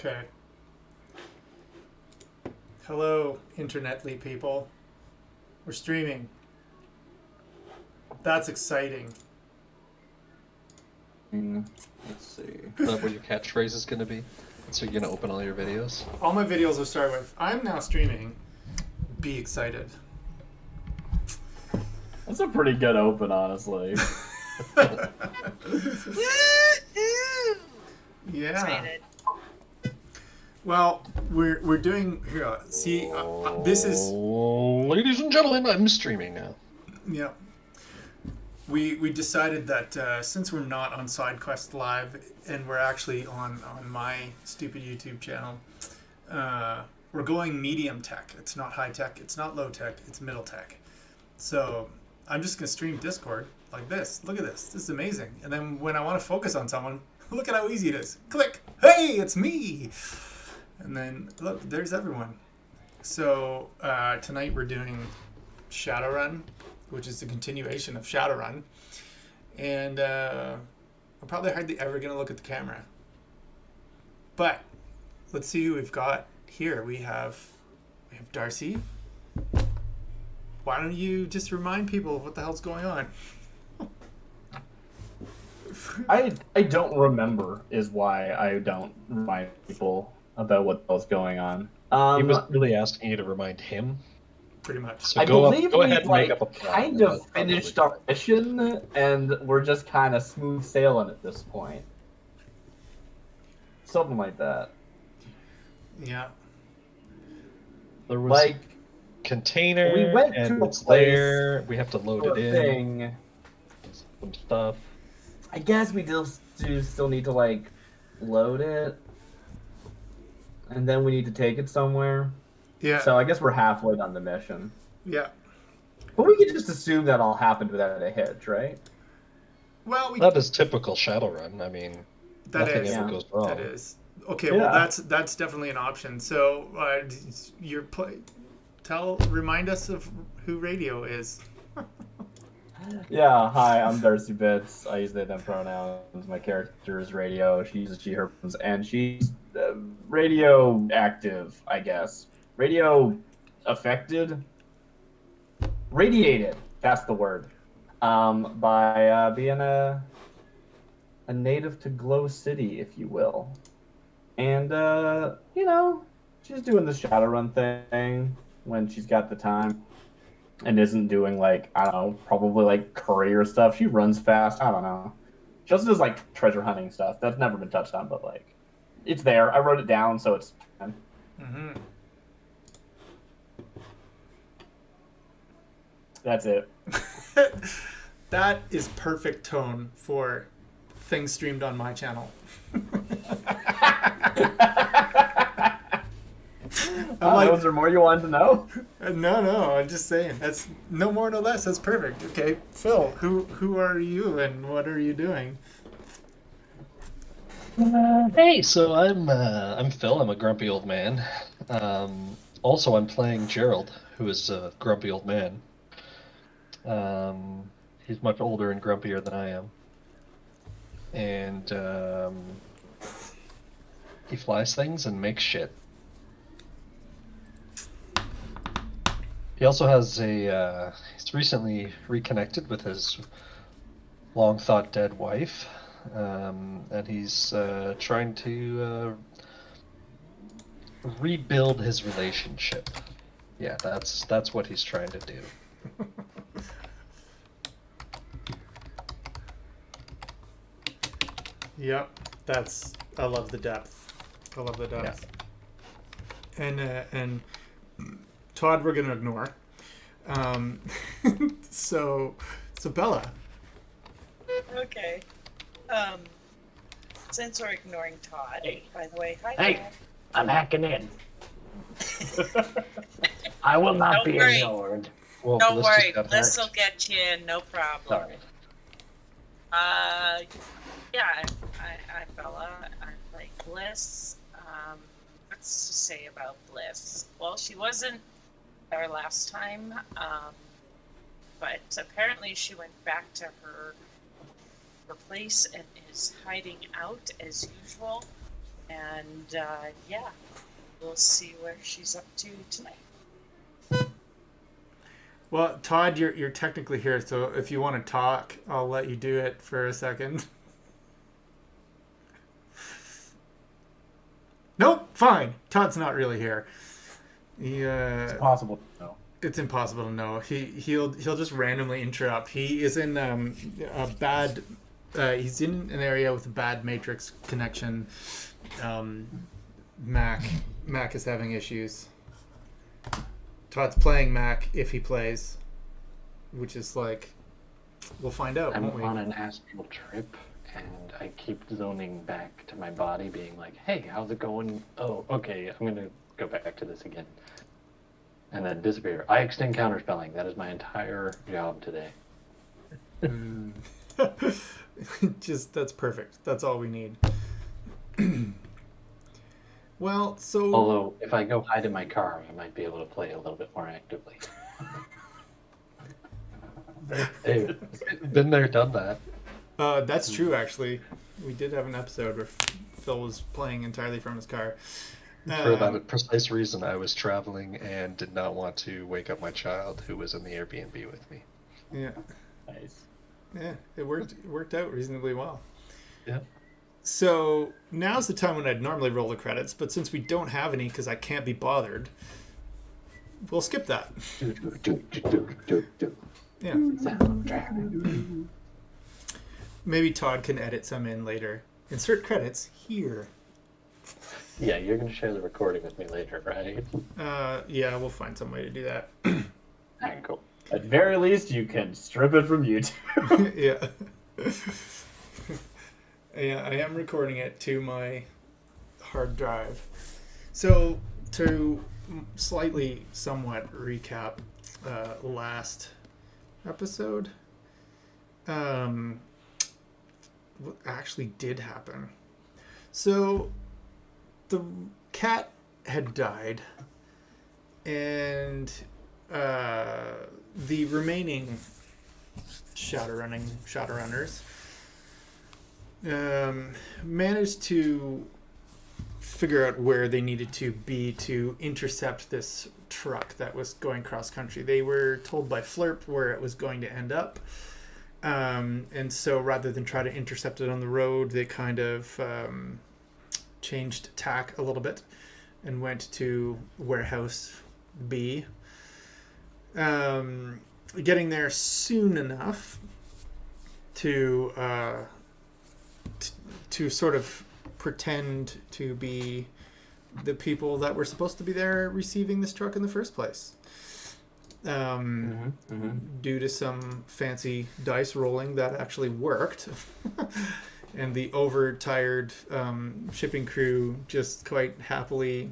Okay. Hello, internetly people. We're streaming. That's exciting. Let's see. Is that what your catchphrase is going to be? So you're going to open all your videos? All my videos will start with, I'm now streaming. Be excited. That's a pretty good open, honestly. Yeah. Excited. Well, we're doing here. See, this is. Ladies and gentlemen, I'm streaming now. Yeah. We decided that since we're not on Sidequestslive and we're actually on my stupid YouTube channel, we're going medium tech. It's not high tech. It's not low tech. It's middle tech. So I'm just gonna stream Discord like this. Look at this. This is amazing. And then when I want to focus on someone, look at how easy it is. Click. Hey, it's me. And then look, there's everyone. So tonight we're doing Shadowrun, which is the continuation of Shadowrun, and I'm probably hardly ever gonna look at the camera. But let's see who we've got here. We have Darcy. Why don't you just remind people of what the hell's going on? I don't remember is why I don't remind people about what was going on. He was really asking you to remind him. Pretty much. So I go believe ahead and we make up a plan. kind of finished our mission, and we're just kind of smooth sailing at this point. Something like that. Yeah. There was Like, container, we went and to a it's place there. We have to load it in. thing. Some stuff. I guess we do still need to, like, load it. And then we need to take it somewhere. Yeah. So I guess we're halfway done the mission. Yeah. But we could just assume that all happened without a hitch, right? Well, That is typical Shadowrun. I mean, that nothing is. ever goes wrong. That is. Okay, Yeah. well that's definitely an option. So remind us of who Radio is. Yeah, hi, I'm Darcy Bits. I use they, them pronouns. My character is Radio. She uses she, her pronouns, and she's radioactive, I guess. Radio affected? Radiated, that's the word. By being a native to Glow City, if you will. And, she's doing the Shadowrun thing when she's got the time. And isn't doing, like, I don't know, probably, like, courier stuff. She runs fast. I don't know. She also does, like, treasure hunting stuff. That's never been touched on, but, like, it's there. I wrote it down, so it's... Mm-hmm. That's it. That is perfect tone for things streamed on my channel. Those are more you wanted to know? No, I'm just saying. That's no more, no less. That's perfect. Okay, Phil, who are you and what are you doing? Hey, so I'm Phil. I'm a grumpy old man. Also, I'm playing Gerald, who is a grumpy old man. He's much older and grumpier than I am, and he flies things and makes shit. He also has he's recently reconnected with his long-thought-dead wife, and he's trying to rebuild his relationship. Yeah, that's what he's trying to do. Yep, I love the depth. I love the depth. Yeah. And Todd, we're gonna ignore. So Bella. Okay. Since we're ignoring Todd, by the way, hi. Hey, Todd. I'm hacking in. I will not Don't be worry. ignored. Well, Don't Bliss just worry, got Bliss hacked. will get you in, no problem. Sorry. Yeah, I'm Bella. I play Bliss. What's to say about Bliss? Well, she wasn't there last time, but apparently she went back to her place and is hiding out as usual. And yeah, we'll see where she's up to tonight. Well, Todd, you're technically here, so if you want to talk, I'll let you do it for a second. Nope, fine. Todd's not really here. He It's possible to know. it's impossible to know. He'll just randomly interrupt. He is in a bad. He's in an area with a bad matrix connection. Mac is having issues. Todd's playing Mac if he plays, which is like, we'll find out. I'm Won't we? on an astral trip, and I keep zoning back to my body, being like, "Hey, how's it going? Oh, okay, I'm gonna go back to this again," and then disappear. I extend counterspelling. That is my entire job today. Just that's perfect. That's all we need. Well, so Although, if I go hide in my car, I might be able to play a little bit more actively. Hey, been there, done that. that's true. Actually, we did have an episode where Phil was playing entirely from his car. For that precise reason, I was traveling and did not want to wake up my child who was in the Airbnb with me. Yeah, Nice. yeah, it worked out reasonably well. Yeah. So now's the time when I'd normally roll the credits, but since we don't have any because I can't be bothered, we'll skip that. Yeah, Soundtrack. maybe Todd can edit some in later. Insert credits here. Yeah, you're gonna share the recording with me later, right? Yeah, we'll find some way to do that. Alright, cool. At very least, you can strip it from YouTube. Yeah. Yeah, I am recording it to my hard drive. So, to slightly, somewhat recap last episode, what actually did happen. So, the cat had died, and the remaining Shadowrunners managed to figure out where they needed to be to intercept this truck that was going cross country. They were told by Flirp where it was going to end up. And so rather than try to intercept it on the road, they kind of changed tack a little bit and went to warehouse B. Getting there soon enough to sort of pretend to be the people that were supposed to be there receiving this truck in the first place. Due to some fancy dice rolling that actually worked. And the overtired shipping crew just quite happily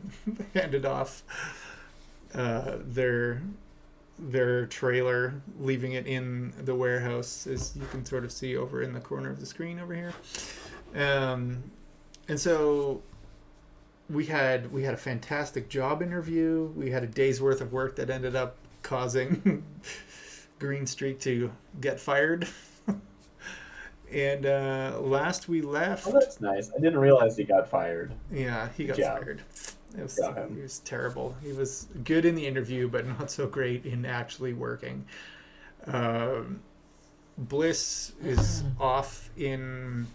handed off their trailer, leaving it in the warehouse, as you can sort of see over in the corner of the screen over here. And so we had a fantastic job interview. We had a day's worth of work that ended up causing Green Streak to get fired. And last we left, Oh, that's nice. I didn't realize he got fired. yeah, he got Yeah. fired. It was, Got him. he was terrible. He was good in the interview, but not so great in actually working. Bliss is off in.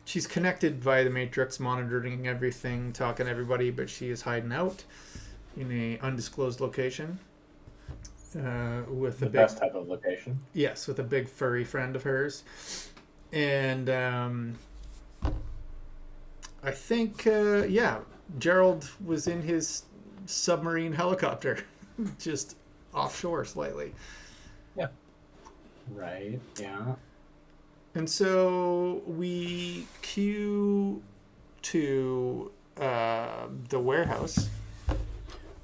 She's connected via the Matrix, monitoring everything, talking to everybody, but she is hiding out in a undisclosed location with The a big, best type of location. yes, with a big furry friend of hers, and I think Gerald was in his submarine helicopter, just offshore slightly. Right. Yeah. And so we cue to the warehouse.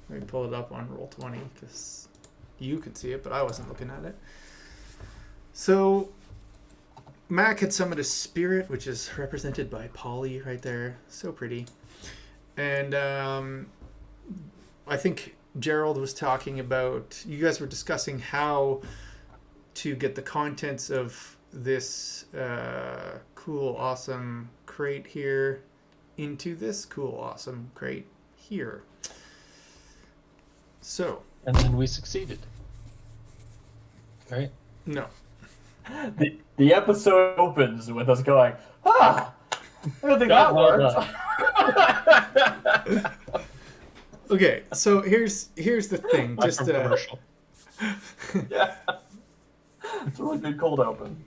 Let me pull it up on Roll20 because you could see it, but I wasn't looking at it. So Mac had summoned a spirit, which is represented by Polly right there. So pretty. And I think Gerald was talking about, you guys were discussing how to get the contents of this cool, awesome crate here into this cool, awesome crate here. So, And then we succeeded. Right? no. The episode opens with us going, I don't think that Well worked. Okay, so here's the thing. Just commercial. Yeah. It's a really good cold open.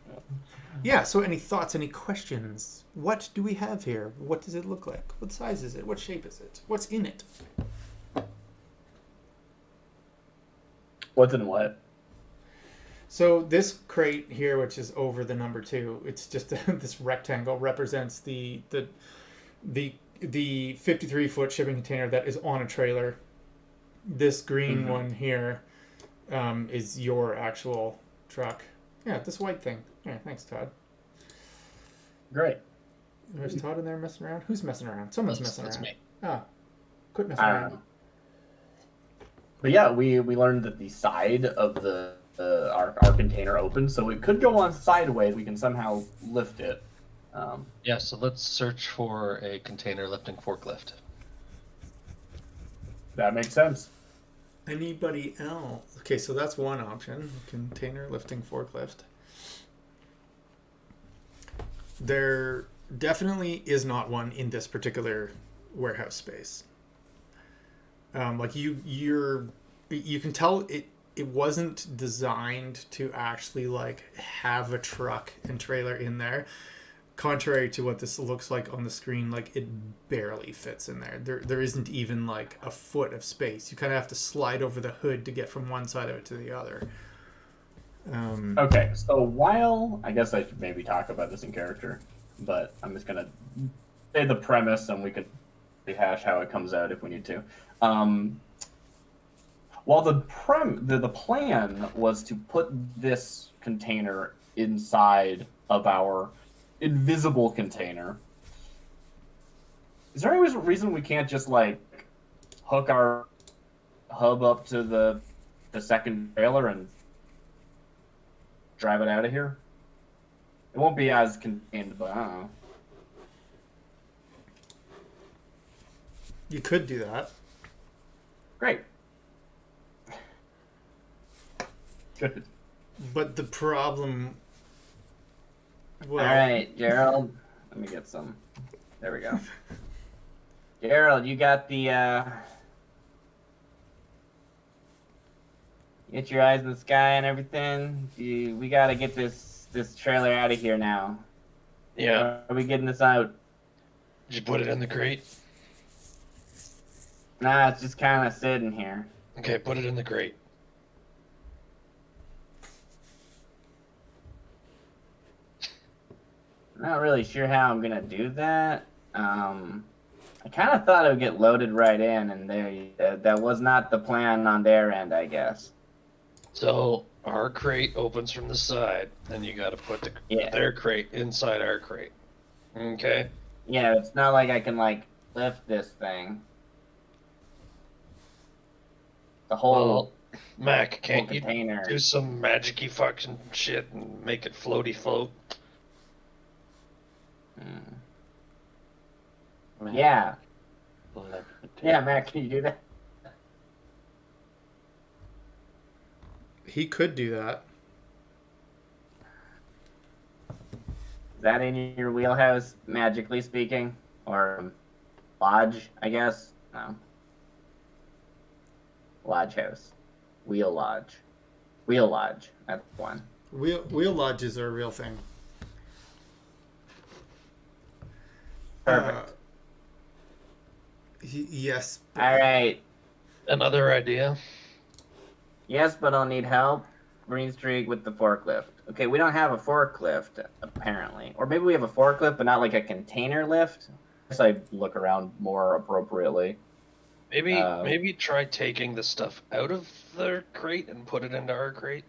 yeah. So any thoughts? Any questions? What do we have here? What does it look like? What size is it? What shape is it? What's in it? What's in what? So this crate here, which is over the number 2, it's just this rectangle represents the 53-foot shipping container that is on a trailer. This green one here is your actual truck. Yeah, this white thing. Yeah, thanks, Todd. Great. There's Todd in there messing around. Who's messing around? Someone's messing That's around. me. Ah, quit messing I don't around. know. But yeah, we learned that the side of our container opens, so it could go on sideways. We can somehow lift it. Yeah, so let's search for a container lifting forklift. That makes sense. Anybody else? Okay, so that's one option. Container lifting forklift. There definitely is not one in this particular warehouse space. Like you can tell it wasn't designed to actually like have a truck and trailer in there. Contrary to what this looks like on the screen, like it barely fits in there. There isn't even like a foot of space. You kind of have to slide over the hood to get from one side of it to the other. Okay, so while I guess I should maybe talk about this in character, but I'm just gonna say the premise, and we could rehash how it comes out if we need to. While the plan was to put this container inside of our invisible container, is there any reason we can't just like hook our hub up to the second trailer and drive it out of here? It won't be as contained, but I don't know. You could do that. Great. Good. But the problem... Well, All right, Gerald. Let me get some. There we go. Gerald, you got the, get your eyes in the sky and everything? We gotta get this trailer out of here now. Yeah. Are we getting this out? Did you put it in the crate? Nah, it's just kind of sitting here. Okay, put it in the crate. Not really sure how I'm gonna do that. I kind of thought it would get loaded right in, and that was not the plan on their end, I guess. So our crate opens from the side, and you got to put their crate inside our crate. Okay. Yeah, it's not like I can like lift this thing. The whole Well, Mac, can't you container. do some magic-y fucking shit and make it floaty float? Yeah. Levitate. Yeah, Matt, can you do that? he could do that. Is that in your wheelhouse, magically speaking? Or lodge, I guess? No. Lodge house. Wheel lodge. Wheel lodge. That's one. Wheel lodges are a real thing. Perfect. Yes. All right. Another idea? Yes, but I'll need help. Green Streak with the forklift. Okay, we don't have a forklift, apparently. Or maybe we have a forklift, but not like a container lift. I guess I'd look around more appropriately. Maybe try taking the stuff out of the crate and put it into our crate.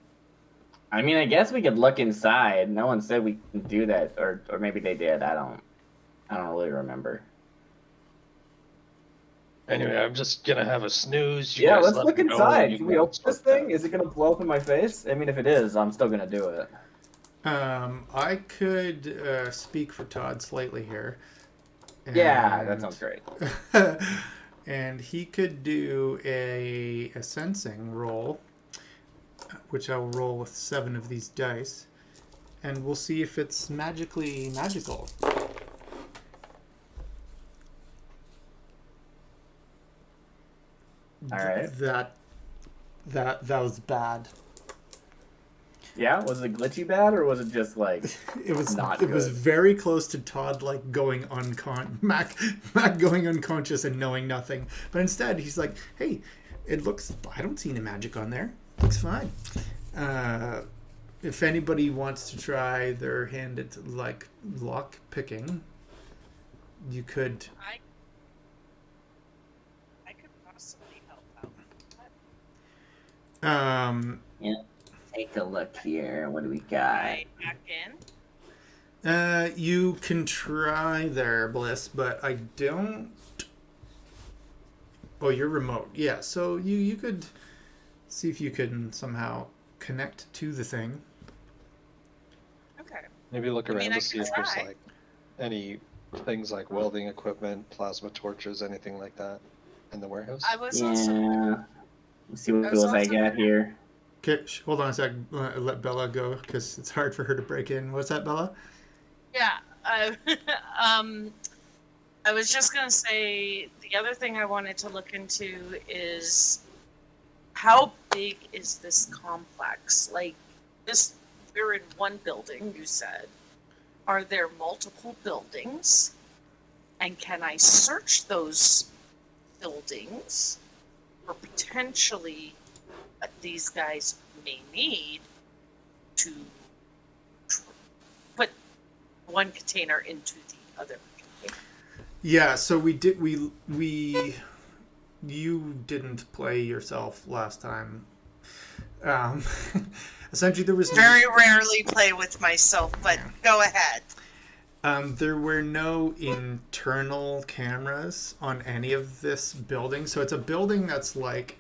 I mean, I guess we could look inside. No one said we can do that, or maybe they did. I don't really remember. Anyway, I'm just gonna have a snooze. You Yeah, guys let's let look me know inside. when you Can we want open to this start thing? Is it gonna blow up in my face? I mean, if it is, I'm still gonna do it. I could speak for Todd slightly here. Yeah, that sounds great. And he could do a sensing roll, which I will roll with 7 of these dice, and we'll see if it's magically magical. All right. That was bad. Yeah, was it glitchy bad or was it just like It was not it was good? very close to Todd like going Mac going unconscious and knowing nothing. But instead he's like, hey, I don't see any magic on there. Looks fine. If anybody wants to try their hand at like lock picking, you could. I could possibly help out. Yeah. Take a look here. What do we got? Right back in. You can try there, Bliss, but I don't. Oh, you're remote. Yeah, so you could see if you can somehow connect to the thing. Okay. Maybe look I around mean, I to see could if there's try. like any things like welding equipment, plasma torches, anything like that in the warehouse. I was also. Yeah. Let's see what I was tools I also- got here. Okay, hold on a sec. Let Bella go because it's hard for her to break in. What's that, Bella? Yeah. I was just gonna say the other thing I wanted to look into is how big is this complex? Like this, we're in one building. You said, are there multiple buildings? And can I search those buildings for potentially what these guys may need to put one container into the other container? Yeah, so we did. You didn't play yourself last time. Essentially, there was Very rarely play with myself, but go ahead. There were no internal cameras on any of this building, so it's a building that's like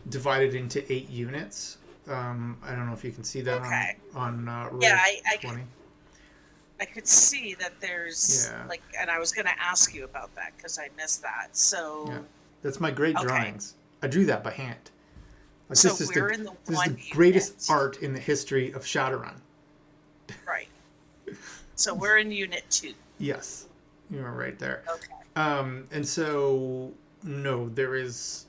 divided into 8 units. I don't know if you can see that Okay. on roll Yeah, 20. I could see that there's Yeah. like, and I was going to ask you about that because I missed that. So, Yeah. That's my great Okay. drawings. I drew that by hand. Like, so this is we're in the this one is the greatest unit. art in the history of Shadowrun. Right. So we're in unit 2. Yes, you are right there. Okay. And so no, there's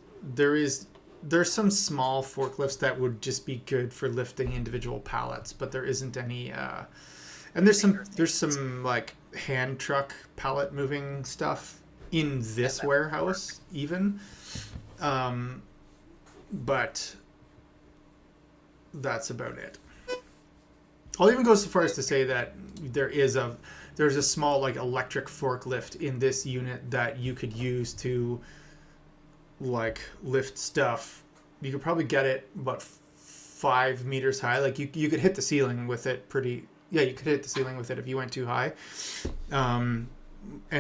some small forklifts that would just be good for lifting individual pallets, but there isn't any. And there's some like hand truck pallet moving stuff in this that would warehouse even, but that's about it. I'll even go so far as to say that there's a small like electric forklift in this unit that you could use to like lift stuff. You could probably get it about 5 meters high. Like you could hit the ceiling with it pretty. Yeah, you could hit the ceiling with it if you went too high. And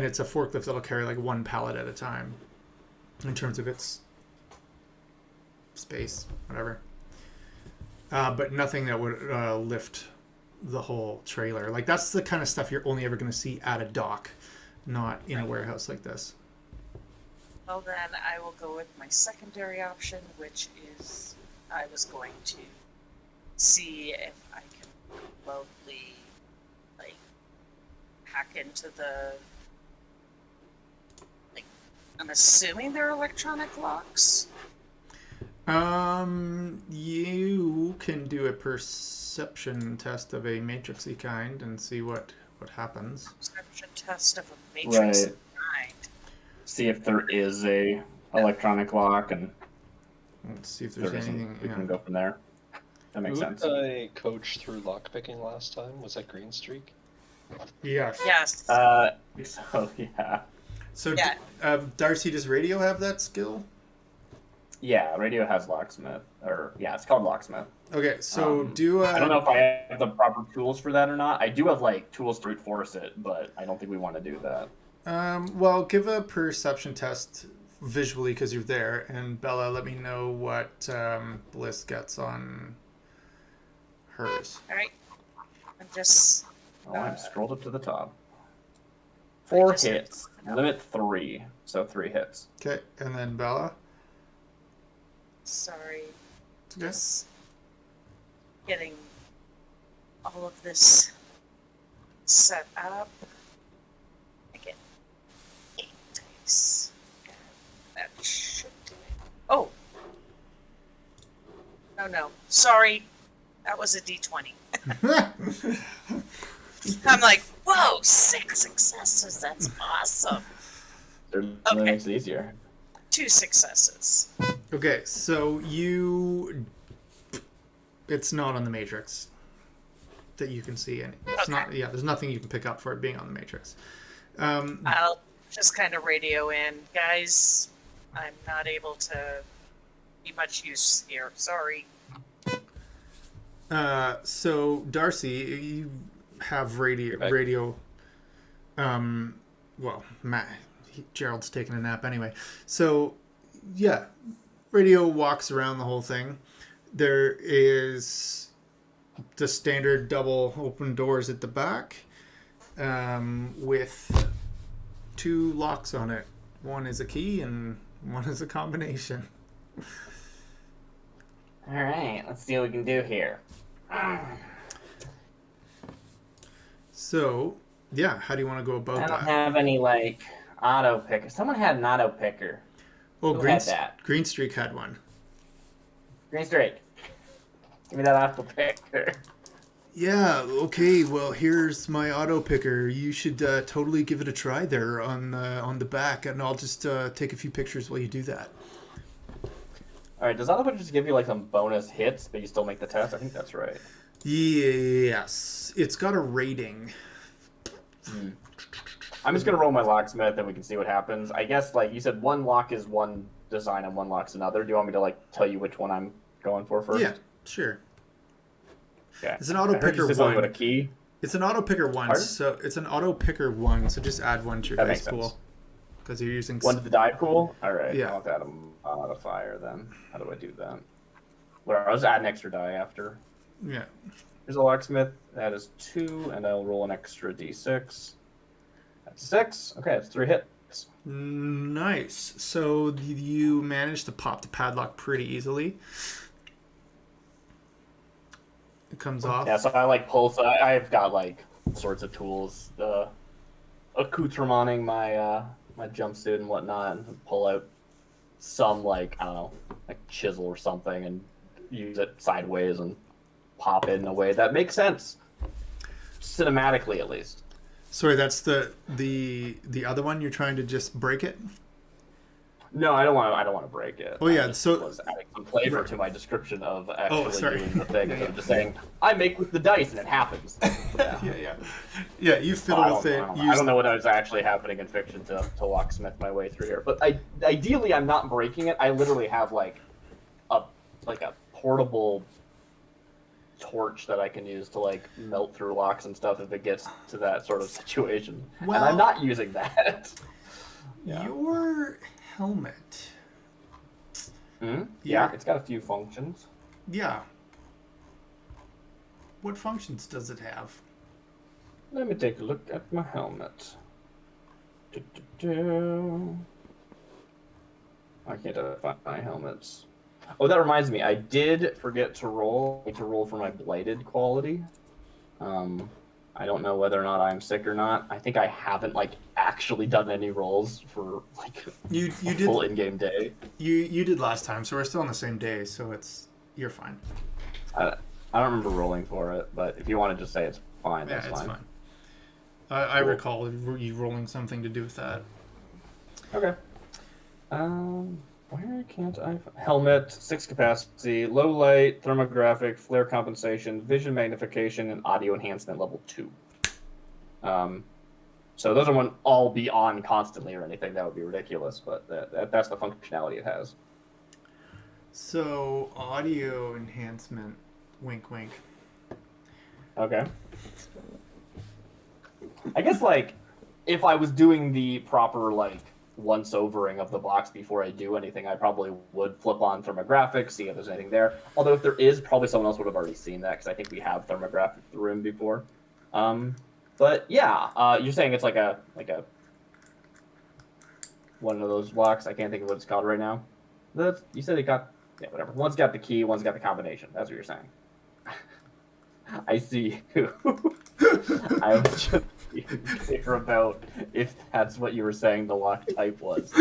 it's a forklift that'll carry like 1 pallet at a time in terms of its space, whatever. But nothing that would lift the whole trailer. Like that's the kind of stuff you're only ever going to see at a dock, not in a warehouse like this. Well, then I will go with my secondary option, which is I was going to see if I can remotely, like, hack into the. Like, I'm assuming they're electronic locks. You can do a perception test of a matrixy kind and see what happens. Perception test of a matrix Right. kind. See if there is a electronic lock, and Let's see if if there's there isn't, anything. we Yeah. can go from there. That makes Who sense. did I coach through lockpicking last time? Was that Green Streak? Yes. Yes. So yeah, So, Yeah. Darcy, does radio have that skill? yeah. Radio has locksmith, or yeah, it's called locksmith. Okay, so do I don't know if I have the proper tools for that or not. I do have like tools to brute force it, but I don't think we want to do that. Well, give a perception test visually because you're there, and Bella, let me know what Bliss gets on hers. All right. just Oh, I'm scrolled up to the top. 4 just- hits. Limit 3. So 3 hits. Okay, and then Bella. sorry, It's okay. just getting all of this set up. I get 8 dice. And that should do it. Oh. No. Sorry. That was a D20. I'm like, whoa, 6 successes. That's awesome. That Okay. makes it easier. 2 successes. Okay, so it's not on the matrix that you can see, and it's not. Yeah, there's nothing you can pick up for it being on the matrix. I'll just kind of radio in, guys. I'm not able to be much use here. Sorry. So Darcy, you have radio. Well, Gerald's taking a nap anyway. So, yeah, radio walks around the whole thing. There is the standard double open doors at the back, with 2 locks on it. One is a key and one is a combination. All right, let's see what we can do here. So, yeah, how do you want to go about I don't that? have any like auto picker. Someone had an auto picker. Oh, Who had that? Green Streak had one. Green Streak. Give me that auto picker. Yeah, okay, well, here's my auto picker. You should totally give it a try there on the back, and I'll just take a few pictures while you do that. All right, does auto picker just give you like some bonus hits, but you still make the test? I think that's right. Yes, it's got a rating. I'm just gonna roll my locksmith, and we can see what happens. I guess like you said, one lock is one design and one lock's another. Do you want me to like tell you which one I'm going for first? Yeah, sure. Okay. It's an auto I heard you picker said something one. with a key. It's an auto picker one, Pardon? so it's an auto picker one. So just add one to your That dice makes sense. pool because you're using. One to the die pool. All right. Yeah. I'll have to add a modifier then. How do I do that? Well, I'll just add an extra die after. Yeah. Here's a locksmith. That is 2, and I'll roll an extra d6. That's 6. Okay, that's 3 hits. Nice. So you managed to pop the padlock pretty easily. It comes off. Yeah, so I like pull. So I've got like sorts of tools, accoutremancing my my jumpsuit and whatnot, and pull out some like I don't know, like chisel or something, and use it sideways and pop it in a way that makes sense, cinematically at least. Sorry, that's the other one. You're trying to just break it. No, I don't want to break it. Oh, yeah, I just so- was adding some flavor Right. to my description of actually sorry. doing the thing. Yeah, Instead of yeah. just saying I make with the dice and it happens. Yeah. You fiddle I with it. don't know what was actually happening in fiction to locksmith my way through here. But ideally, I'm not breaking it. I literally have like a portable torch that I can use to like melt through locks and stuff if it gets to that sort of situation. Well- and I'm not using that. Yeah. Your helmet. Yeah, Yeah. it's got a few functions. Yeah. What functions does it have? Let me take a look at my helmet. Do-do-do. I can't find my helmets. Oh, that reminds me. I did forget to roll for my blighted quality. I don't know whether or not I'm sick or not. I think I haven't like actually done any rolls for like You a did full in-game day. you did last time, so we're still on the same day, so you're fine. I don't remember rolling for it, but if you want to just say it's fine, Yeah, that's it's fine. fine. I Cool. recall you rolling something to do with that. Okay. Where can't I helmet, 6 capacity, low light, thermographic, flare compensation, vision magnification, and audio enhancement level 2. So those wouldn't all be on constantly or anything. That would be ridiculous, but that's the functionality it has. So audio enhancement, wink wink. Okay. I guess like if I was doing the proper like once overing of the box before I do anything, I probably would flip on thermographic, see if there's anything there. Although if there is, probably someone else would have already seen that because I think we have thermographic the room before. But yeah, you're saying it's like a one of those locks. I can't think of what it's called right now. You said it got whatever. One's got the key, one's got the combination. That's what you're saying. I see. I was just being clear about if that's what you were saying the lock type was.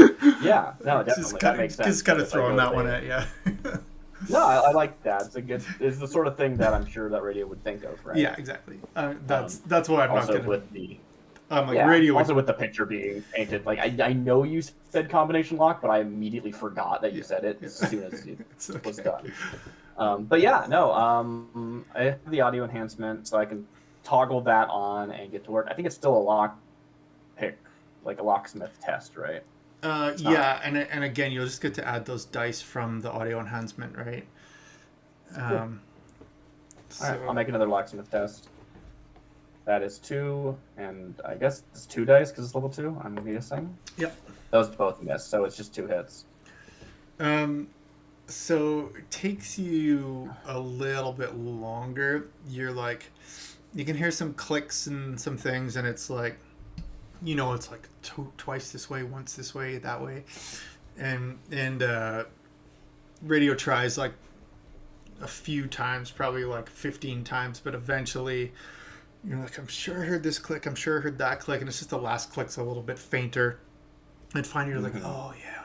Yeah, no, definitely that makes sense. Just kind of throwing that one at you. No, I like that. It's the sort of thing that I'm sure that radio would think of, right? Yeah, exactly. That's why I'm not also gonna. with the radio. Also with the picture being painted, like I know you said combination lock, but I immediately forgot that you said it as soon as it was done. But yeah, no, I have the audio enhancement, so I can toggle that on and get to work. I think it's still a lock pick, like a locksmith test, right? Yeah, and again, you'll just get to add those dice from the audio enhancement, right? All right, I'll make another locksmith test. That is 2, and I guess it's 2 dice because it's level 2. I'm guessing. Yep. Those both miss, so it's just 2 hits. So it takes you a little bit longer. You're like, you can hear some clicks and some things, and it's like, it's like twice this way, once this way, that way, and radio tries like a few times, probably like 15 times, but eventually you're like, I'm sure I heard this click, I'm sure I heard that click, and it's just the last click's a little bit fainter, and finally you're like, oh yeah,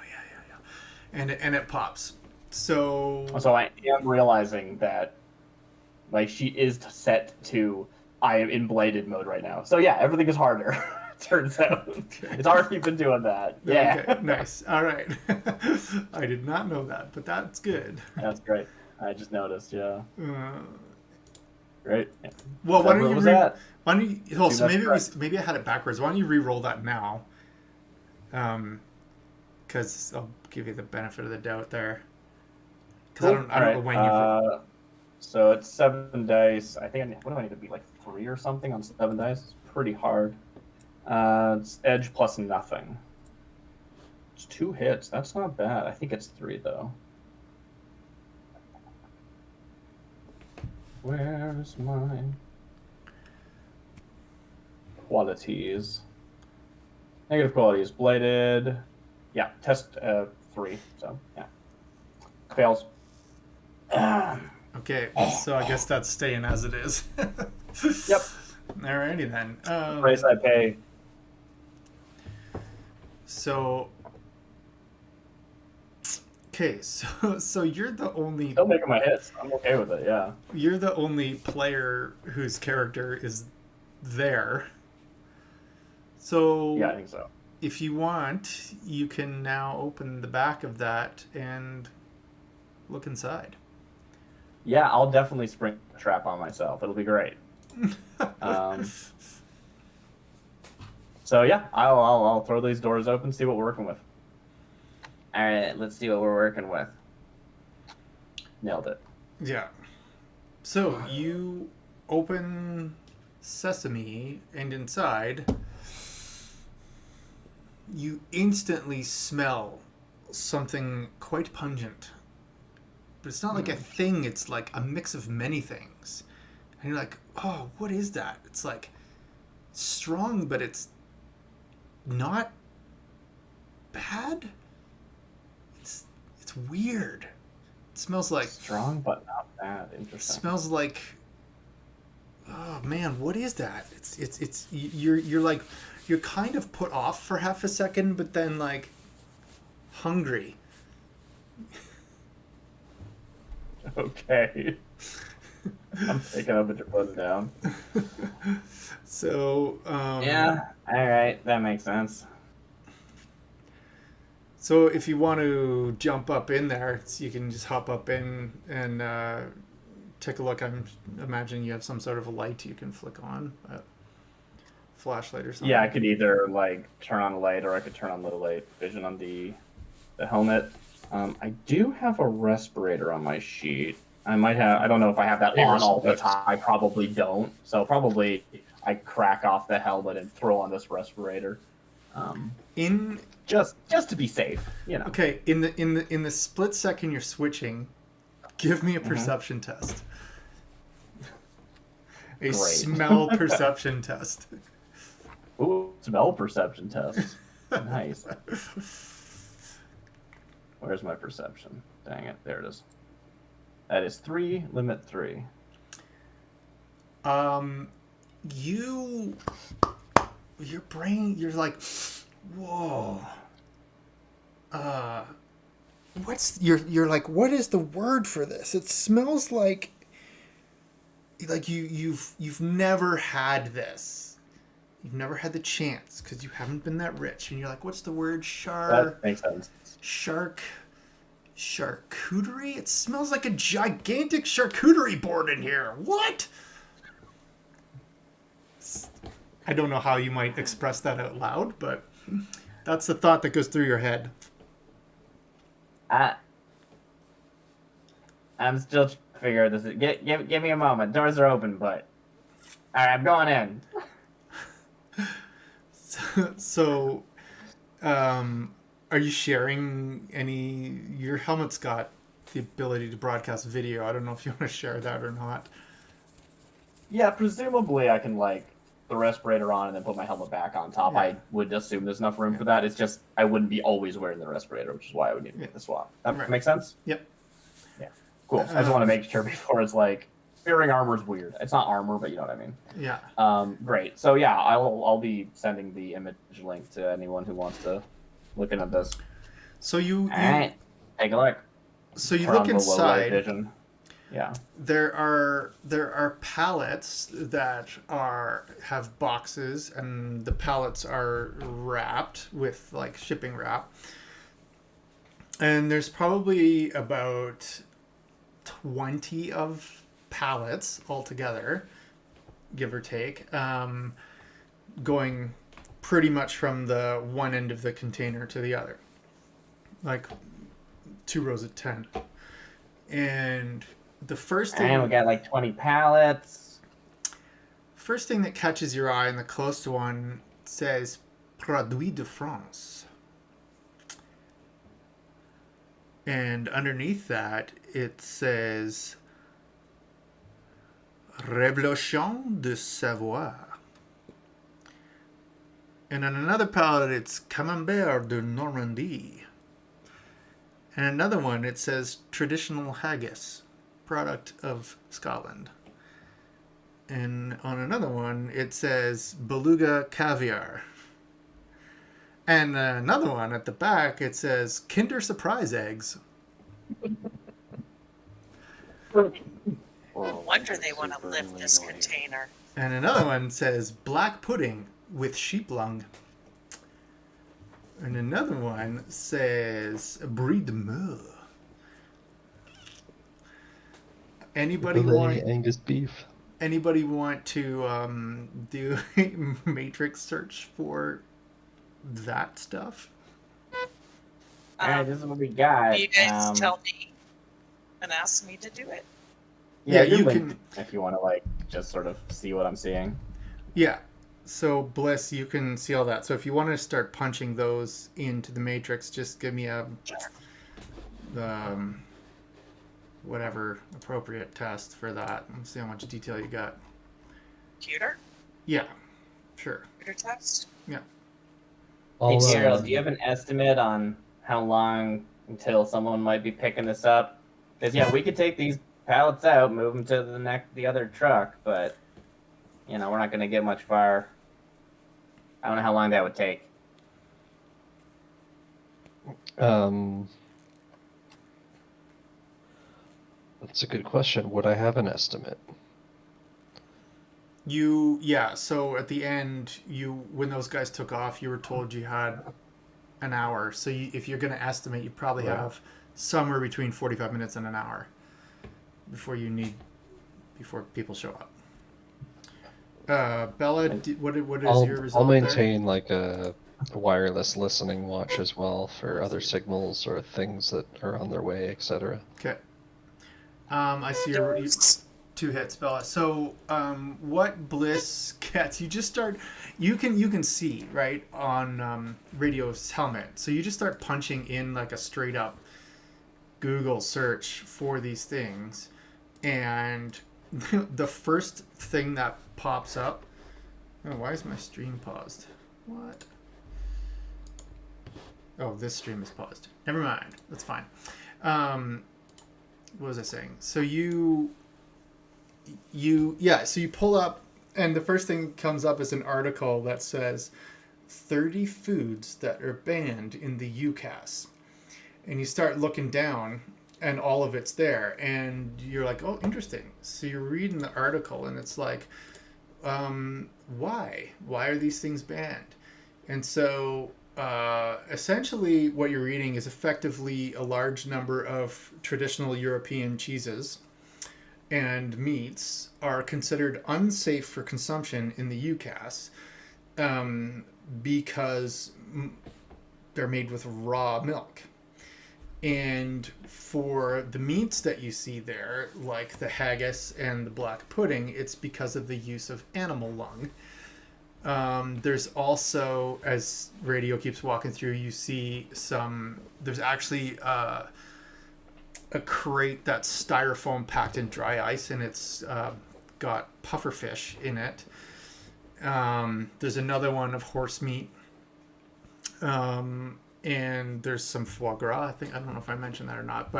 and it pops. So I am realizing that, like, she is set to I am in bladed mode right now. So yeah, everything is harder. Turns out it's already been doing that. Yeah. Okay, nice. All right. I did not know that, but that's good. That's great. I just noticed. Yeah. Great. Well, why don't you? That? Why don't you? Well, so That's maybe I had it backwards. Why don't you re-roll that now? Because I'll give you the benefit of the doubt there. Because I don't know when you. So it's 7 dice. I think what do I need to be, like 3 or something on 7 dice? It's pretty hard. It's edge plus nothing. It's 2 hits. That's not bad. I think it's 3 though. Where's my qualities? Negative qualities. Bladed. Yeah, test 3. So yeah, fails. Okay, so I guess that's staying as it is. Yep. Alrighty then. Price I pay. So. Okay, so you're the only. Still making my hits. I'm okay with it. Yeah. You're the only player whose character is there. So. Yeah, I think so. If you want, you can now open the back of that and look inside. Yeah, I'll definitely spring a trap on myself. It'll be great. So yeah, I'll throw these doors open, see what we're working with. All right, let's see what we're working with. Nailed it. Yeah. So you open sesame, and inside, you instantly smell something quite pungent. But it's not like a thing, it's like a mix of many things. And you're like, oh, what is that? It's like strong, but it's not bad. It's weird. It smells like Strong but not bad. it Interesting. smells like, oh man, what is that? It's you're like, you're kind of put off for half a second, but then like hungry. Okay. I'm picking up what you're putting down. So Yeah. All right, that makes sense. So if you want to jump up in there, you can just hop up in and take a look. I'm imagining you have some sort of a light you can flick on, a flashlight or something. Yeah, I could either like turn on the light, or I could turn on the light vision on the helmet. I do have a respirator on my sheet. I might have. I don't know if I have that on all the time. I probably don't. So probably I crack off the helmet and throw on this respirator. In Just to be safe, you know. Okay, in the split second you're switching, give me a perception test. A Great. smell perception test. Ooh, smell perception test. Nice. Where's my perception? Dang it, there it is. That is 3, limit 3. Your brain, you're like, whoa. You're like, what is the word for this? It smells like you've never had this. You've never had the chance because you haven't been that rich. And you're like, what's the word? That makes sense. Charcuterie? It smells like a gigantic charcuterie board in here. What? I don't know how you might express that out loud, but that's the thought that goes through your head. I'm still trying to figure out this. Give me a moment. Doors are open, but all right, I'm going in. So, are you sharing any? Your helmet's got the ability to broadcast video. I don't know if you want to share that or not. Yeah, presumably I can like the respirator on and then put my helmet back on top. Yeah. I would assume there's enough room for that. It's just I wouldn't be always wearing the respirator, which is why I would need to get the swap. That Right. makes sense? Yep. Yeah. Cool. I just want to make sure before it's like wearing armor is weird. It's not armor, but you know what I mean. Yeah. Great. So yeah, I'll be sending the image link to anyone who wants to look into this. So you All right. Take a look. so you Turn look on the low light inside. vision. Yeah. There are pallets that have boxes, and the pallets are wrapped with like shipping wrap. And there's probably about 20 of pallets altogether, give or take, going pretty much from the one end of the container to the other, like 2 rows of 10. And the first thing, And we got like 20 pallets. first thing that catches your eye, and the close one says Produit de France. And underneath that, it says Révolution de Savoie. And on another pallet, it's Camembert de Normandie. And another one, it says Traditional Haggis, product of Scotland. And on another one, it says Beluga Caviar. And another one at the back, it says Kinder Surprise Eggs. No wonder they want to lift this container. And another one says Black Pudding with sheep lung. And another one says Brie de Meaux. Anybody Filet want Angus beef. anybody want to do a matrix search for that stuff? All right, this is what we got. You guys tell me and ask me to do it. Yeah, you you can can. if you want to like just sort of see what I'm seeing. Yeah. So Bliss, you can see all that. So if you want to start punching those into the matrix, just give me a whatever appropriate test for that and see how much detail you got. Computer? Yeah, sure. Computer test? Hey, I'll, Gerald, do you have an estimate on how long until someone might be picking this up? Because yeah, we could take these pallets out, move them to the other truck, but you know we're not going to get much far. I don't know how long that would take. That's a good question. Would I have an estimate? So at the end, when those guys took off, you were told you had an hour. So if you're going to estimate, you probably Right. have somewhere between 45 minutes and an hour before people show up. Bella, what is your result I'll there? maintain like a wireless listening watch as well for other signals or things that are on their way, etc. Okay. I see your 2 hits, Bella. So, what Bliss gets, you can see right on Radio's helmet. So you just start punching in like a straight up Google search for these things, and the first thing that pops up. Oh, why is my stream paused? What? Oh, this stream is paused. Never mind. That's fine. What was I saying? So you pull up, and the first thing comes up is an article that says 30 foods that are banned in the UCAS. And you start looking down, and all of it's there, and you're like, oh, interesting. So you're reading the article, and it's like, why are these things banned? And so essentially what you're reading is effectively a large number of traditional European cheeses and meats are considered unsafe for consumption in the UCAS because they're made with raw milk. And for the meats that you see there, like the haggis and the black pudding, it's because of the use of animal lung. There's also, as Radio keeps walking through, you see there's actually a crate that's styrofoam packed in dry ice, and it's got pufferfish in it. There's another one of horse meat. And there's some foie gras. I don't know if I mentioned that or not,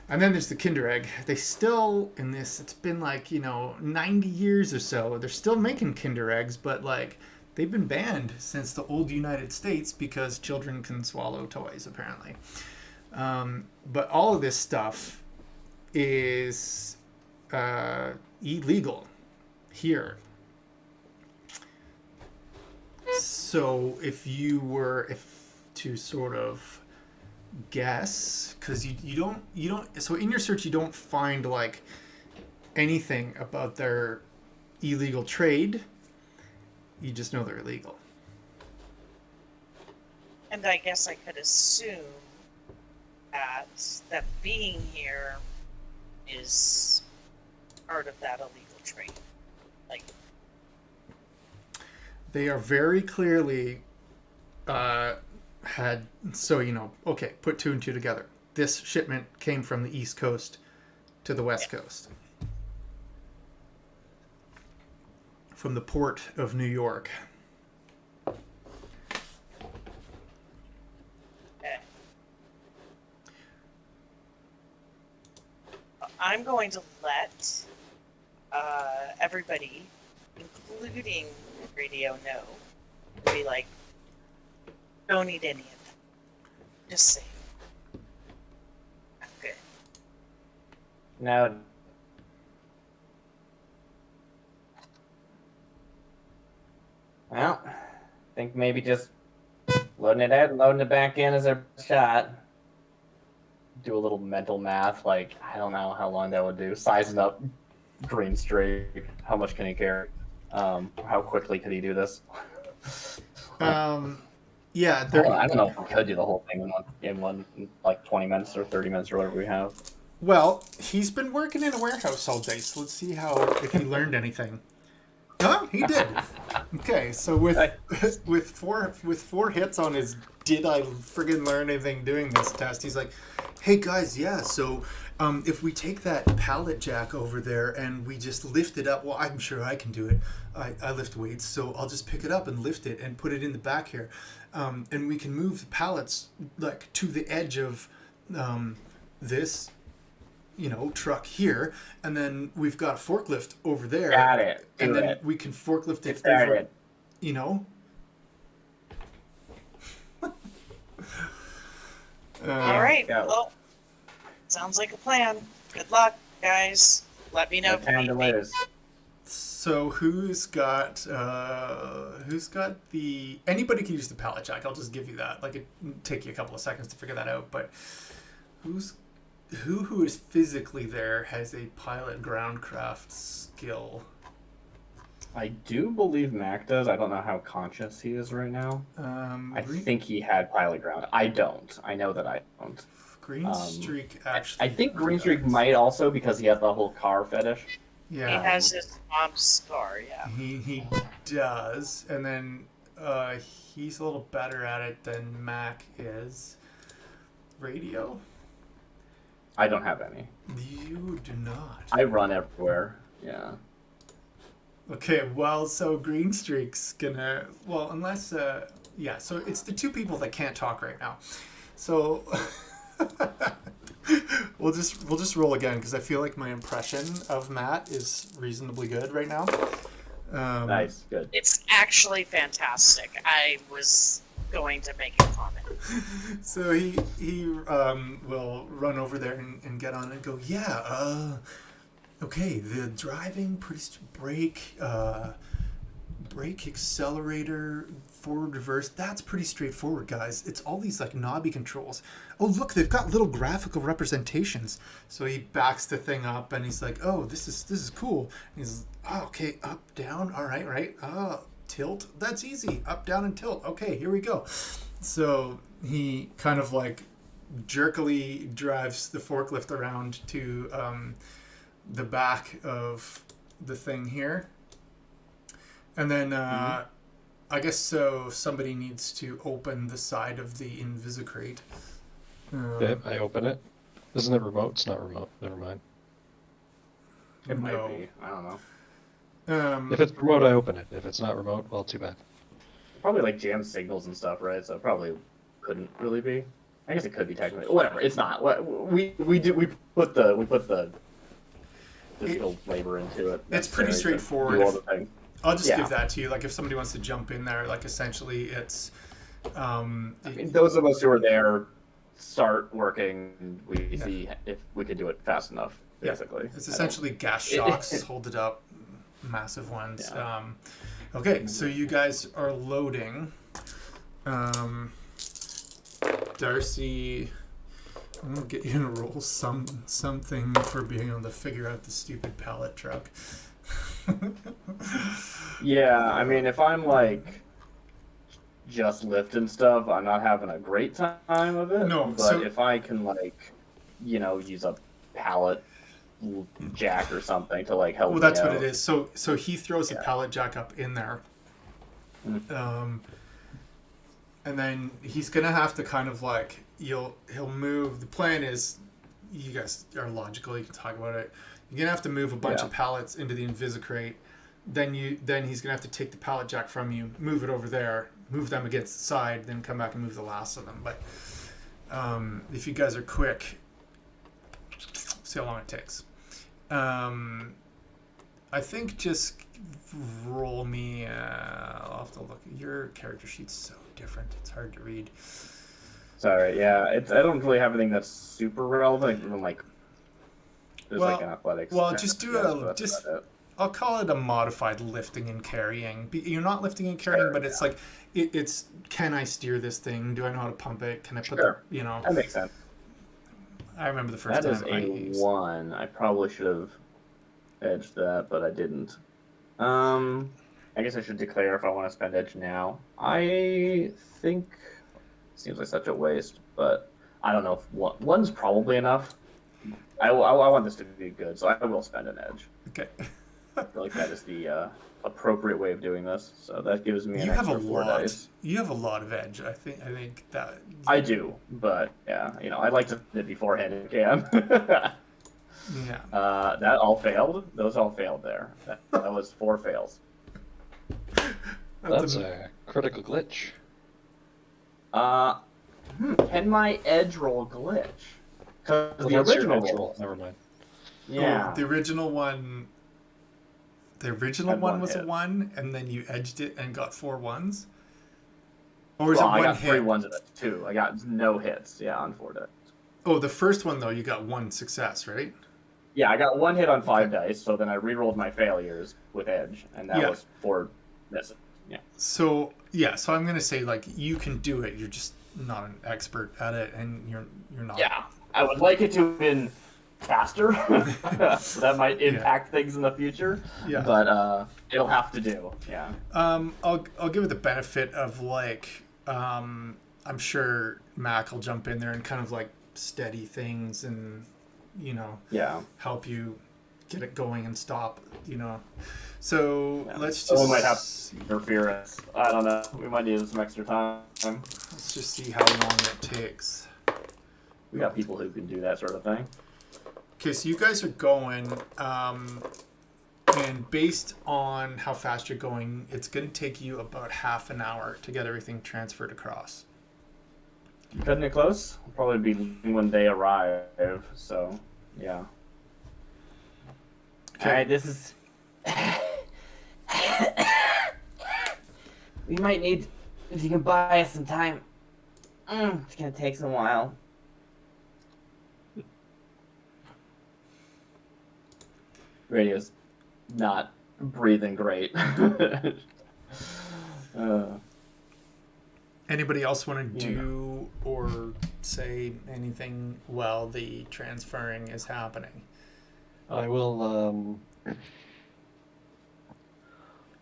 and then there's the Kinder Egg. They still, in this, it's been 90 years or so, they're still making Kinder Eggs, but they've been banned since the old United States because children can swallow toys, apparently. But all of this stuff is illegal here. So if to sort of guess, because you don't so in your search you don't find anything about their illegal trade, you just know they're illegal. And I guess I could assume that being here is part of that illegal trade. They are very clearly put two and two together. This shipment came from the East Coast to the West Coast. From the port of New York. Okay. I'm going to let everybody, including Radio, know. Be like, don't eat any of them. Just saying. I'm good. No. Well, I think maybe just loading it out and loading it back in as a shot. Do a little mental math, I don't know how long that would do. Sizing up Green Streak. How much can he carry? How quickly could he do this? Yeah, I don't know if we could do the whole thing in 20 minutes or 30 minutes or whatever we have. Well, he's been working in a warehouse all day, so let's see if he learned anything. Oh, he did. Okay, so with four hits on his "Did I friggin' learn anything doing this?" test, he's like, "Hey guys, yeah. So if we take that pallet jack over there and we just lift it up, well, I'm sure I can do it. I lift weights, so I'll just pick it up and lift it and put it in the back here, and we can move the pallets to the edge of this." Truck here, and then we've got a forklift over there. Got it. And then we can forklift it over. All right. Yeah. Well, sounds like a plan. Good luck, guys. Let me know if you need me. So who's got the? Anybody can use the pallet jack. I'll just give you that. It'd take you a couple of seconds to figure that out. But who is physically there has a pilot groundcraft skill? I do believe Mac does. I don't know how conscious he is right now. I think he had pilot ground. I don't. I know that I don't. Green Streak actually. I think Green Streak might also, because he has the whole car fetish. Yeah. He has his mom's scar, yeah. He does, and then he's a little better at it than Mac is. Radio? I don't have any. You do not. I run everywhere. Yeah. Okay, well, so Green Streak's gonna, well, unless yeah, so it's the two people that can't talk right now. So we'll just roll again because I feel like my impression of Matt is reasonably good right now. Nice, good. It's actually fantastic. I was going to make a comment. So he will run over there and get on and go, yeah, okay, the driving, brake, accelerator, forward, reverse, that's pretty straightforward, guys. It's all these like knobby controls. Oh, look, they've got little graphical representations. So he backs the thing up and he's like, oh, this is cool. And he's, oh, okay, up, down, all right, right. Oh, tilt, that's easy. Up, down, and tilt. Okay, here we go. So he kind of like jerkily drives the forklift around to the back of the thing here. And then I guess so somebody needs to open the side of the Invisicrate. Okay, I open it. Isn't it remote? It's not remote. Never mind. It No. might be. I don't know. If it's remote, I open it. If it's not remote, well, too bad. Probably like jam signals and stuff, right? So it probably couldn't really be. I guess it could be technically. Whatever. It's not. We put the physical labor into it. It's pretty necessary to straightforward. do all the things. I'll just Yeah. give that to you. Like if somebody wants to jump in there, like essentially it's I mean, those of us who are there start working. And we see if we could do it fast enough. Basically, it's essentially gas shocks. Hold it up, massive ones. Yeah. Okay, so you guys are loading. Darcy, I'm gonna get you to roll something for being able to figure out the stupid pallet truck. Yeah, I mean, if I'm like just lifting stuff, I'm not having a great time of it. No, but so- if I can like, use a pallet jack or something to like help. Well, that's me what out. it is. So he throws a Yeah. pallet jack up in there. And then he's gonna have to kind of like he'll move. The plan is, you guys are logical. You can talk about it. You're gonna have to move a bunch Yeah. of pallets into the Invisicrate. Then he's gonna have to take the pallet jack from you, move it over there, move them against the side, then come back and move the last of them. But if you guys are quick, see how long it takes. I think just roll me. I'll have to look. Your character sheet's so different. It's hard to read. Sorry, yeah, I don't really have anything that's super relevant. Even like there's like an athletics. Well, kind just of do stuff, but that's just. about it. I'll call it a modified lifting and carrying. You're not lifting and carrying, Sure, but it's like it's. Can I steer this thing? Do I know how to pump it? Can I put Sure. the? That makes sense. I remember the first That is time I a used. 1. I probably should have edged that, but I didn't. I guess I should declare if I want to spend edge now. I think seems like such a waste, but I don't know if one's probably enough. I want this to be good, so I will spend an edge. Okay. I feel like that is the appropriate way of doing this. So that gives me an You have a extra 4 lot. dice. You have a lot of edge. I think that. I do, but yeah, I'd like to spend it beforehand if I can. Yeah. That all failed. Those all failed there. That was 4 fails. That's a critical glitch. Can my edge roll glitch? Because Well, the that's your original edge roll. Never mind. Yeah. Oh, the original one. The original Had one one was a hit. 1, and then you edged it and got 4 1s. Or is Well, it I one got hit? 3 ones and a 2. I got no hits. Yeah, on 4 dice. Oh, the first one though, you got 1 success, right? Yeah, I got 1 hit on 5 dice. So then I re-rolled my failures with edge, and that Yeah. was 4 misses. Yeah. So yeah, so I'm gonna say like you can do it. You're just not an expert at it, and you're not. Yeah. I would like it to have been faster. That might impact things in the future. Yeah. But it'll have to do. Yeah. I'll give it the benefit of like I'm sure Mac will jump in there and kind of like steady things and Yeah. help you get it going and stop. So Yeah. let's So just we might have interference. I don't know. We might need some extra time. let's just see how long it takes. We got people who can do that sort of thing. Okay, so you guys are going. And based on how fast you're going, it's going to take you about half an hour to get everything transferred across. Cutting it close? I'll probably be leaving when they arrive, so yeah. Okay. Alright, this is... We might need... If you can buy us some time. It's gonna take some while. Radio's not breathing great. Anybody else want to do or say anything while the transferring is happening? I will.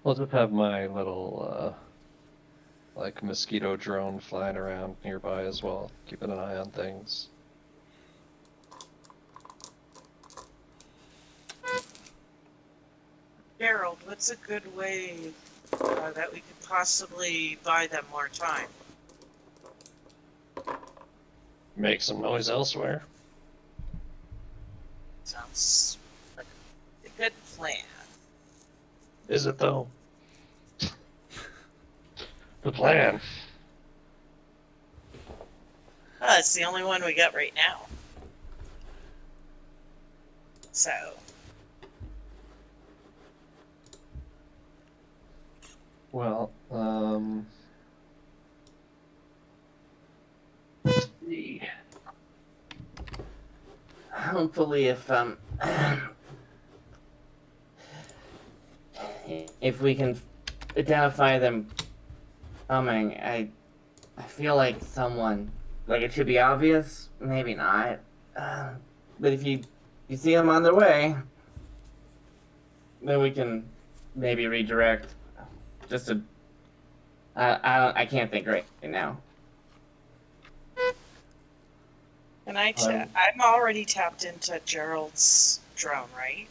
I'll just have my little like mosquito drone flying around nearby as well, keeping an eye on things. Gerald, what's a good way that we could possibly buy them more time? Make some noise elsewhere. Sounds like a good plan. Is it though? The plan. It's the only one we got right now. So, Well, let's see. Hopefully if we can identify them coming, I feel like someone, like it should be obvious, maybe not, but if you see them on their way, then we can maybe redirect. Just to, I can't think right now. and I'm already tapped into Gerald's drone, right?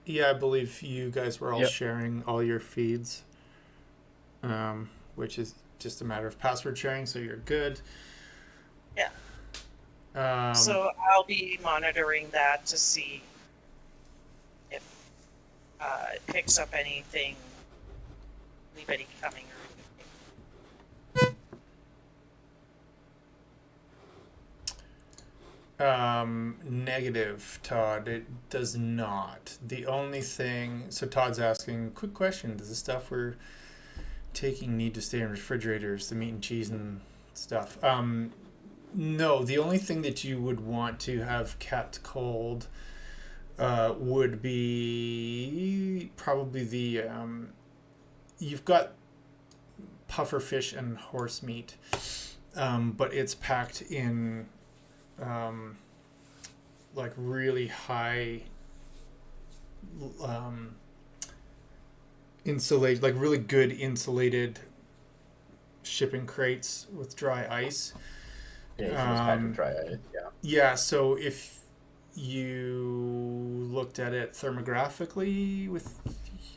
Yeah, I believe you guys were all Yep. sharing all your feeds, which is just a matter of password sharing, so you're good. Yeah. Um, So I'll be monitoring that to see if it picks up anything, anybody coming or anything. Negative, Todd. It does not. The only thing. So Todd's asking, quick question: does the stuff we're taking need to stay in refrigerators, the meat and cheese and stuff? No. The only thing that you would want to have kept cold would be probably the. You've got puffer fish and horse meat, but it's packed in. Like really high insulated, like really good insulated shipping crates with dry ice. Yeah, you can just pack and try it. Yeah. Yeah, so if you looked at it thermographically with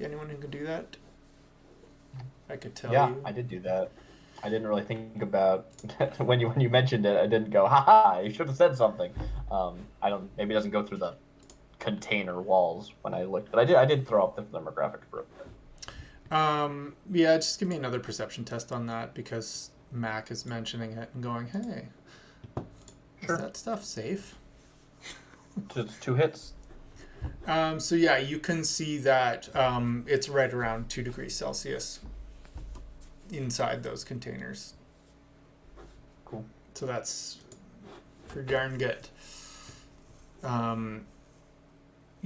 anyone who could do that, I could tell Yeah, you. I did do that. I didn't really think about when you mentioned it. I didn't go, haha, you should have said something. I don't. Maybe it doesn't go through the container walls when I looked, but I did throw up the demographic for it. Yeah, just give me another perception test on that because Mac is mentioning it and going, hey, Sure. is that stuff safe? Just 2 hits. So yeah, you can see that it's right around 2 degrees Celsius inside those containers. Cool. So that's pretty darn good.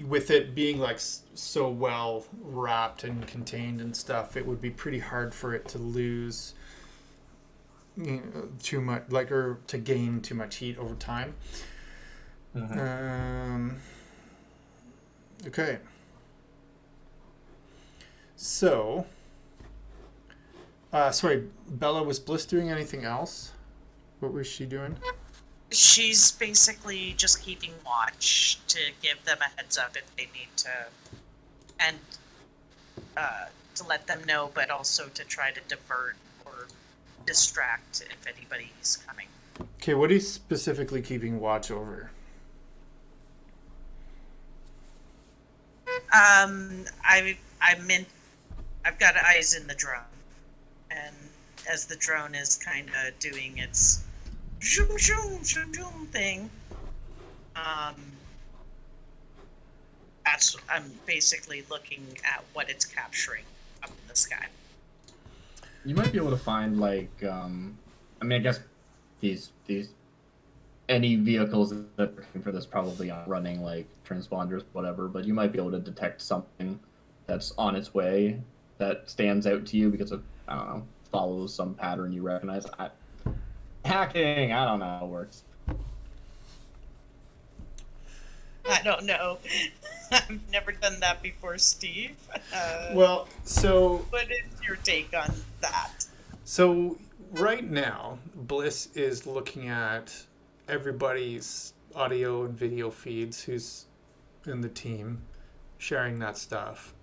With it being like so well wrapped and contained and stuff, it would be pretty hard for it to lose too much, like, or to gain too much heat over time. Mm-hmm. Okay. So, sorry, Bella, was Bliss doing anything else? What was she doing? She's basically just keeping watch to give them a heads up if they need to, and to let them know, but also to try to divert or distract if anybody's coming. Okay, what are you specifically keeping watch over? I've got eyes in the drone, and as the drone is kind of doing its zoom zoom zoom zoom thing, I'm basically looking at what it's capturing up in the sky. You might be able to find like, I mean, I guess these any vehicles that are looking for this probably aren't running like transponders, whatever. But you might be able to detect something that's on its way that stands out to you because of, I don't know, follows some pattern you recognize. Hacking, I don't know how it works. I don't know. I've never done that before, Steve. Well, so What is your take on that? So right now, Bliss is looking at everybody's audio and video feeds who's in the team, sharing that stuff.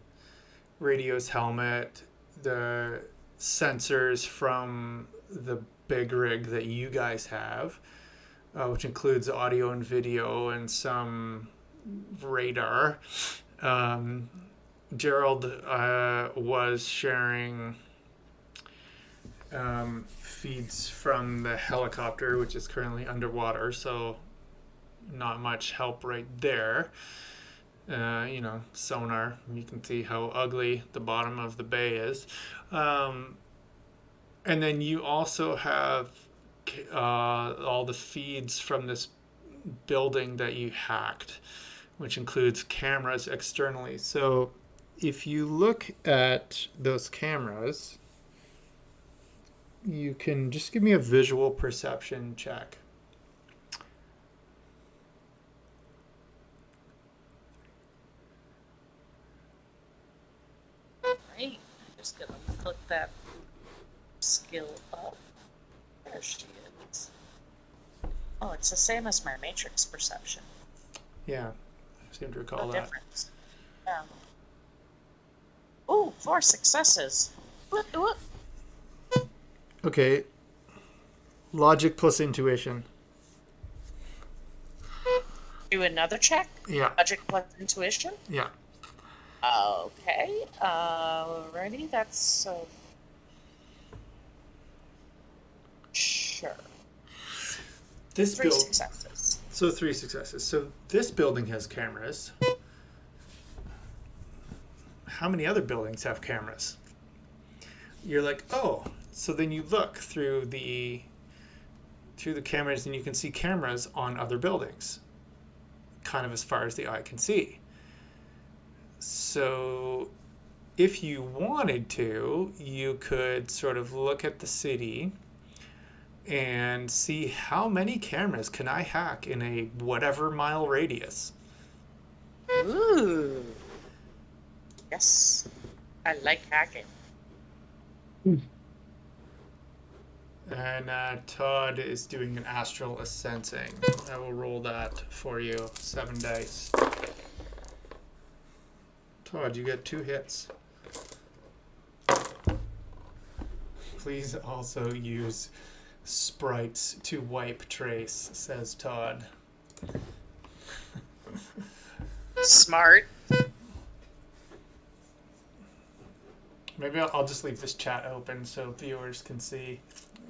Radio's helmet, the sensors from the big rig that you guys have, which includes audio and video and some radar. Gerald was sharing feeds from the helicopter, which is currently underwater, so not much help right there. Sonar, you can see how ugly the bottom of the bay is. And then you also have all the feeds from this building that you hacked, which includes cameras externally. So if you look at those cameras, you can just give me a visual perception check. Right. I'm just gonna click that skill up. There she is. Oh, it's the same as my matrix perception. Yeah, I seem to recall No that. difference. Yeah. Oh, 4 successes. What? Okay. Logic plus intuition. Do another check? Yeah, Logic plus intuition? yeah. Okay. Alrighty, that's so. Sure. This 3 build. successes. So 3 successes. So this building has cameras. How many other buildings have cameras? You're like, oh, so then you look through the cameras and you can see cameras on other buildings, kind of as far as the eye can see. So if you wanted to, you could sort of look at the city and see how many cameras can I hack in a whatever mile radius. Ooh. Yes. I like hacking. And Todd is doing an astral ascensing. I will roll that for you. 7 dice. Todd, you get 2 hits. Please also use sprites to wipe trace, says Todd. Smart. Maybe I'll just leave this chat open so viewers can see,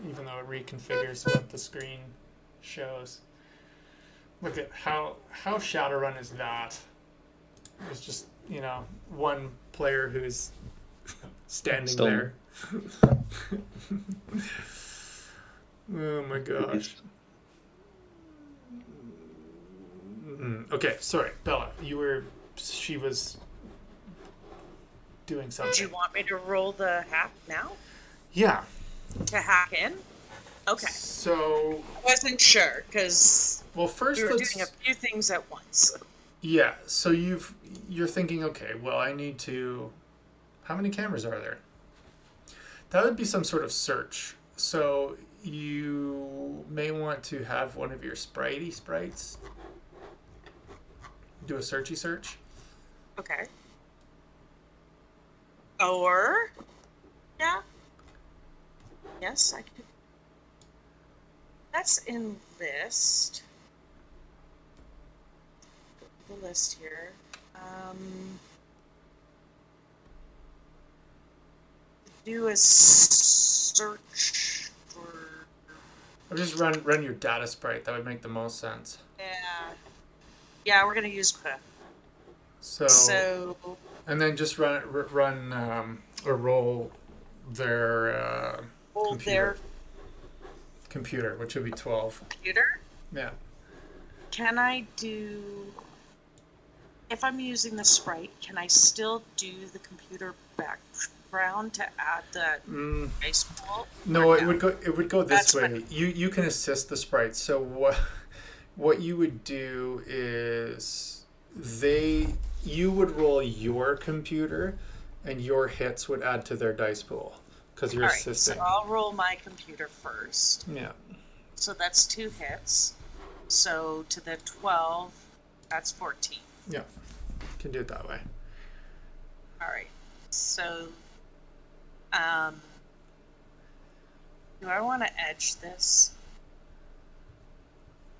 even though it reconfigures what the screen shows. Look at how Shadowrun is that. It's just, one player who's standing Still- there. Oh my gosh. Okay, sorry, Bella. She was doing something. Do you want me to roll the hack now? Yeah. To hack in? Okay. So, I wasn't sure because well, first we were let's. doing a few things at once. Yeah. So you're thinking, okay, well, I need to. How many cameras are there? That would be some sort of search. So you may want to have one of your sprites do a searchy search. Okay. Or, yeah. Yes, I could. That's in list. The list here. do a search for. Or just run your data sprite. That would make the most sense. Yeah, we're gonna use P. So and then just run or roll their hold their computer, which would be 12. computer. Yeah. Can I do? If I'm using the sprite, can I still do the computer background to add the dice pool? No, it would go this That's way. You can assist the sprites. So what you would do is you would roll your computer, and your hits would add to their dice pool because you're assisting. So I'll roll my computer first. Yeah. So that's 2 hits. So to the 12, that's 14. Yeah. Can do it that way. All right. So, do I want to edge this?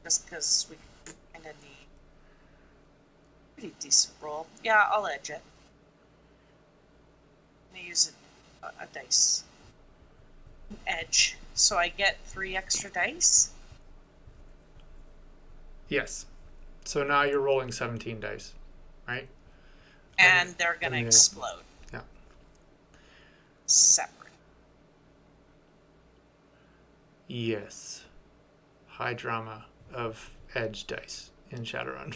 Just because we kind of need a pretty decent roll. Yeah, I'll edge it. I'm going to use a dice. Edge. So I get 3 extra dice? Yes. So now you're rolling 17 dice, right? And they're going to explode. Yeah. Separate. Yes. High drama of edge dice in Shadowrun.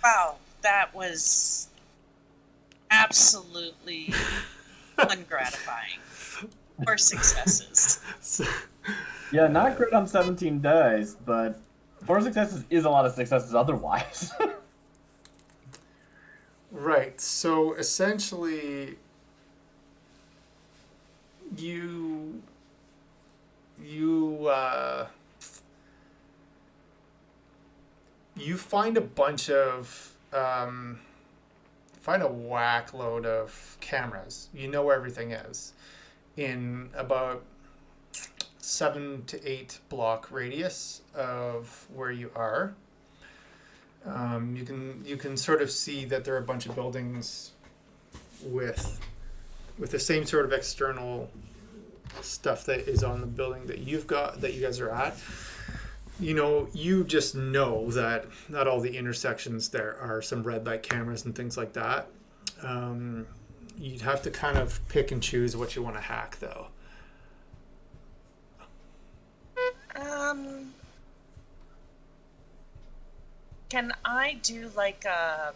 Wow, that was absolutely ungratifying. 4 successes. Yeah, not great on 17 dice, but 4 successes is a lot of successes otherwise. Right. So essentially, you find a bunch of find a whack load of cameras. You know where everything is in about 7 to 8 block radius of where you are. You can sort of see that there are a bunch of buildings with the same sort of external stuff that is on the building that you guys are at. You just know that not all the intersections there are some red light cameras and things like that. You'd have to kind of pick and choose what you want to hack, though. Can I do like a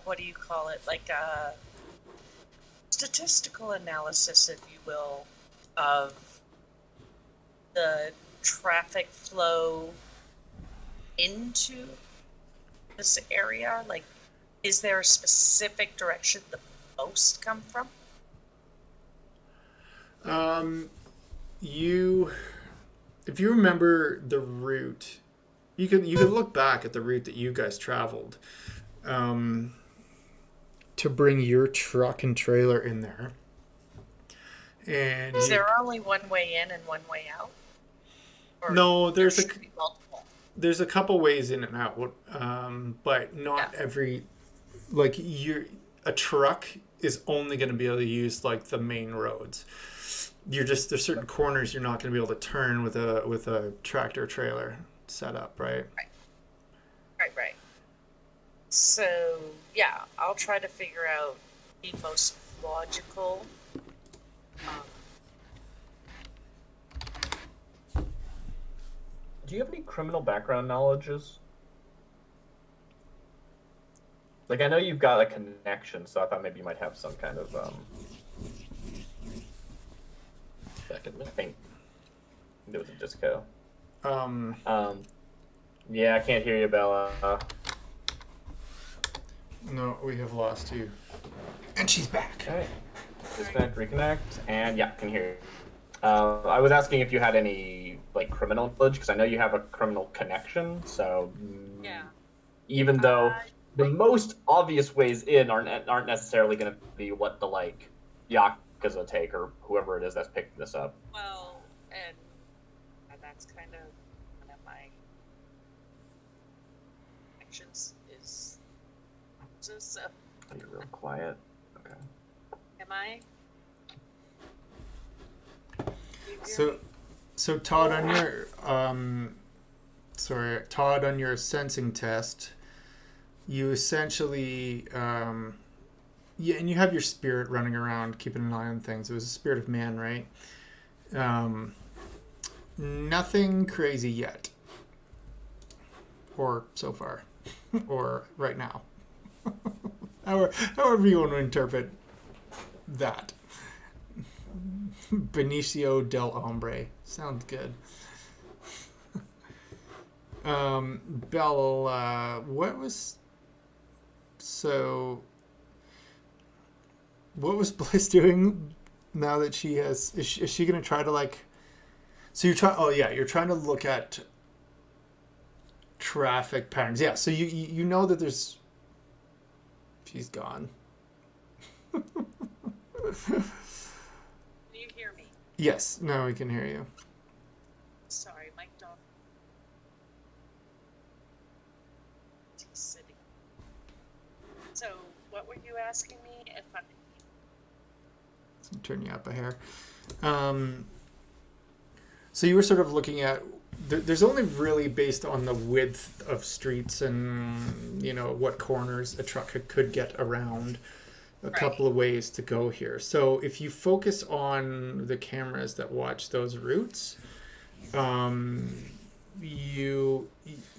what do you call it? Like a statistical analysis, if you will, of the traffic flow into this area? Like, is there a specific direction the most come from? If you remember the route, you could look back at the route that you guys traveled to bring your truck and trailer in there. And is there only one way in and one way out? Or no, there's multiple. There's a couple ways in and out, but not every. Like a truck is only going to be able to use like the main roads. There's certain corners you're not going to be able to turn with a tractor trailer set up, right? Right. So yeah, I'll try to figure out the most logical. Do you have any criminal background knowledges? Like, I know you've got a connection, so I thought maybe you might have some kind of Back in I think there was a disco. Um, Yeah, I can't hear you, Bella. No, we have lost you. And she's back. Okay. Disconnect, reconnect, and yeah, can hear you. I was asking if you had any like criminal knowledge, because I know you have a criminal connection. So Yeah. even though the most obvious ways in aren't necessarily going to be what the like Yakuza take or whoever it is that's picking this up. Well, and that's kind of one of my actions is so. You're real quiet. Okay. Am I? So Todd, on your Todd, on your sensing test, you essentially yeah, and you have your spirit running around keeping an eye on things. It was a spirit of man, right? Nothing crazy yet, or so far, or right now. However you want to interpret that. Benicio del Hombre. Sounds good. Belle, what was Bliss doing now that she has... Is she going to try to, like... So you're trying... Oh, yeah, you're trying to look at traffic patterns. Yeah, so you know that there's... She's gone. Can you hear me? Yes, now we can hear you. Sorry, my dog. He's sitting. So, what were you asking me? If I... Turn you up a hair. So you were sort of looking at... There's only really, based on the width of streets and, you know, what corners a truck could get around, a couple of ways to go here. So if you focus on the cameras that watch those routes, you're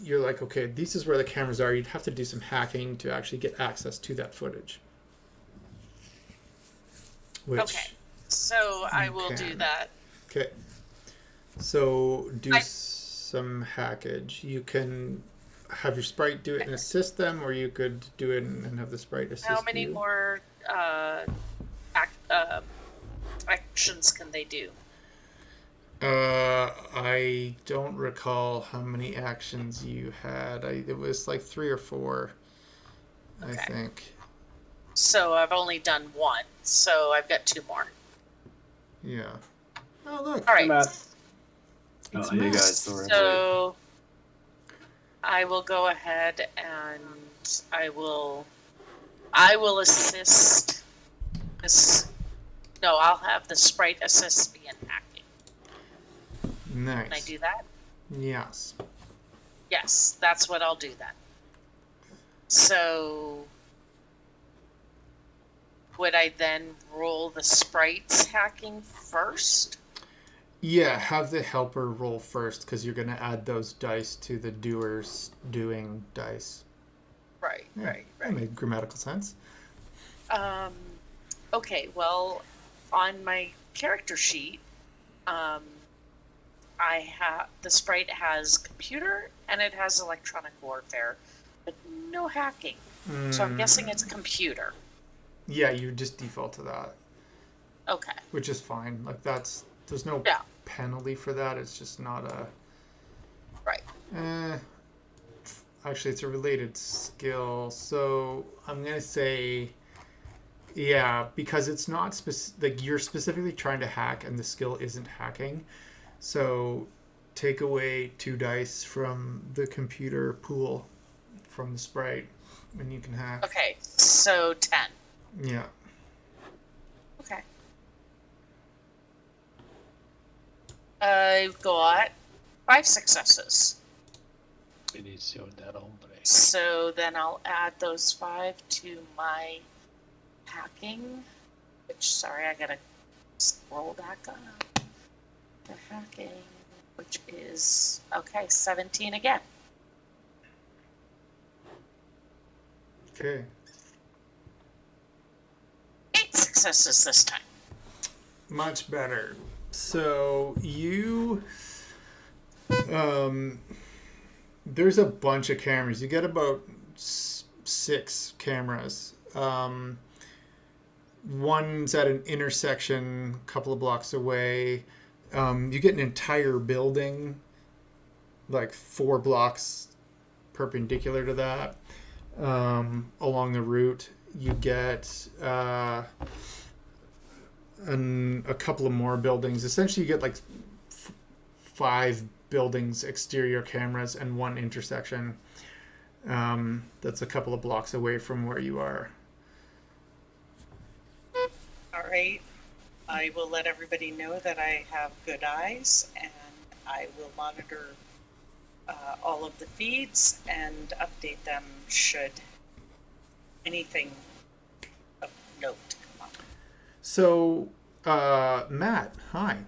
like, okay, this is where the cameras are. You'd have to do some hacking to actually get access to that footage. Which Okay, so I will do that. Okay. So do some hackage. You can have your sprite do it and assist them, or you could do it and have the sprite assist you. How many more actions can they do? I don't recall how many actions you had. It was like 3 or 4, I think. So I've only done 1, so I've got 2 more. Yeah. Oh, look. All right. Oh, you guys were So I will go ahead and I will assist this. No, I'll have the sprite assist me in hacking. Nice. Can I do that? Yes. Yes, that's what I'll do then. So would I then roll the sprites hacking first? Yeah, have the helper roll first, because you're going to add those dice to the doer's doing dice. Right, Yeah, right. That made grammatical sense. Okay, well, on my character sheet, I have the sprite has computer and it has electronic warfare, but no hacking. So I'm guessing it's computer. Yeah, you just default to that, Okay. which is fine. Like, there's no Yeah. penalty for that. It's just not a... Right. Actually, it's a related skill. So I'm going to say, yeah, because it's not like you're specifically trying to hack and the skill isn't hacking. So take away 2 dice from the computer pool from the sprite and you can hack. Okay, so 10. Yeah. Okay. I've got 5 successes. Benicio del Hombre. So then I'll add those 5 to my hacking. Which, sorry, I gotta scroll back up. The hacking, which is, okay, 17 again. Okay. 8 successes this time. Much better. So you, there's a bunch of cameras. You get about 6 cameras. One's at an intersection a couple of blocks away. You get an entire building, like 4 blocks perpendicular to that, along the route. You get a couple of more buildings. Essentially, you get like 5 buildings, exterior cameras, and 1 intersection. That's a couple of blocks away from where you are. All right. I will let everybody know that I have good eyes, and I will monitor all of the feeds and update them should anything of note come up. So, Matt, hi.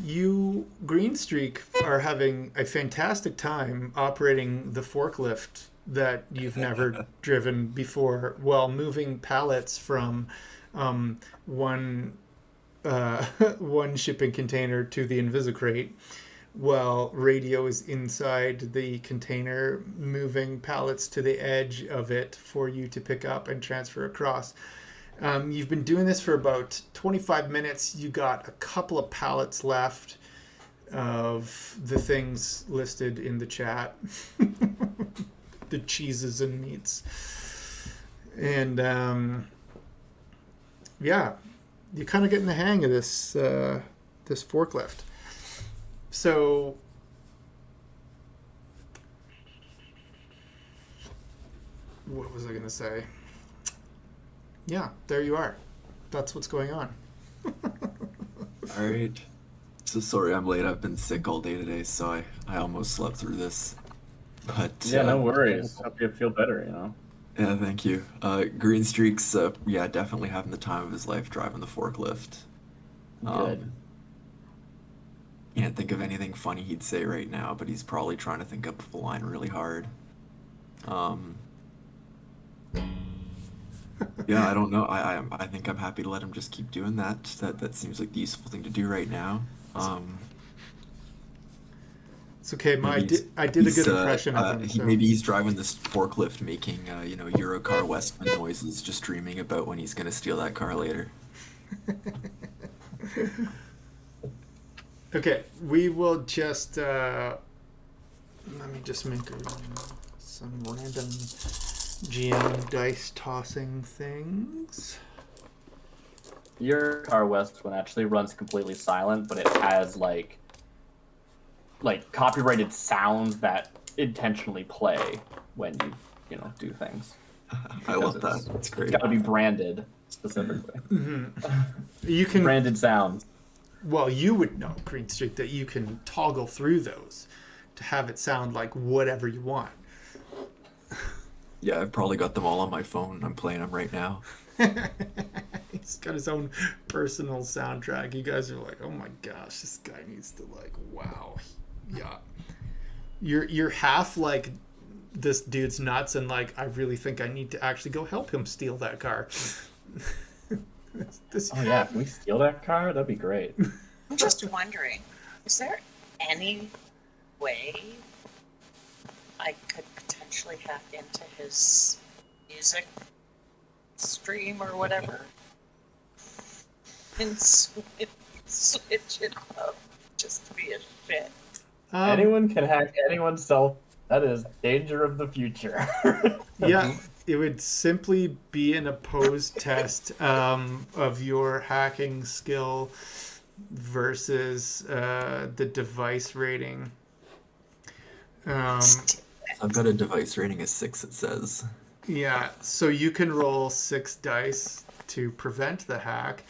You, Green Streak, are having a fantastic time operating the forklift that you've never driven before while moving pallets from one one shipping container to the Invisicrate, while radio is inside the container moving pallets to the edge of it for you to pick up and transfer across. You've been doing this for about 25 minutes. You got a couple of pallets left of the things listed in the chat. The cheeses and meats. And yeah, you're kind of getting the hang of this this forklift. So what was I going to say? Yeah, there you are. That's what's going on. All right. So sorry I'm late. I've been sick all day today, so I almost slept through this. But Yeah, no worries. Hope you feel better, you know. yeah, thank you. Green Streak's yeah, definitely having the time of his life driving the forklift. Good. Can't think of anything funny he'd say right now, but he's probably trying to think up of a line really hard. Yeah, I don't know. I think I'm happy to let him just keep doing that. That seems like the useful thing to do right now. It's okay. I did a good impression of him. So. Maybe he's driving this forklift, making Eurocar Westman noises, just dreaming about when he's gonna steal that car later. Okay, we will just let me just make some random GM dice tossing things. Your Car West one actually runs completely silent, but it has like copyrighted sounds that intentionally play when you do things. I love that. That's great. It's got to be branded specifically. Mm-hmm. You can branded sounds. Well, you would know, Green Streak, that you can toggle through those to have it sound like whatever you want. Yeah, I've probably got them all on my phone. I'm playing them right now. He's got his own personal soundtrack. You guys are like, oh my gosh, this guy needs to wow. Yeah. You're half like this dude's nuts and I really think I need to actually go help him steal that car. Oh yeah, if we steal that car, that'd be great. I'm just wondering, is there any way I could potentially hack into his music stream or whatever and switch it up just to be a shit? Anyone can hack anyone's cell. That is danger of the future. Yeah, it would simply be an opposed test of your hacking skill versus the device rating. I've got a device rating of 6, it says. Yeah, so you can roll 6 dice to prevent the hack,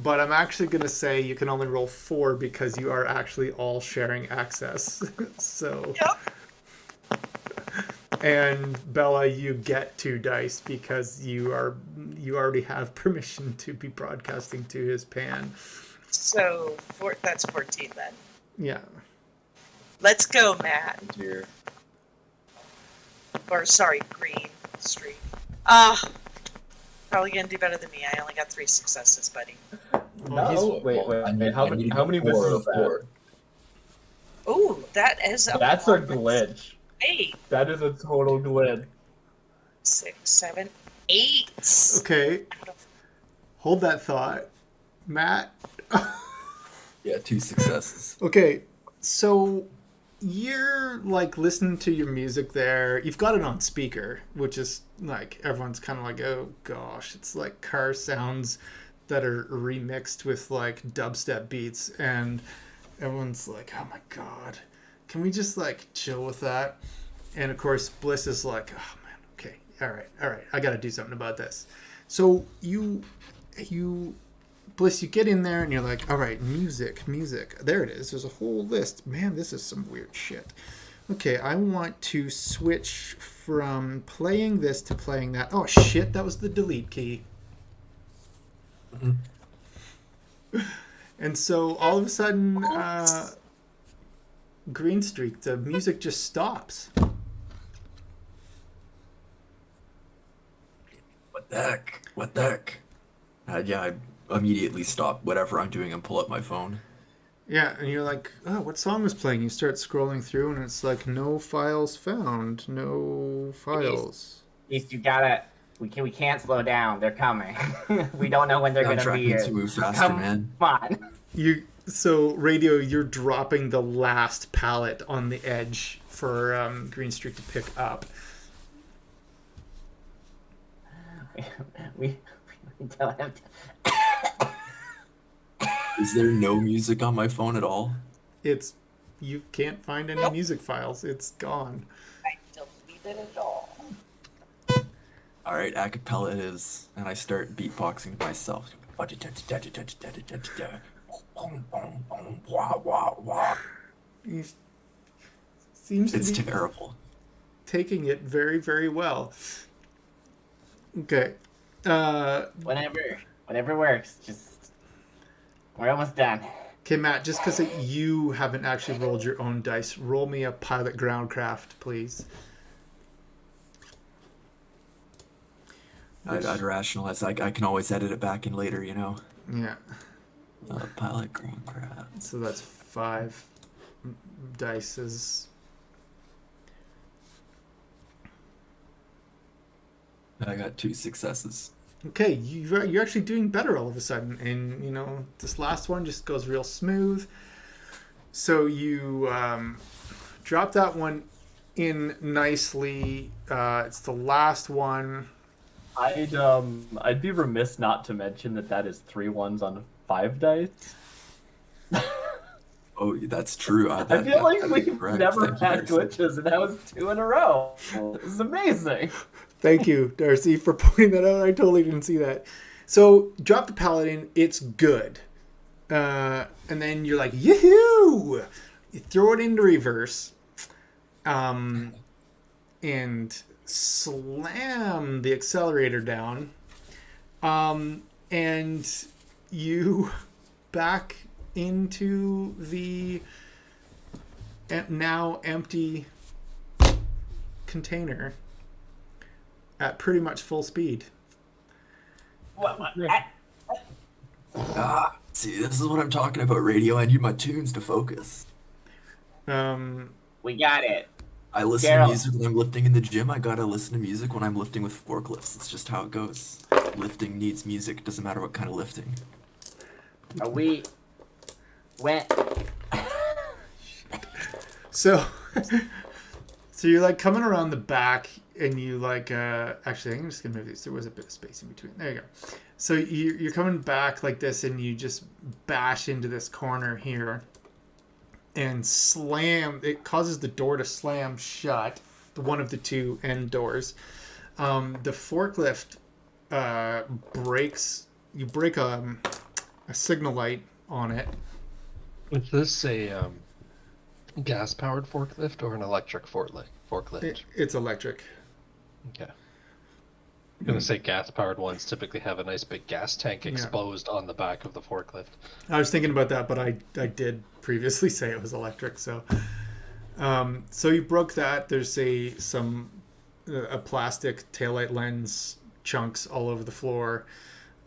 but I'm actually going to say you can only roll 4 because you are actually all sharing access. So. Yep. And Bella, you get 2 dice because you already have permission to be broadcasting to his pan. So that's 14 then. Yeah. Let's go, Matt. Dear. Or sorry, Green Streak. Probably gonna do better than me. I only got 3 successes, buddy. No, wait. How many misses is that? Oh, that is That's a glitch. 8. That is a total glitch. 6, 7, 8. Okay. Hold that thought, Matt. Yeah, 2 successes. Okay, so you're listening to your music there. You've got it on speaker, which is everyone's kind of oh gosh, it's like car sounds that are remixed with dubstep beats, and everyone's like, oh my god, can we just chill with that? And of course Bliss is like, oh man, okay, all right, I gotta do something about this. So you Bliss, you get in there and you're like, all right, music. There it is. There's a whole list. Man, this is some weird shit. Okay, I want to switch from playing this to playing that. Oh, shit, that was the delete key. And so all of a sudden, green streak, the music just stops. What the heck? What the heck? Yeah, I immediately stop whatever I'm doing and pull up my phone. Yeah, and you're like, oh, what song was playing? You start scrolling through, and it's like, no files found, no files. At least you gotta. We can't slow down. They're coming. We don't know when they're gonna Soundtrack be needs here. to move faster, Come man. on. So radio, you're dropping the last pallet on the edge for Green Streak to pick up. We don't have to. Is there no music on my phone at all? You can't find any music files. It's gone. I deleted it all. All right, acapella it is, and I start beatboxing to myself. He seems to It's be terrible. taking it very, very well. Okay. Whatever works. Just we're almost done. Okay, Matt, just because you haven't actually rolled your own dice, roll me a pilot groundcraft, please. I'd rationalize. I can always edit it back in later, you know. Yeah. Pilot groundcraft. So that's 5 dices. I got 2 successes. Okay, you're actually doing better all of a sudden, and you know this last one just goes real smooth. So you drop that one in nicely. It's the last one. I'd be remiss not to mention that is 3 ones on 5 dice. Oh, that's true. I feel like we've never Thank you, had Darcy. glitches, and that was 2 in a row. This is amazing. Thank you, Darcy, for pointing that out. I totally didn't see that. So drop the paladin. It's good. And then you're like, yoo-hoo! You throw it into reverse. And slam the accelerator down. And you back into the now empty container at pretty much full speed. See, this is what I'm talking about, radio. I need my tunes to focus. We got it. I listen Gerald. to music when I'm lifting in the gym. I gotta listen to music when I'm lifting with forklifts. It's just how it goes. Lifting needs music. Doesn't matter what kind of lifting. Are we went? So you're like coming around the back, and you like actually I'm just gonna move these. There was a bit of space in between. There you go. So you're coming back like this, and you just bash into this corner here, and slam. It causes the door to slam shut. One of the 2 end doors. The forklift breaks. You break a signal light on it. Is this a gas-powered forklift or an electric forklift? It's electric. Okay. I'm gonna say gas-powered ones typically have a nice big gas tank exposed on the back of the forklift. I was thinking about that, but I did previously say it was electric. So so you broke that. There's a plastic taillight lens chunks all over the floor.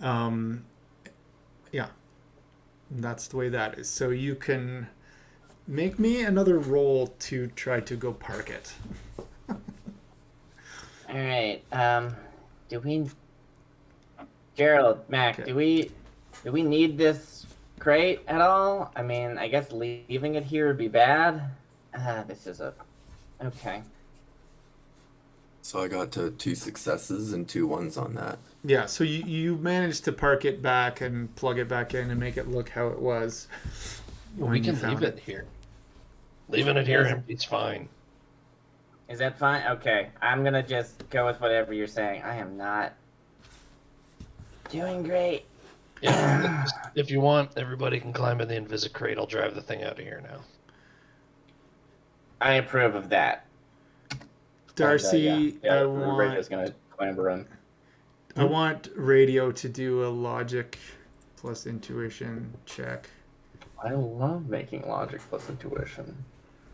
Yeah, that's the way that is. So you can make me another roll to try to go park it. All right. Do we, Gerald, Mac? Okay. Do we need this crate at all? I mean, I guess leaving it here would be bad. This is okay. So I got to 2 successes and 2 ones on that. Yeah, so you managed to park it back and plug it back in and make it look how it was. Well, when we you can found leave it here. Leaving it here empty's fine. Is that fine? Okay, I'm gonna just go with whatever you're saying. I am not doing great. Yeah. If you want, everybody can climb in the Invisicrate. I'll drive the thing out of here now. I approve of that. Darcy, yeah, I Radio's want gonna clamber in. I want Radio to do a logic plus intuition check. I love making logic plus intuition.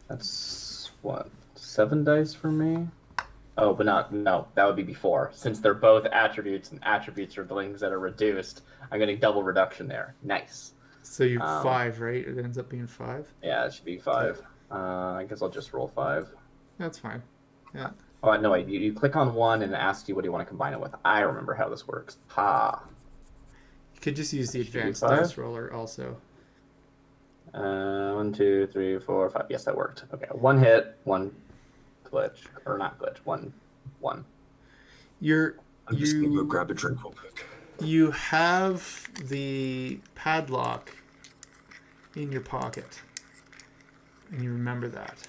That's what, 7 dice for me? Oh, but no, that would be before. Since they're both attributes, and attributes are the things that are reduced, I'm getting double reduction there. Nice. So you 5, right? It ends up being 5. Yeah, it should be 5. I guess I'll just roll 5. That's fine. Yeah. Oh, no, wait. You click on one and it asks you what do you want to combine it with. I remember how this works. Ha. You could just use the Should be advanced 5? dice roller also. 1, 2, 3, 4, 5. Yes, that worked. Okay, 1 hit, 1 glitch. Or not glitch, 1. I'm just gonna go grab a drink real quick. You have the padlock in your pocket. And you remember that.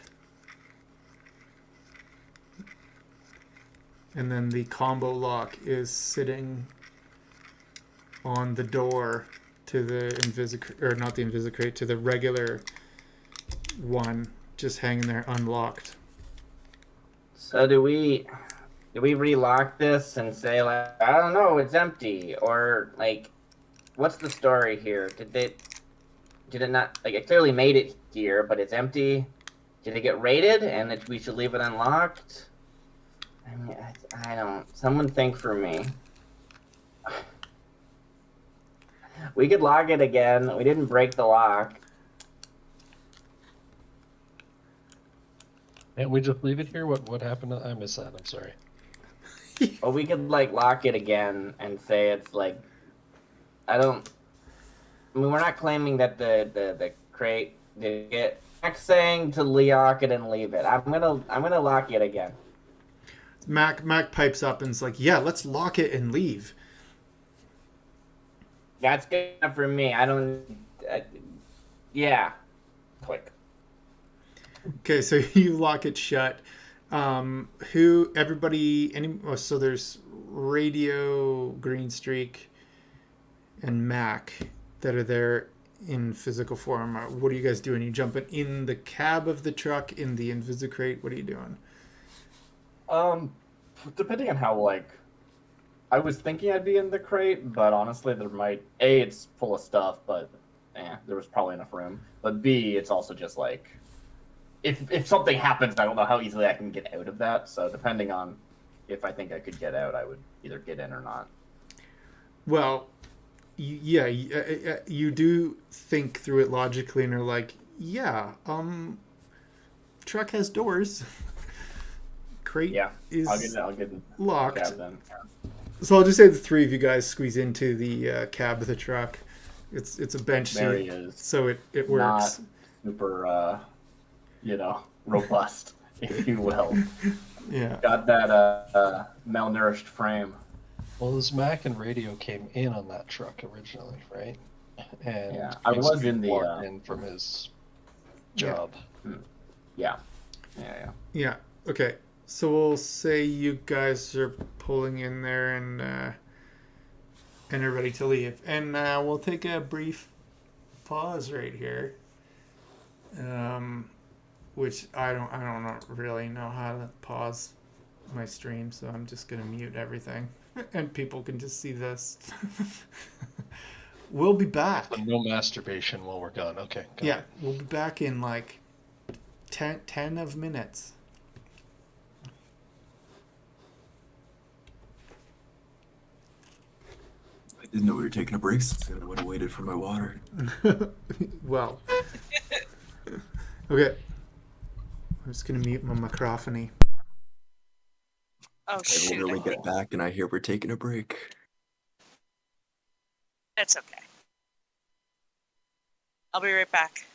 And then the combo lock is sitting on the door to the Invisicrate, or not the Invisicrate, to the regular one, just hanging there unlocked. So do we relock this and say, like, I don't know, it's empty, or like, what's the story here? Did it not, like, it clearly made it here, but it's empty? Did it get raided and that we should leave it unlocked? I mean, I don't. Someone think for me. We could lock it again. We didn't break the lock. Can't we just leave it here? What happened? I missed that. I'm sorry. Or we could, like, lock it again and say it's like, I mean, we're not claiming that the crate did it. Max saying to lock it and leave it. I'm gonna lock it again. Mac pipes up and is like, yeah, let's lock it and leave. That's good enough for me. I don't. Yeah. Quick. Okay, so you lock it shut. So there's Radio, Green Streak, and Mac that are there in physical form. What are you guys doing? You jumping in the cab of the truck, in the Invisicrate? What are you doing? Depending on how, like, I was thinking I'd be in the crate, but honestly, there might, A, it's full of stuff, but there was probably enough room. But B, it's also just like, if something happens, I don't know how easily I can get out of that. So depending on if I think I could get out, I would either get in or not. Well, yeah, you do think through it logically, and are like, yeah, truck has doors. Crate is I'll get locked. Cab then. So I'll just say the three of you guys squeeze into the cab of the truck. It's a bench Mary seat, is so it works. not super, robust, if you will. Yeah. Got that malnourished frame. Well, this Mac and Radio came in on that truck originally, right? And Yeah, I was in the walked in from his job. Yeah. Yeah. Okay. So we'll say you guys are pulling in there and are ready to leave, and we'll take a brief pause right here. Which I don't really know how to pause my stream, so I'm just gonna mute everything, and people can just see this. We'll be back. No masturbation while we're gone. Okay. Yeah, we'll be back in like 10 of minutes. I didn't know we were taking a break, so I would have waited for my water. Well. Okay. I'm just gonna mute my microphony. Oh shoot! When we get back and I hear we're taking a break. It's okay. I'll be right back.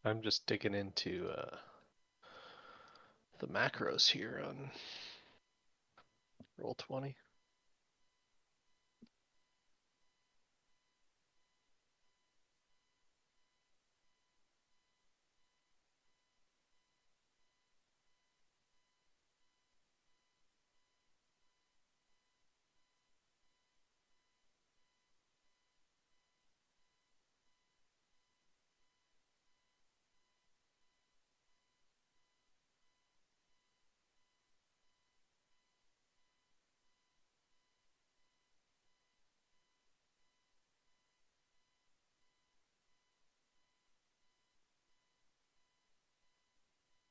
I'm just digging into the macros here on Roll20.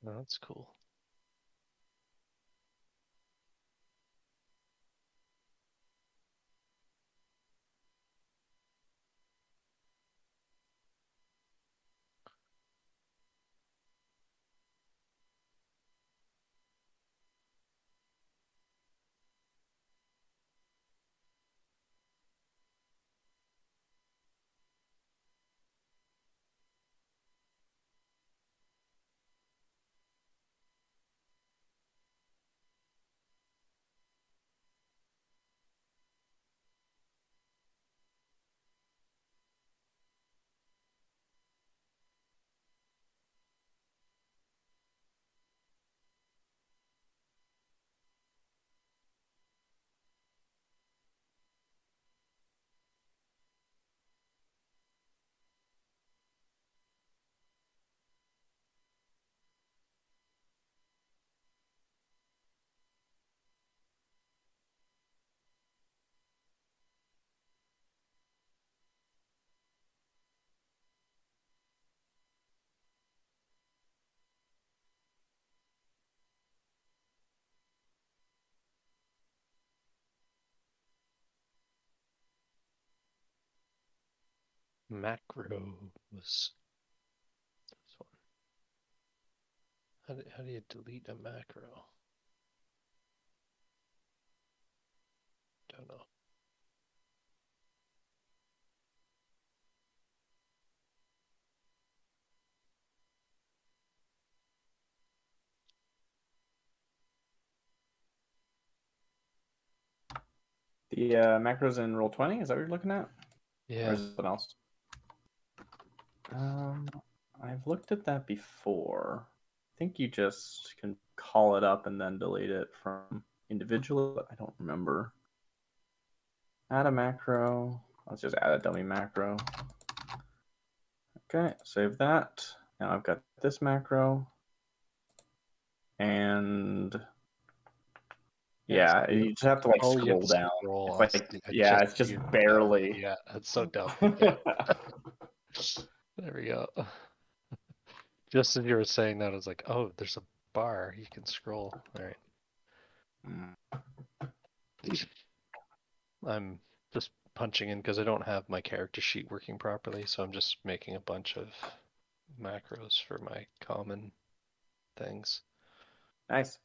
Oh, that's cool. Macro was this one. How do you delete a macro? Don't know. The macros in Roll20, is that what you're looking at? Or Yeah. is it something else? I've looked at that before. I think you just can call it up and then delete it from individually, but I don't remember. Add a macro. Let's just add a dummy macro. Okay, save that. Now I've got this macro. And yeah, you just have to like Oh, you have scroll to down. scroll. It's like, yeah, it's just barely. Yeah, that's so dumb. Yeah. There we go. Just as you were saying that, I was like, oh, there's a bar. You can scroll. All right. I'm just punching in because I don't have my character sheet working properly, so I'm just making a bunch of macros for my common things. Nice.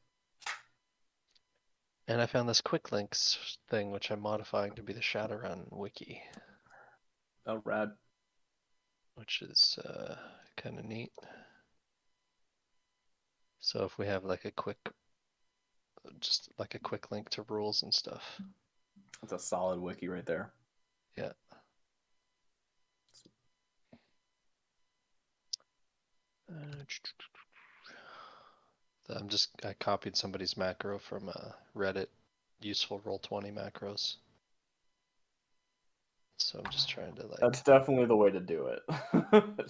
And I found this quick links thing, which I'm modifying to be the Shadowrun wiki. Oh, rad. Which is kind of neat. So if we have like a quick, just like a quick link to rules and stuff. That's a solid wiki right there. Yeah. I copied somebody's macro from Reddit, useful Roll20 macros. So I'm just trying to like. That's definitely the way to do it.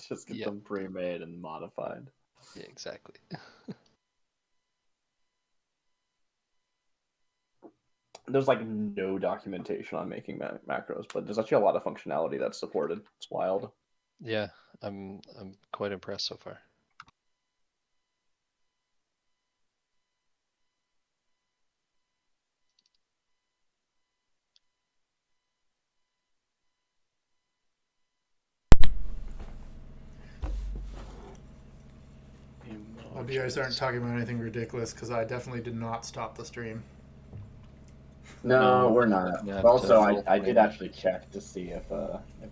Just get them pre-made and modified. Yeah, exactly. There's like no documentation on making macros, but there's actually a lot of functionality that's supported. It's wild. Yeah, I'm quite impressed so far. Hope you guys aren't talking about anything ridiculous, because I definitely did not stop the stream. No, we're not. Yeah, Also, I did actually check to see if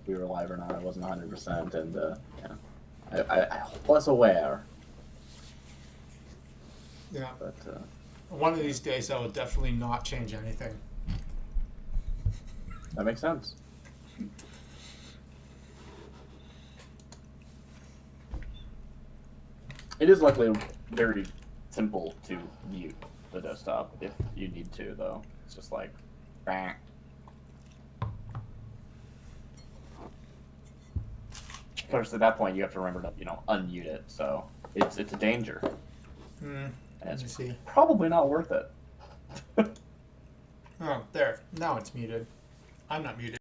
we were live or not. I wasn't 100%, and yeah. I was aware, Yeah. but One of these days, I will definitely not change anything. that makes sense. It is luckily very simple to mute the desktop if you need to, though. It's just like, "Bah." Of course, at that point, you have to remember to, unmute it. So it's a danger, and Let me it's see. probably not worth it. Oh, there. Now it's muted. I'm not muted.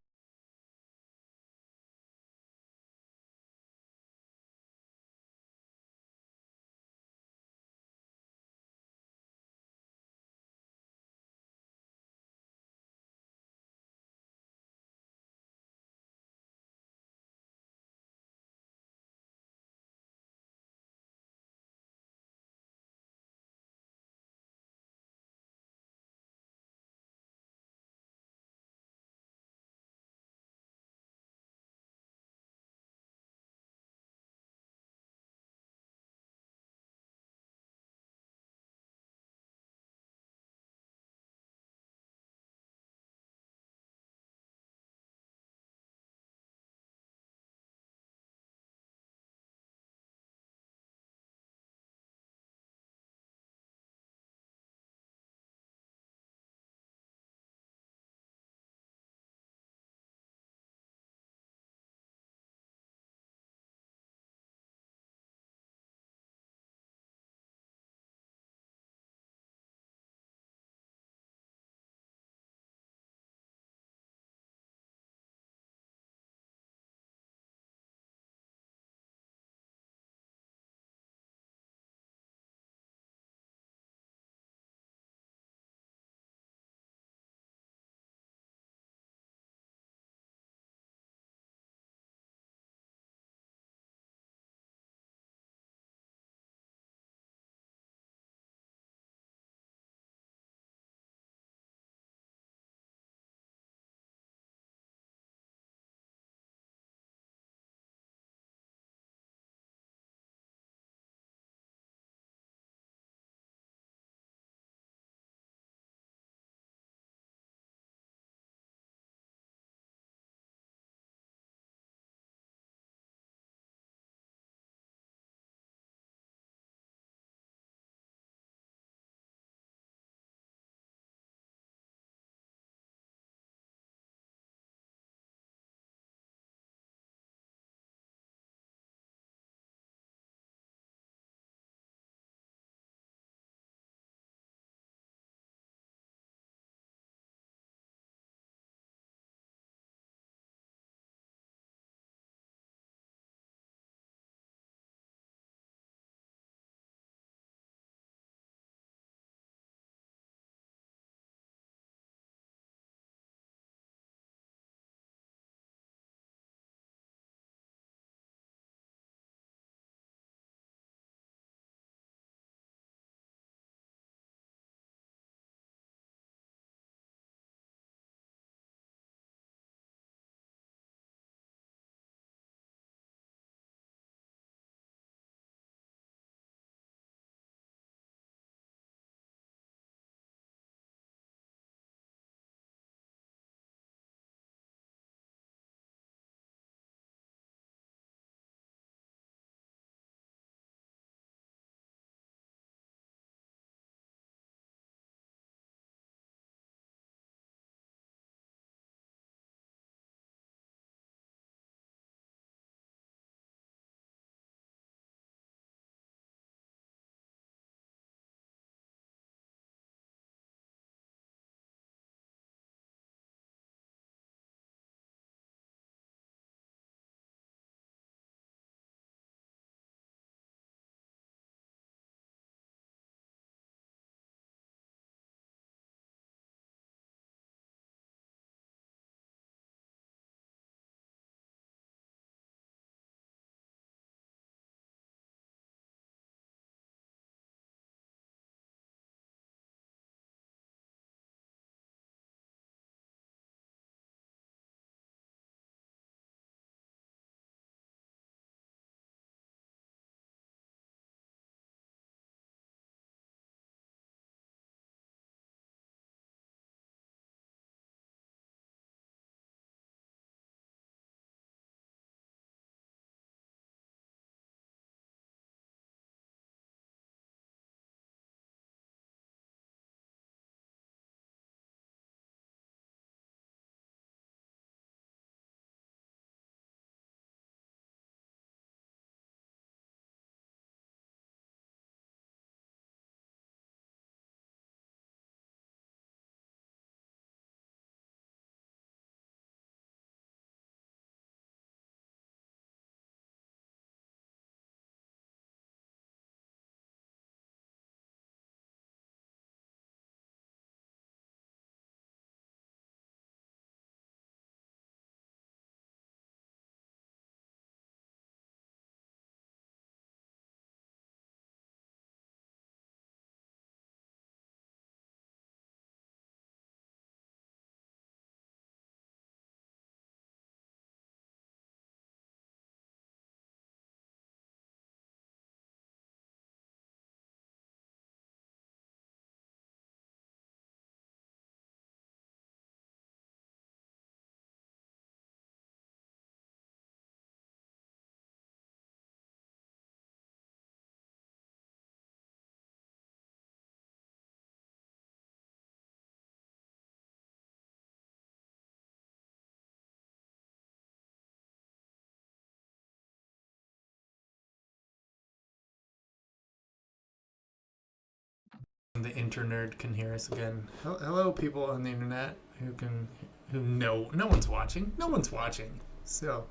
the internerd can hear us again. Hello, people on the internet who know no one's watching. No one's watching. So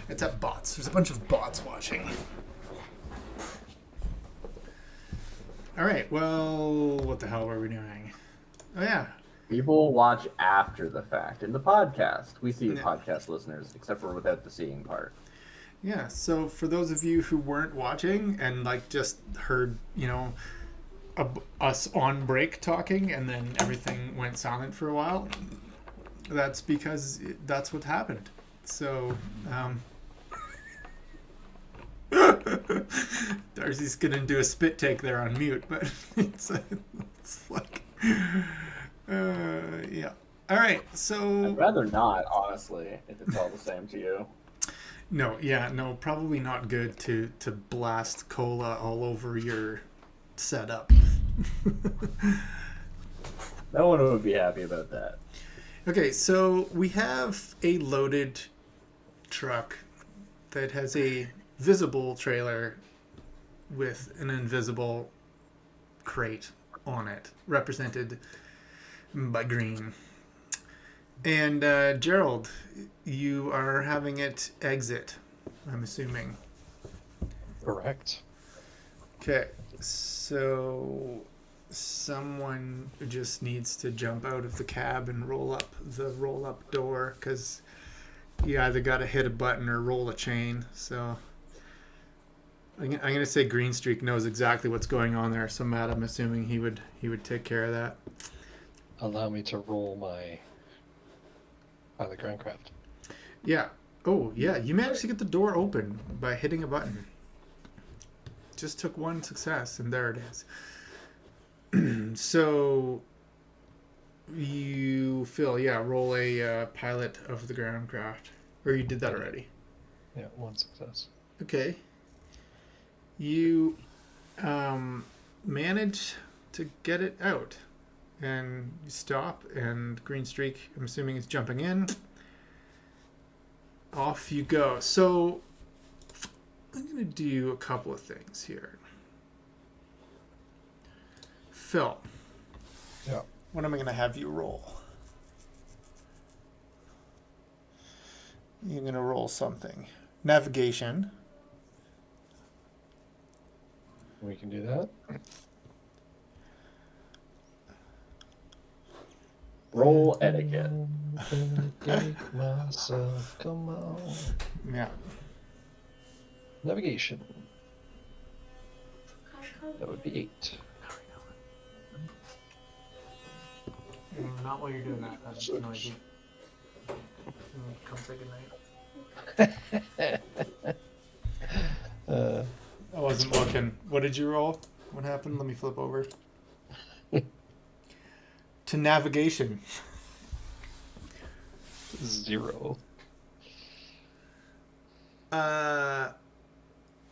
it's at bots. There's a bunch of bots watching. All right. Well, what the hell were we doing? Oh yeah. People watch after the fact in the podcast. We see Yeah. podcast listeners, except for without the seeing part. Yeah, so for those of you who weren't watching and like just heard, us on break talking and then everything went silent for a while, that's because that's what happened. So, Darcy's gonna do a spit take there on mute, but it's like, yeah. All right, so I'd rather not, honestly, if it's all the same to you. No, probably not good to blast cola all over your setup. No one would be happy about that. Okay, so we have a loaded truck that has a visible trailer with an invisible crate on it, represented by green. And Gerald, you are having it exit, I'm assuming. Correct. Okay, so someone just needs to jump out of the cab and roll up the roll-up door, because you either got to hit a button or roll a chain. So I'm going to say Green Streak knows exactly what's going on there. So Matt, I'm assuming he would take care of that. Allow me to roll my pilot groundcraft. Yeah. Oh, yeah. You managed to get the door open by hitting a button. Just took one success, and there it is. So you, Phil, roll a pilot of the groundcraft. Or you did that already. Yeah, one success. Okay. You manage to get it out. And you stop, and Green Streak, I'm assuming, is jumping in. Off you go. So I'm going to do a couple of things here. Phil. Yeah. What am I going to have you roll? You're going to roll something. Navigation. We can do that. Roll etiquette. Navigate myself, come on. Yeah. Navigation. That would be 8. Not while you're doing that. That's noisy. Come say goodnight. I wasn't looking. What did you roll? What happened? Let me flip over. To navigation. 0.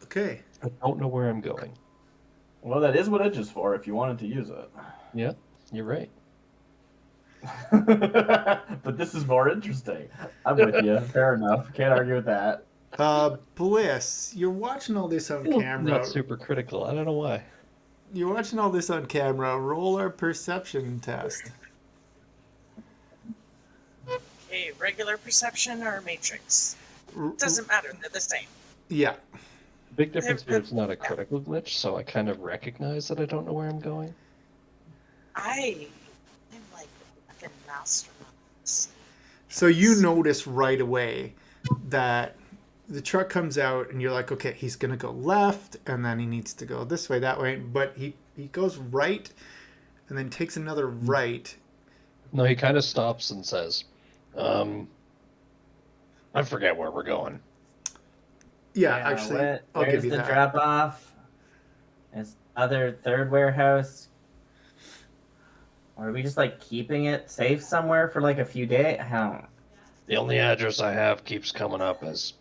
Okay. I don't know where I'm going. Well, that is what Edge is for, if you wanted to use it. Yeah, you're right. But this is more interesting. I'm with you. Fair enough. Can't argue with that. Bliss, you're watching all this on Well, camera. not super critical. I don't know why. You're watching all this on camera. Roll our perception test. Okay, regular perception or matrix? Doesn't matter, they're the same. Yeah. Big difference here, it's not a critical glitch, so I kind of recognize that I don't know where I'm going. I'm like fucking master of this. So you notice right away that the truck comes out and you're like, okay, he's going to go left and then he needs to go this way, that way. But he goes right and then takes another right. No, he kind of stops and says, I forget where we're going. Yeah, actually, I'll where's give you the that. drop off? Is other third warehouse? Or are we just like keeping it safe somewhere for like a few days? How? The only address I have keeps coming up as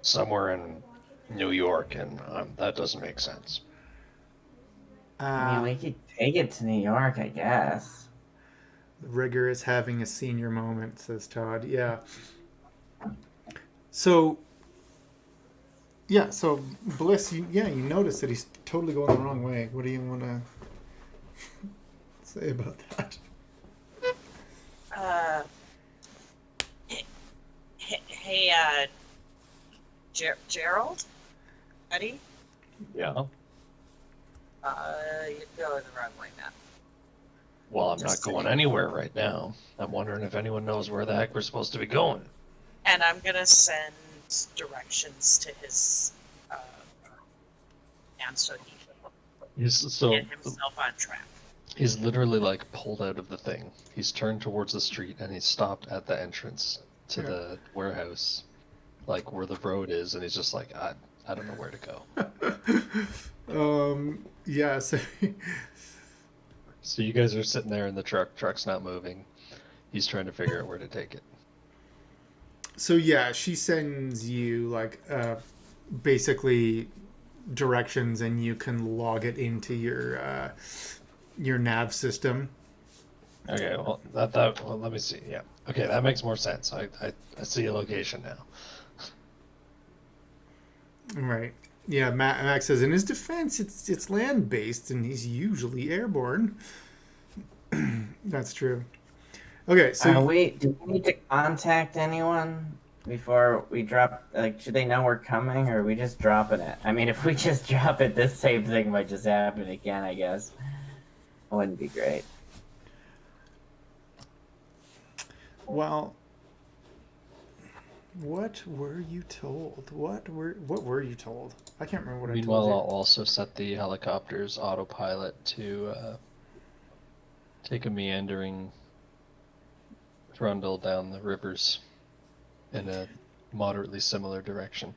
somewhere in New York, and that doesn't make sense. I mean, we could take it to New York, I guess. Rigger is having a senior moment, says Todd. Yeah. So Yeah, so Bliss, you notice that he's totally going the wrong way. What do you want to say about that? Hey, Gerald? Buddy? Yeah. You're going the wrong way, man. Well, I'm Just not going saying. anywhere right now. I'm wondering if anyone knows where the heck we're supposed to be going. And I'm gonna send directions to his man so he can get himself on track. He's literally like pulled out of the thing. He's turned towards the street and he's stopped at the entrance to the warehouse, like where the road is, and he's just like, I don't know where to go. Yeah, so So you guys are sitting there in the truck. Truck's not moving. He's trying to figure out where to take it. So yeah, she sends you like basically directions, and you can log it into your nav system. Okay, well, well, let me see. Yeah. Okay, that makes more sense. I see a location now. Right. Yeah, Max says in his defense, it's land based, and he's usually airborne. That's true. Okay, so do we need to contact anyone before we drop? Like, should they know we're coming, or are we just dropping it? I mean, if we just drop it, this same thing might just happen again, I guess. It wouldn't be great. well, what were you told? What were you told? I can't remember what Meanwhile, I I'll told also set the helicopter's autopilot to take a meandering trundle down the rivers in a moderately similar direction.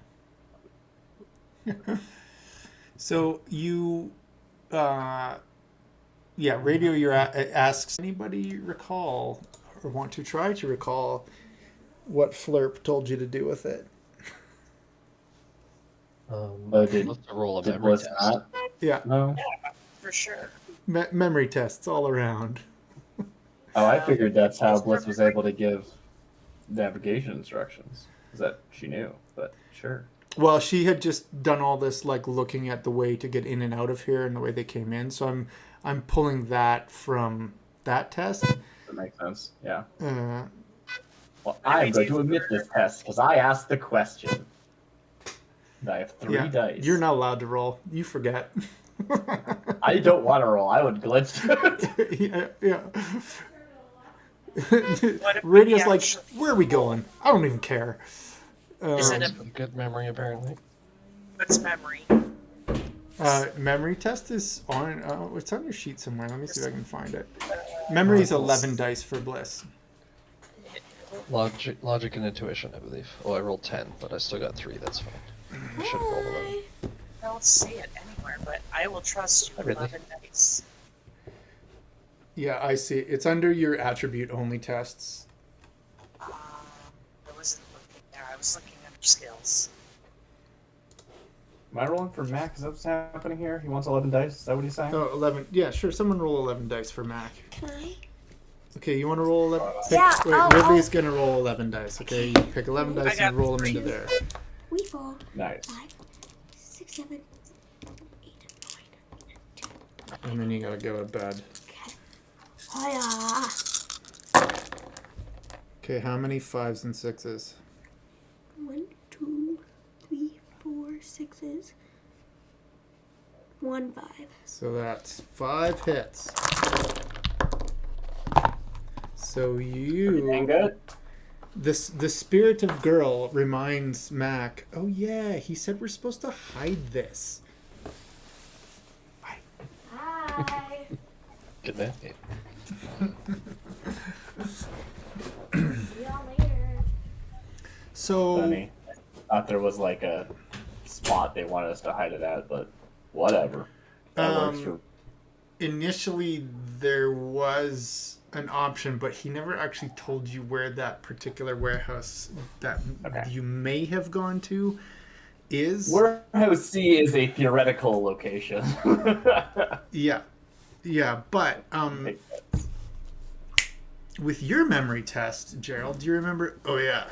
you. So you, radio your asks anybody recall or want to try to recall what Flurp told you to do with it. I'd love to roll a Did memory Bliss test. not? Yeah, No. For sure. memory tests all around. Oh, I figured that's how Bliss was able to give navigation instructions. Is that she knew? But sure. Well, she had just done all this, like looking at the way to get in and out of here and the way they came in. So I'm pulling that from that test. That makes sense. Yeah. Uh, Well, I'm going to admit this test because I asked the question. And I have three yeah, dice. you're not allowed to roll. You forget. I don't want to roll. I would glitch. yeah. if we Radio's like, actually- where are we going? I don't even care. Is it With a good memory, apparently. What's memory? Memory test is on. It's on your sheet somewhere. Let me see if I can find it. Memory is 11 dice for Bliss. Logic and intuition, I believe. Oh, I rolled 10, but I still got 3. That's fine. I should have rolled 11. I don't see it anywhere, but I will trust you. Really? 11 dice. Yeah, I see. It's under your attribute only tests. I wasn't looking there. I was looking under skills. Am I rolling for Mac? Is that what's happening here? He wants 11 dice? Is that what he's saying? Oh, 11. Yeah, sure. Someone roll 11 dice for Mac. Can I? Okay, you want to roll 11? Yeah, Wait, Ridley's going to roll 11 dice, okay? You pick 11 dice got and roll them into there. We fall. Nice. 5, 6, 7, 8, 9, 10. And then you got to go to bed. Oh Okay, how many 5s and 6s? yeah. 1, 2, 3, 4, 6s. 1, 5. So that's 5 hits. So Everything good? the spirit of girl reminds Mac, oh yeah, he said we're supposed to hide this. Hi. Good night. See y'all later. So Funny. Thought there was like a spot they wanted us to hide it at, but whatever. That works for. initially there was an option, but he never actually told you where that particular warehouse that Okay. you may have gone to is. Warehouse C is a theoretical location. Yeah, but Makes sense. with your memory test, Gerald, do you remember? Oh yeah,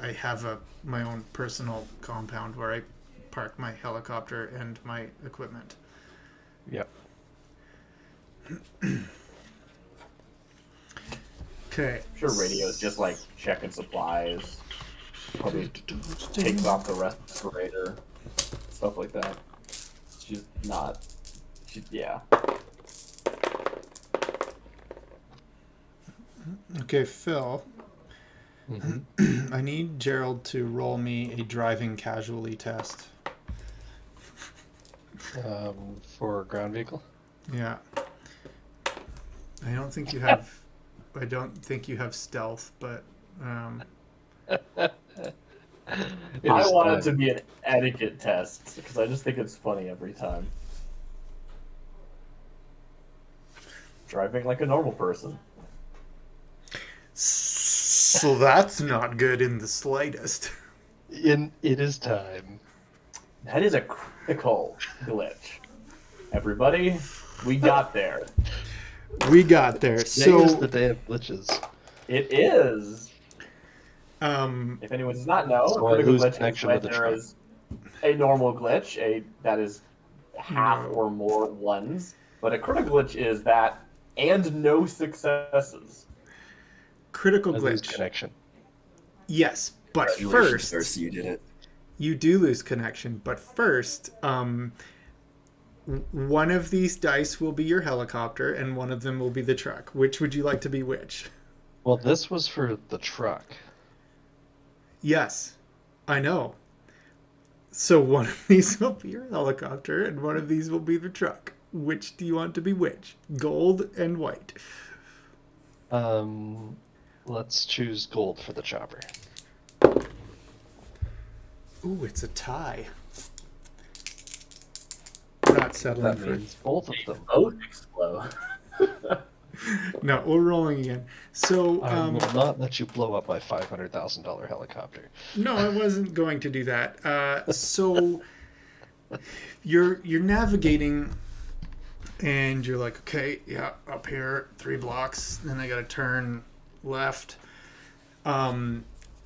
I have my own personal compound where I park my helicopter and my equipment. Yep. Okay. I'm sure radio's just like checking supplies. Probably takes off the respirator, stuff like that. She's not. Yeah. Okay, Phil. Mm-hmm. I need Gerald to roll me a driving casualty test. For ground vehicle. Yeah. I don't think you have stealth, but It I is want it time. to be an etiquette test because I just think it's funny every time. Driving like a normal person. so that's not good in the slightest. It is time. That is a critical glitch. Everybody, we got there. We got there. Today is the So day of glitches. It is. um If anyone does not know, So a I critical lose glitch is connection when with the there truck. is a normal glitch, that is half No. or more ones. But a critical glitch is that and no successes. critical I lose glitch. connection. Yes, but Congratulations, first Darcy, you did it. you do lose connection, but first one of these dice will be your helicopter and one of them will be the truck. Which would you like to be which? Well, this was for the truck. Yes, I know. So one of these will be your helicopter and one of these will be the truck. Which do you want to be which? Gold and white. Let's choose gold for the chopper. Ooh, it's a tie. We're not settling That for means both of them. Both explode. No, we're rolling again. So I will not let you blow up my $500,000 helicopter. no, I wasn't going to do that. So you're navigating, and you're like, okay, yeah, up here, 3 blocks. Then I got to turn left.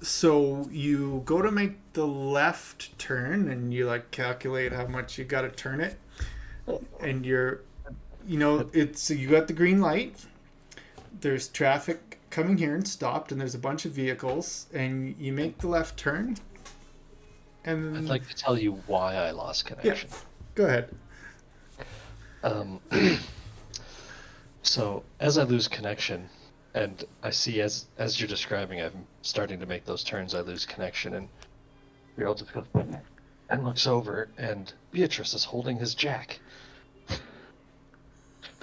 So you go to make the left turn, and you like calculate how much you got to turn it, and it's you got the green light. There's traffic coming here and stopped, and there's a bunch of vehicles, and you make the left turn. And I'd like to tell you why I lost connection. go ahead. So as I lose connection, and I see as you're describing, I'm starting to make those turns. I lose connection, and Beryl just goes and looks over, and Beatrice is holding his jack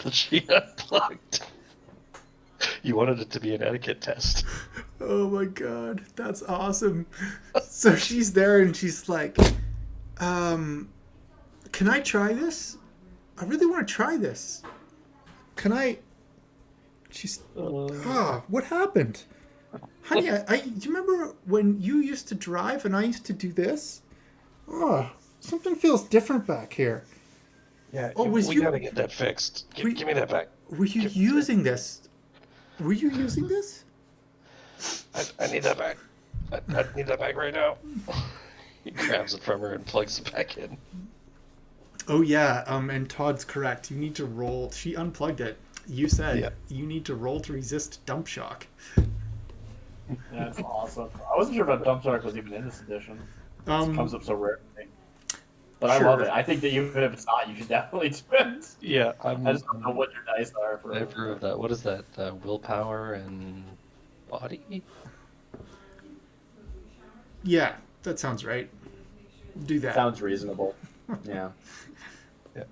that she unplugged. You wanted it to be an etiquette test. Oh my god, that's awesome. So she's there and she's like, can I try this? I really want to try this. Can I? She's, what happened? Honey, do you remember when you used to drive and I used to do this? Something feels different back here. Yeah, Oh, we gotta get that fixed. Give me that back. Were you using this? Were you using this? I need that back. I need that back right now. He grabs it from her and plugs it back in. Oh yeah, and Todd's correct. You need to roll. She unplugged it. You said you need to roll to resist dump shock. That's awesome. I wasn't sure if a dump truck was even in this edition. It comes up so rarely. But Sure. I love it. I think that even if it's not, you should definitely do it. Yeah, I just don't know what your dice are for I approve of that. What is that? Willpower and body? Yeah, that sounds right. Do that. Sounds reasonable. Yeah. Yeah.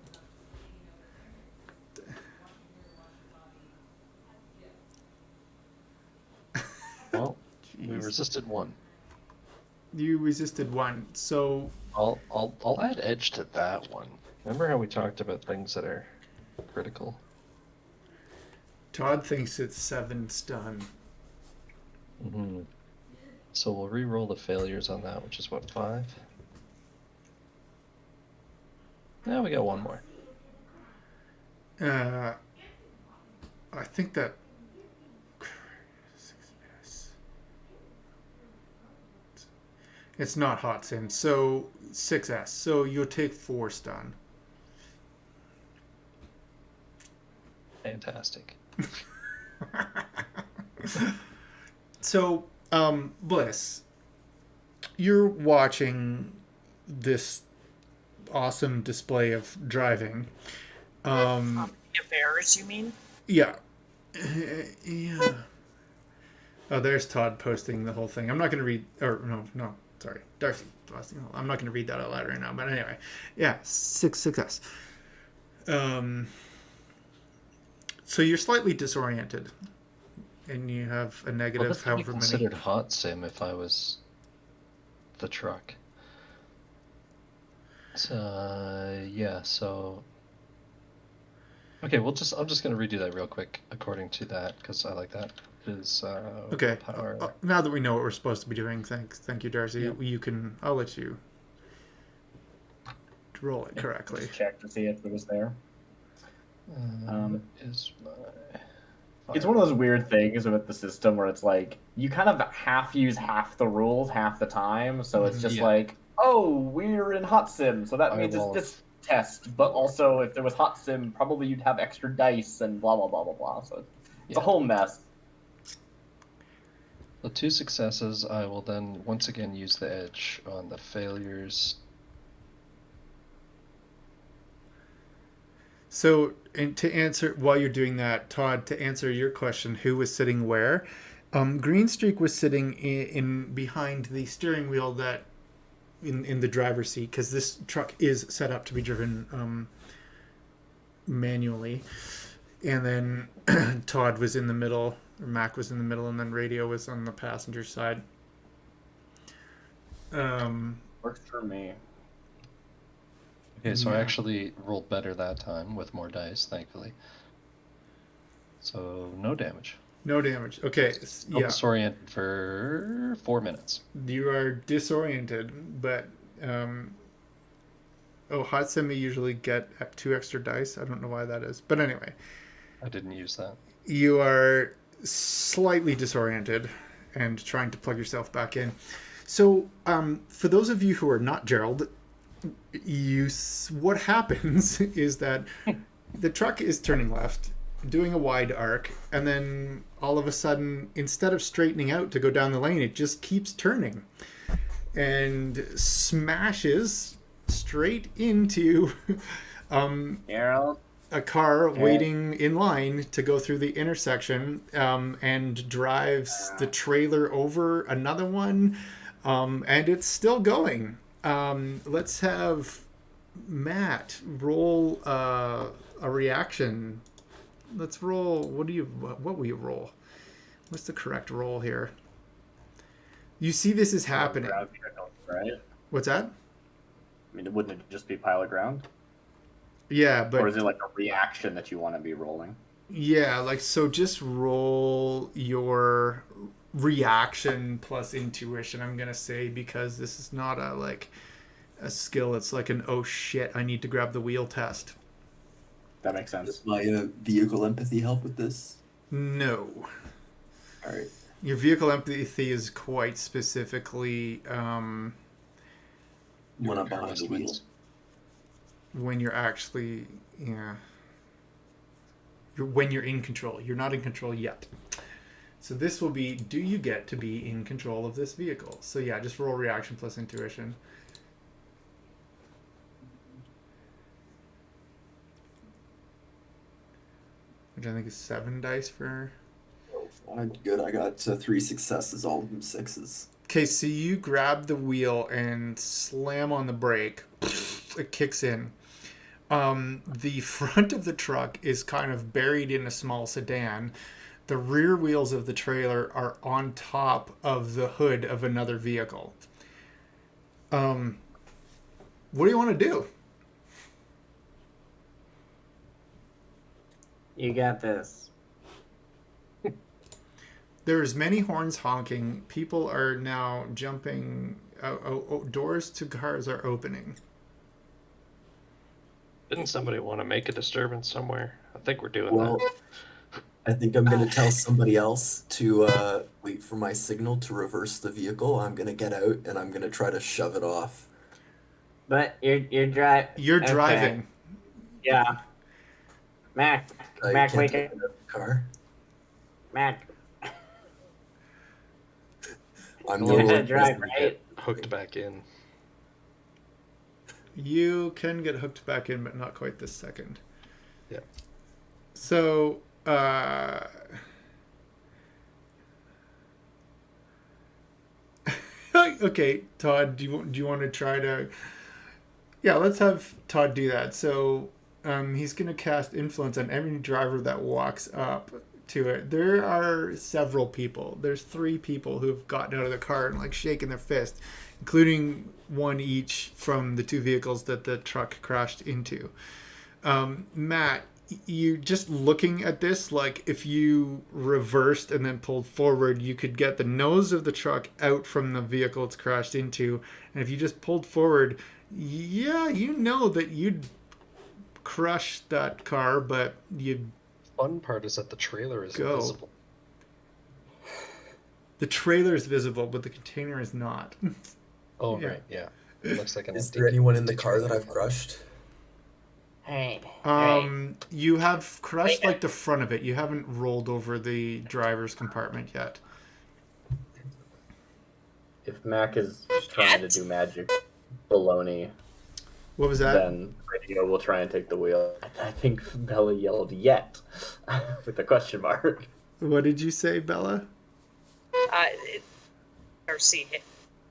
Well, we resisted one. You resisted one, so I'll add edge to that one. Remember how we talked about things that are critical? Todd thinks it's 7 stun. Mm-hmm. So we'll re-roll the failures on that, which is what, 5? Now we got one more. I think that. It's not hot sim. So 6S. So you'll take 4 stun. Fantastic. So, Bliss, you're watching this awesome display of driving. Affairs, you mean? Yeah. Yeah. Oh, there's Todd posting the whole thing. I'm not going to read, or no, sorry. Darcy posting. I'm not going to read that out loud right now. But anyway, yeah, success. So you're slightly disoriented, and you have a Well, negative this could be however many. considered hot sim if I was the truck. So, yeah, so... Okay, I'm just going to redo that real quick according to that, because I like that. Is Okay. power... Now that we know what we're supposed to be doing, thank you, Darcy. Yeah. You can. I'll let you roll it correctly. Just check to see if it was there. is my... It's one of those weird things with the system where it's like you kind of half use half the rules half the time, so it's just Yeah. like, oh, we're in hot sim, so that means it's Firewall. this test. But also, if there was hot sim, probably you'd have extra dice and blah blah blah blah blah. So it's a Yeah. whole mess. The 2 successes, I will then once again use the edge on the failures. So, and to answer while you're doing that, Todd, to answer your question, who was sitting where? Green Streak was sitting in behind the steering wheel that in the driver's seat, because this truck is set up to be driven manually, and then Todd was in the middle, or Mac was in the middle, and then Radio was on the passenger side. Works for me. Okay, so I Yeah. actually rolled better that time with more dice, thankfully. So no damage. No damage. Okay, Still yeah, disoriented for 4 minutes. you are disoriented, but hot sim you usually get 2 extra dice. I don't know why that is, but anyway, I didn't use that. you are slightly disoriented and trying to plug yourself back in. So, for those of you who are not Gerald, what happens is that the truck is turning left, doing a wide arc, and then all of a sudden, instead of straightening out to go down the lane, it just keeps turning and smashes straight into Gerald? a car waiting in line to go through the intersection, and drives the trailer over another one, and it's still going. Let's have Matt roll a reaction. Let's roll. What will you roll? What's the correct roll here? You see this is happening. Ground vehicle, right? What's that? I mean, wouldn't it just be pile of ground? Yeah, Or but is it like a reaction that you want to be rolling? yeah, like so. Just roll your reaction plus intuition. I'm gonna say, because this is not a skill. It's like an oh shit, I need to grab the wheel test. That makes sense. Does my vehicle empathy help with this? No. All right. Your vehicle empathy is quite specifically When I'm behind Careless the wheel. wins. when you're actually, yeah. When you're in control. You're not in control yet. So this will be, do you get to be in control of this vehicle? So yeah, just roll reaction plus intuition. Which I think is 7 dice for... I'm good. I got 3 successes, all of them 6s. Okay, so you grab the wheel and slam on the brake. It kicks in. The front of the truck is kind of buried in a small sedan. The rear wheels of the trailer are on top of the hood of another vehicle. What do you want to do? You got this. There's many horns honking. People are now jumping. Doors to cars are opening. Didn't somebody want to make a disturbance somewhere? I think we're doing Well, I think I'm going to tell somebody else to wait for my signal to reverse the vehicle. I'm gonna get out and I'm gonna try to shove it off. But you're driving. You're driving. Yeah. Mac, I Mac, can't wake get up. out of the car. Mac. I'm You the gotta one drive, pressing right? Hooked back in. You can get hooked back in, but not quite this second. Yeah. So, okay, Todd, do you want to try to? Yeah, let's have Todd do that. So, he's gonna cast influence on every driver that walks up to it. There are several people. There's 3 people who've gotten out of the car and like shaken their fist, including one each from the 2 vehicles that the truck crashed into. Matt, you just looking at this, like if you reversed and then pulled forward, you could get the nose of the truck out from the vehicle it's crashed into. And if you just pulled forward, yeah, you know that you'd crush that car, but you'd Fun part is that the trailer is Go. invisible. the trailer is visible, but the container is not. Oh Yeah. right, yeah. It looks like an Is empty- there anyone in the empty car that trailer. I've crushed? Alright. You have crushed like the front of it. You haven't rolled over the driver's compartment yet. If Mac is trying to do magic baloney, What was that? then Radio will try and take the wheel. I think Bella yelled "yet" with a question mark. What did you say, Bella? Darcy hit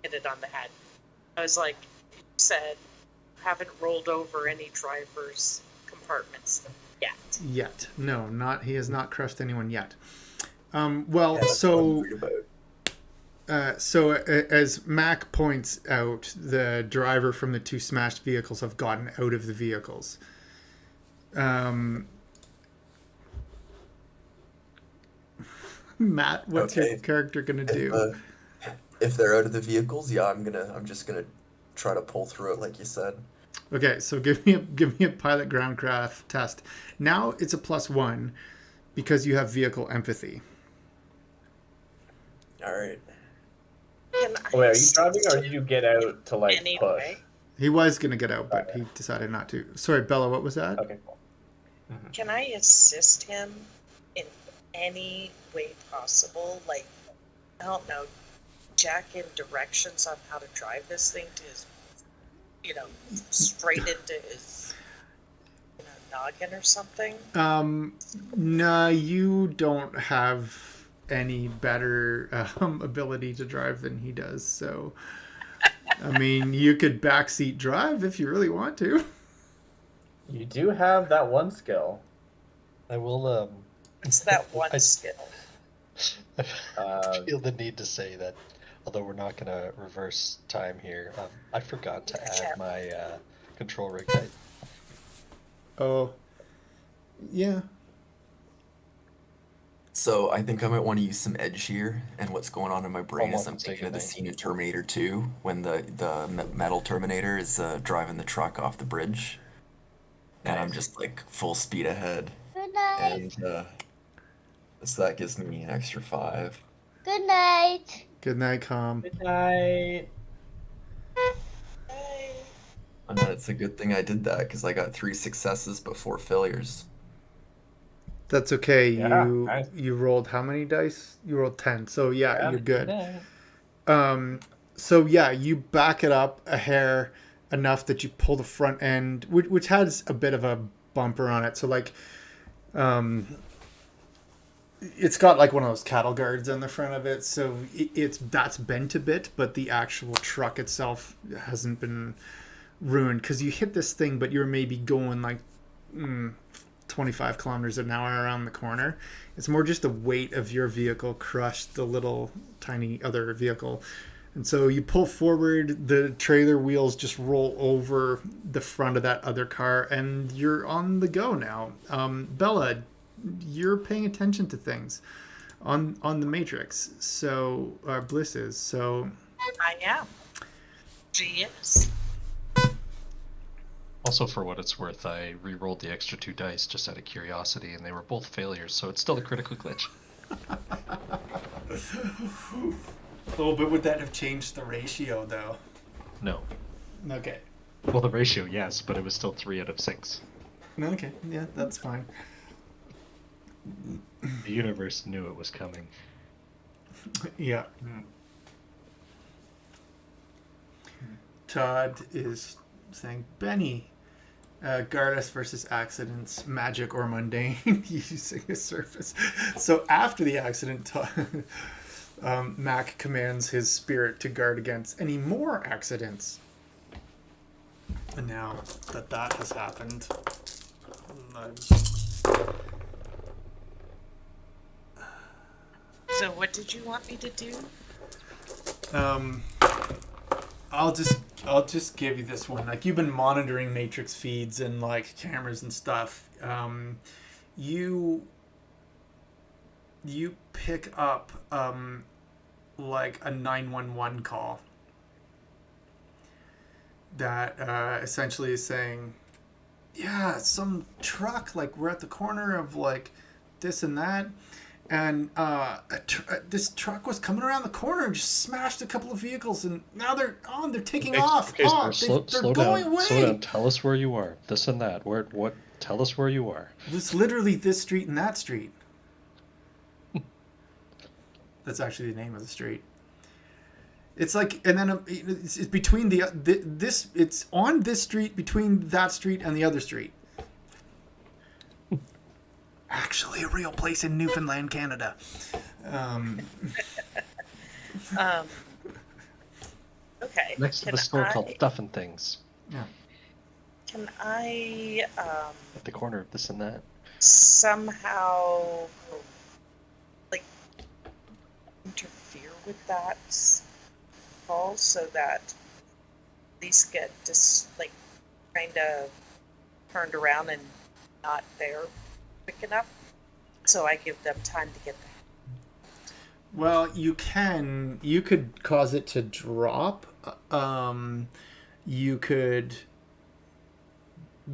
it on the head. I was like, you said, haven't rolled over any driver's compartments yet. Yet. No, not. He has not crushed anyone yet. Well, Yeah, that's what I'm so worried about. as Mac points out, the driver from the 2 smashed vehicles have gotten out of the vehicles. Matt, what's your Okay. character gonna do? If they're out of the vehicles, yeah, I'm just gonna try to pull through it like you said. Okay, so give me a pilot groundcraft test. Now it's a +1 because you have vehicle empathy. All right. Can I Wait, are you assist driving or him did you get out to like anyway? push? He was gonna get out, but Okay. he decided not to. Sorry, Bella, what was that? Okay, cool. Can I assist him in any way possible? Like, I don't know, jack in directions on how to drive this thing to his, straight into his noggin or something? No, you don't have any better ability to drive than he does. So, I mean, you could backseat drive if you really want to. You do have that one skill. I will It's that one I- skill. I feel the need to say that, although we're not going to reverse time here, I forgot to add my control rig height. Oh, yeah. So I think I might want to use some edge here, and what's going on in my brain is Almost I'm thinking of the taking scene in Terminator 2 when the metal Terminator is driving the truck off the bridge, and I'm just like full speed ahead, Good night. and so that gives me an extra 5. Good night. Good night, Com. Good night. And it's a good thing I did that because I got 3 successes but 4 failures. That's okay. Yeah, you nice. you rolled how many dice? You rolled 10. So yeah, you're good. night. So yeah, you back it up a hair enough that you pull the front end, which has a bit of a bumper on it. So like, it's got like one of those cattle guards on the front of it. So that's bent a bit, but the actual truck itself hasn't been ruined because you hit this thing, but you're maybe going like 25 kilometers an hour around the corner. It's more just the weight of your vehicle crushed the little tiny other vehicle. And so you pull forward, the trailer wheels just roll over the front of that other car, and you're on the go now. Bella, you're paying attention to things on the Matrix. So Bliss is. So I am. She is. Also, for what it's worth, I re-rolled the extra 2 dice just out of curiosity, and they were both failures, so it's still a critical glitch. Oh, but would that have changed the ratio, though? No. Okay. Well, the ratio, yes, but it was still 3 out of 6. Okay, yeah, that's fine. The universe knew it was coming. Yeah. Todd is saying, Benny, Gardas versus accidents, magic or mundane, using a surface. So after the accident, Todd, Mac commands his spirit to guard against any more accidents. And now that that has happened, So what did you want me to do? I'll just give you this one. Like, you've been monitoring Matrix feeds and like cameras and stuff. You pick up like a 911 call that essentially is saying, yeah, some truck, like, we're at the corner of like this and that, and this truck was coming around the corner and just smashed a couple of vehicles, and now they're taking off. Okay, sir, They're going away. Slow down. Tell us where you are. This and that. What? Tell us where you are. It's literally this street and that street. That's actually the name of the street. It's like, and then it's between it's on this street, between that street and the other street. Actually, a real place in Newfoundland, Canada. Okay. Next to the store called Stuff and Things. Yeah. Can I At the corner of this and that. somehow like interfere with that call so that these get just like kind of turned around and not there quick enough, so I give them time to get there? Well, you could cause it to drop. You could,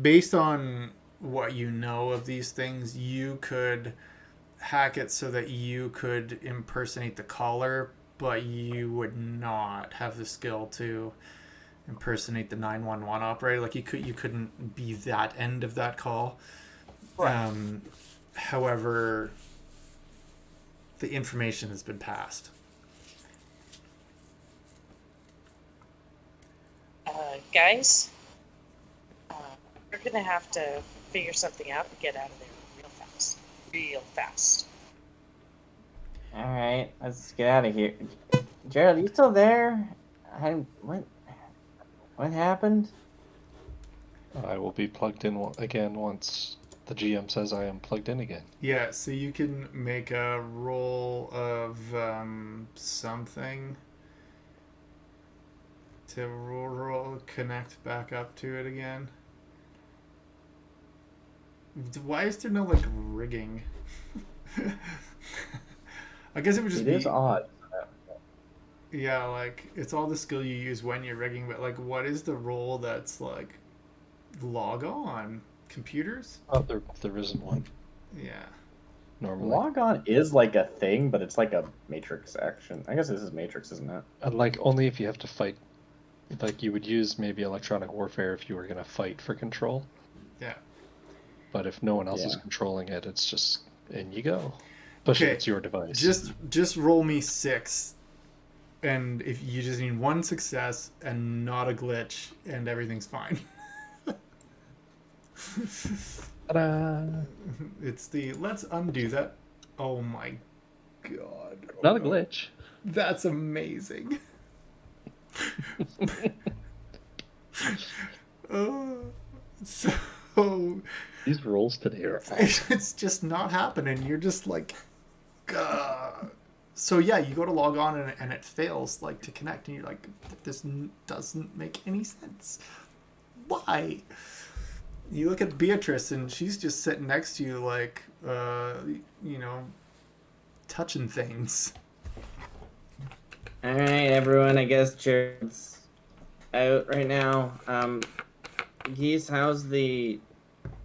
based on what you know of these things, you could hack it so that you could impersonate the caller, but you would not have the skill to impersonate the 911 operator. Like, you couldn't be that end of that call. Right. However, the information has been passed. Guys, we're gonna have to figure something out and get out of there real fast. All right, let's get out of here. Gerald, you still there? What happened? I will be plugged in again once the GM says I am plugged in again. Yeah, so you can make a roll of something to roll connect back up to it again. Why is there no like rigging? I guess it would just It be. is odd. Yeah, like, it's all the skill you use when you're rigging, but like, what is the role that's like log on? Computers? Oh, there isn't one Yeah. normally. Log on is like a thing, but it's like a Matrix action. I guess this is Matrix, isn't it? Like, only if you have to fight. Like, you would use maybe electronic warfare if you were going to fight for control. Yeah. But if no one else is Yeah. controlling it, it's just in you go. Especially Okay, if it's your device. Just roll me 6, and if you just need one success and not a glitch, and everything's fine. Ta-da! It's the let's undo that. Oh my god. Not a glitch. That's amazing. So These rolls today are awesome. it's just not happening. You're just like, gah. So yeah, you go to log on and it fails like to connect, and you're like, this doesn't make any sense. Why? You look at Beatrice and she's just sitting next to you like, touching things. All right, everyone. I guess Jared's out right now. Geese, how's the?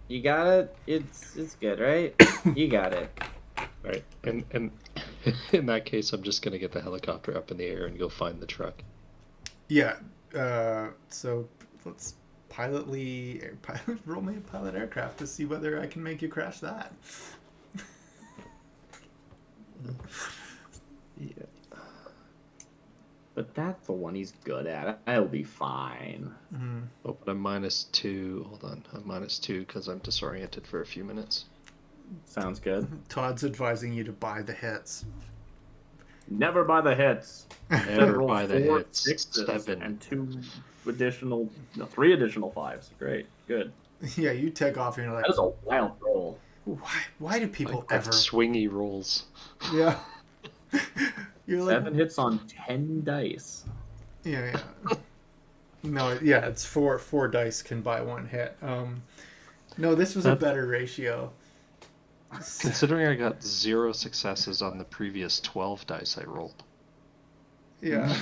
You got it. It's good, right? You got it. Right. And In that case, I'm just gonna get the helicopter up in the air and go find the truck. Yeah. So let's roll me a pilot aircraft to see whether I can make you crash that. Yeah. But that's the one he's good at. I'll be fine. Mm. Oh, but I'm -2. Hold on, I'm -2 because I'm disoriented for a few minutes. Sounds good. Todd's advising you to buy the hits. Never buy the hits. Never Roll buy the 4 hits. 6s 7. and 3 additional 5s. Great, good. Yeah, you take off and you're like, That is a wild roll. why do people Like ever? swingy rolls. Yeah. You're like, 7 hits on 10 dice. yeah. No, yeah, it's four dice can buy one hit. No, this was a That's- better ratio. Considering I got 0 successes on the previous 12 dice I rolled. Yeah,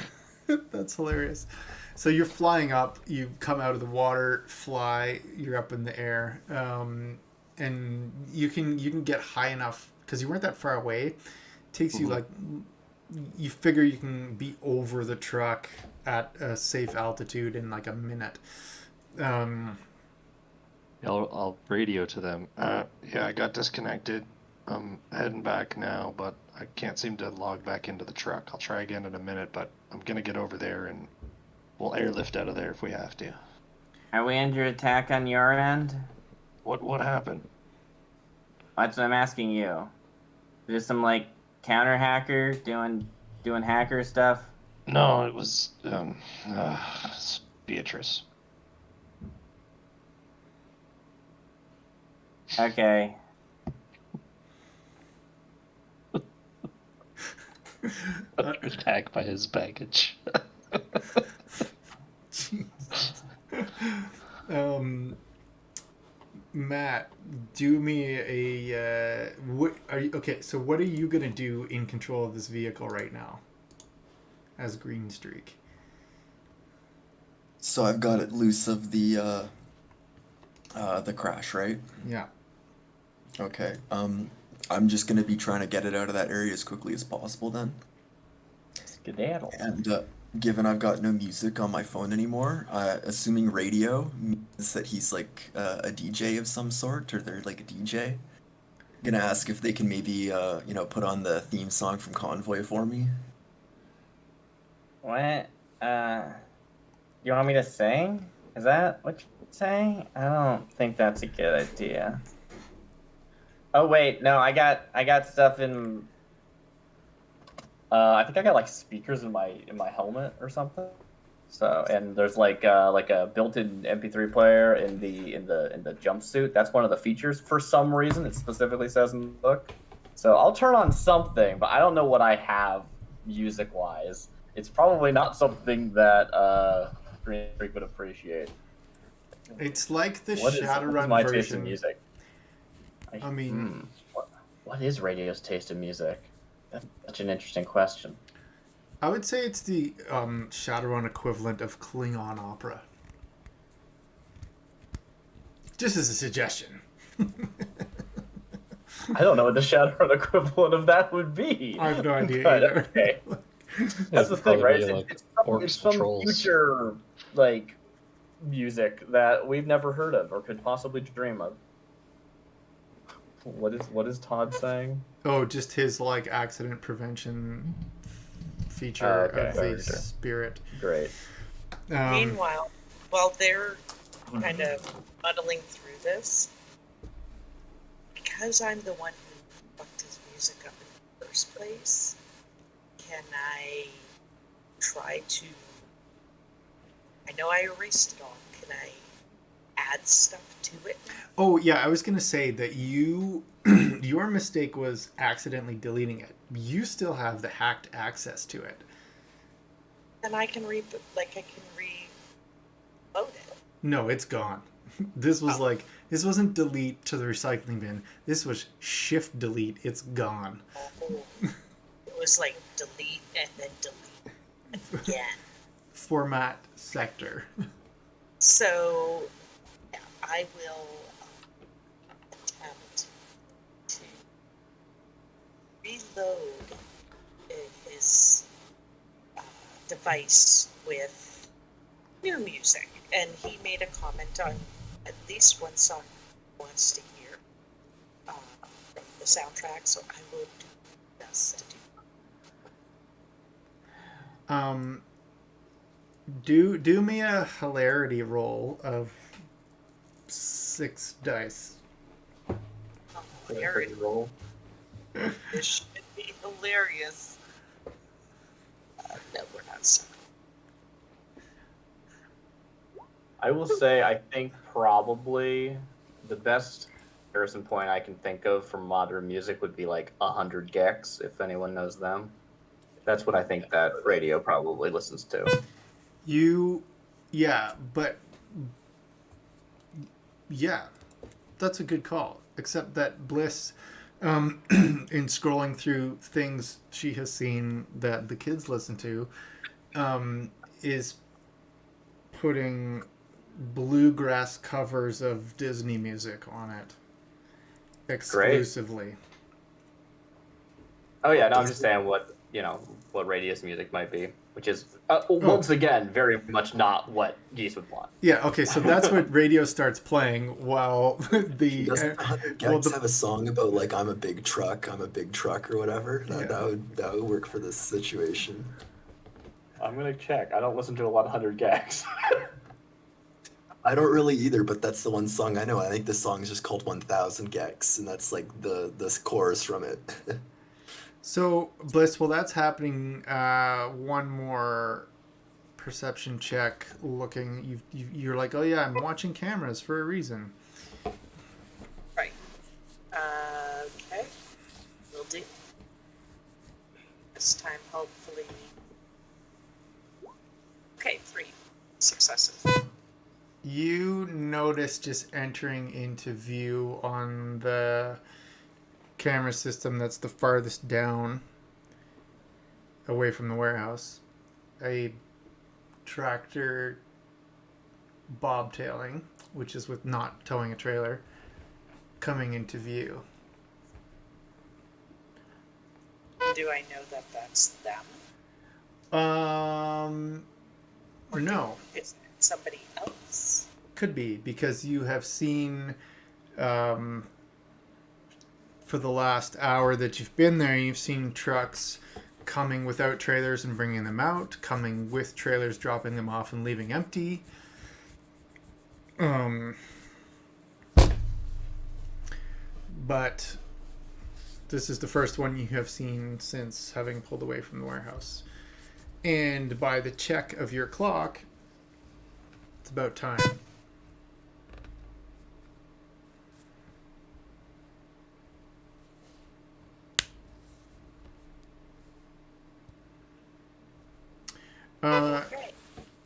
that's hilarious. So you're flying up. You come out of the water, fly. You're up in the air, and you can get high enough because you weren't that far away. It takes you like, you figure you can be over the truck at a safe altitude in like a minute. I'll radio to them. Yeah, I got disconnected. I'm heading back now, but I can't seem to log back into the truck. I'll try again in a minute, but I'm gonna get over there and we'll airlift out of there if we have to. Are we under attack on your end? What happened? That's what I'm asking you. Just some like counter hacker doing hacker stuff. No, it was it's Beatrice. Okay. Under attack by his baggage. Matt, do me a what are you okay? So what are you gonna do in control of this vehicle right now, as Green Streak? So I've got it loose of the crash, right? Yeah. Okay. I'm just gonna be trying to get it out of that area as quickly as possible then. Skedaddle. And given I've got no music on my phone anymore, assuming radio means that he's like a DJ of some sort, or they're like a DJ. I'm gonna ask if they can maybe put on the theme song from Convoy for me. What? You want me to sing? Is that what you're saying? I don't think that's a good idea. Oh wait, no, I got stuff in. I think I got like speakers in my helmet or something. So and there's like a built-in MP3 player in the jumpsuit. That's one of the features for some reason. It specifically says in the book. So I'll turn on something, but I don't know what I have music-wise. It's probably not something that Green Streak would appreciate. It's like the What is Shadowrun my version. taste in music? I mean, What is radio's taste in music? That's such an interesting question. I would say it's the Shadowrun equivalent of Klingon opera. Just as a suggestion. I don't know what the Shadowrun equivalent of that would be. I have no idea But, either. okay. That's the thing, Probably right? like It's some trolls. future like music that we've never heard of or could possibly dream of. What is Todd saying? Oh, just his like accident prevention feature Okay. of the Sure. spirit. Great. Meanwhile, while they're kind of muddling through this, because I'm the one who fucked his music up in the first place, can I try to? I know I erased it all. Can I add stuff to it? Oh yeah, I was gonna say that you your mistake was accidentally deleting it. You still have the hacked access to it. And I can reload it. No, it's gone. This was this wasn't delete to the recycling bin. This was shift delete. It's gone. Oh, it was like delete and then delete again. Format sector. So, yeah, I will attempt to reload device with new music, and he made a comment on at least one song he wants to hear from the soundtrack, so I will do my best to do. Do me a hilarity roll of 6 dice. Hilarious. Roll. This should be hilarious. No, we're not. Sorry. I will say, I think probably the best comparison point I can think of for modern music would be like 100 gecs, if anyone knows them. That's what I think that radio probably listens to. Yeah, that's a good call. Except that Bliss, in scrolling through things she has seen that the kids listen to, is putting bluegrass covers of Disney music on it exclusively. Oh yeah, no, I'm just saying what Radius music might be, which is once again very much not what Geese would want. Yeah, okay, so that's what radio starts playing while the Doesn't 100 Gex have a song about like I'm a big truck or whatever? That would work for this situation. I'm gonna check. I don't listen to a lot of 100 gags. I don't really either, but that's the one song I know. I think the song is just called 1000 Gex, and that's like the chorus from it. So, Bliss, while that's happening, one more perception check. Looking, you're like, oh yeah, I'm watching cameras for a reason. Right. Okay. Will do. This time, hopefully. Okay, 3 successes. You notice just entering into view on the camera system that's the farthest down away from the warehouse, a tractor bobtailing, which is with not towing a trailer, coming into view. Do I know that that's them? Or no. Is it somebody else? Could be, because you have seen, for the last hour that you've been there, you've seen trucks coming without trailers and bringing them out, coming with trailers, dropping them off and leaving empty. But this is the first one you have seen since having pulled away from the warehouse. And by the check of your clock, it's about time.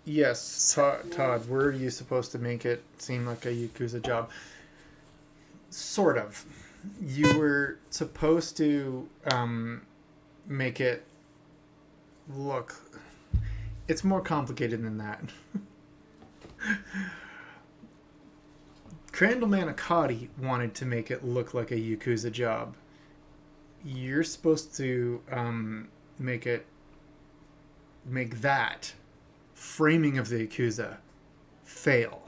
Yes, Todd, were you supposed to make it seem like a Yakuza job? Sort of. You were supposed to make it look... It's more complicated than that. Crandall Manicotti wanted to make it look like a Yakuza job. You're supposed to make that framing of the Yakuza fail.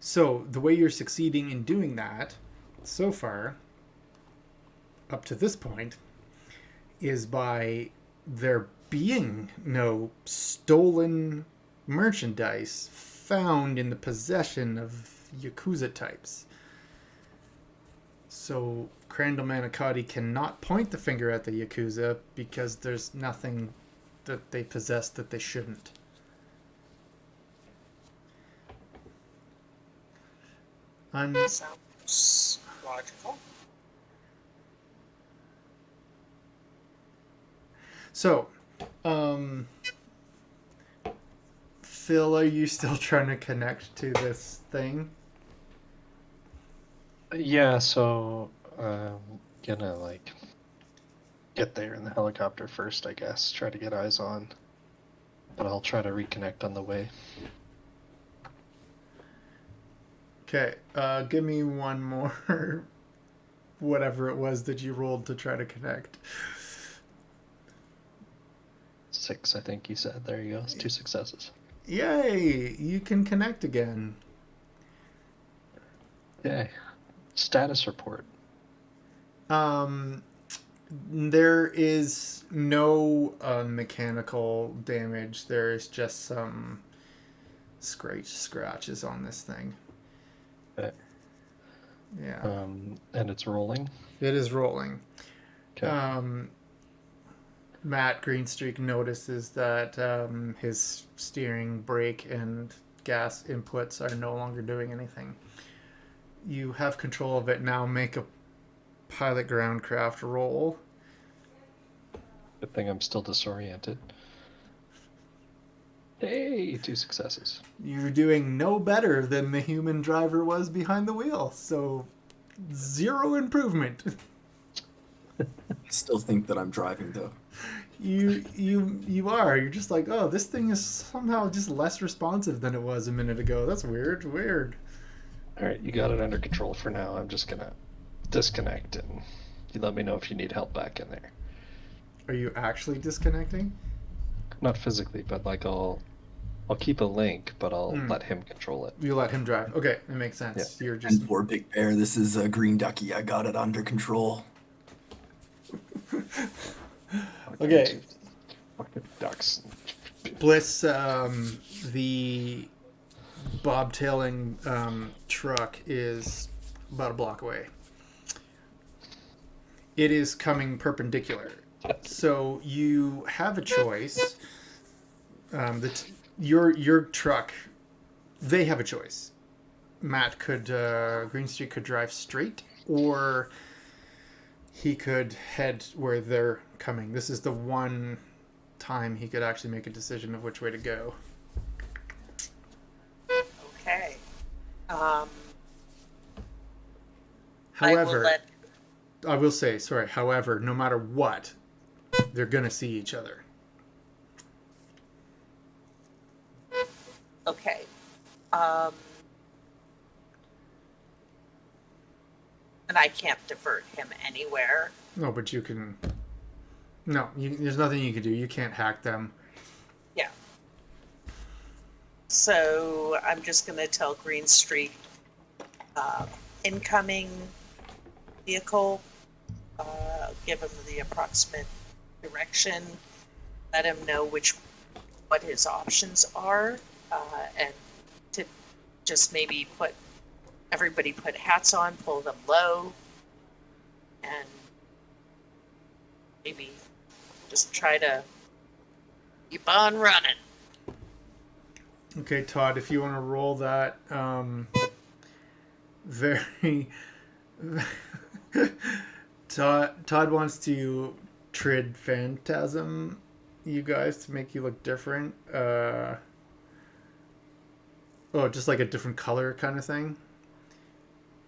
So the way you're succeeding in doing that so far, up to this point, is by there being no stolen merchandise found in the possession of Yakuza types. So Crandall Manicotti cannot point the finger at the Yakuza because there's nothing that they possess that they shouldn't. Sounds logical. So, Phil, are you still trying to connect to this thing? Yeah, so gonna like get there in the helicopter first, I guess. Try to get eyes on, but I'll try to reconnect on the way. Okay, give me one more, whatever it was that you rolled to try to connect. 6, I think you said. There you go. It's 2 successes. Yay! You can connect again. Yay. Status report. There is no mechanical damage. There is just some scratches on this thing. Okay. Yeah. And it's rolling. It is rolling. Okay. Matt Greenstreak notices that his steering, brake, and gas inputs are no longer doing anything. You have control of it now. Make a pilot groundcraft roll. Good thing I'm still disoriented. Hey, 2 successes. You're doing no better than the human driver was behind the wheel, so 0 improvement. I still think that I'm driving though. You are. You're just like, oh, this thing is somehow just less responsive than it was a minute ago. That's weird. Alright, you got it under control for now. I'm just gonna disconnect and you let me know if you need help back in there. Are you actually disconnecting? Not physically, but like I'll keep a link, but I'll let him control it. You let him drive. Okay, that makes sense. Yeah. You're just And poor Big Bear, this is a green ducky. I got it under control. okay. Fucking ducks. Bliss, the bobtailing truck is about a block away. It is coming perpendicular. So you have a choice. Your truck, they have a choice. Matt could, Greenstreet could drive straight, or he could head where they're coming. This is the one time he could actually make a decision of which way to go. Okay. However, I will say, sorry, however, no matter what, they're going to see each other. Okay. And I can't divert him anywhere. No, but you can... No, there's nothing you can do. You can't hack them. Yeah. So I'm just going to tell Greenstreet, incoming vehicle, give him the approximate direction, let him know what his options are, and to just maybe everybody put hats on, pull them low, and maybe just try to keep on running. Okay, Todd, if you want to roll that, very... Todd wants to trid phantasm you guys to make you look different. Just like a different color kind of thing.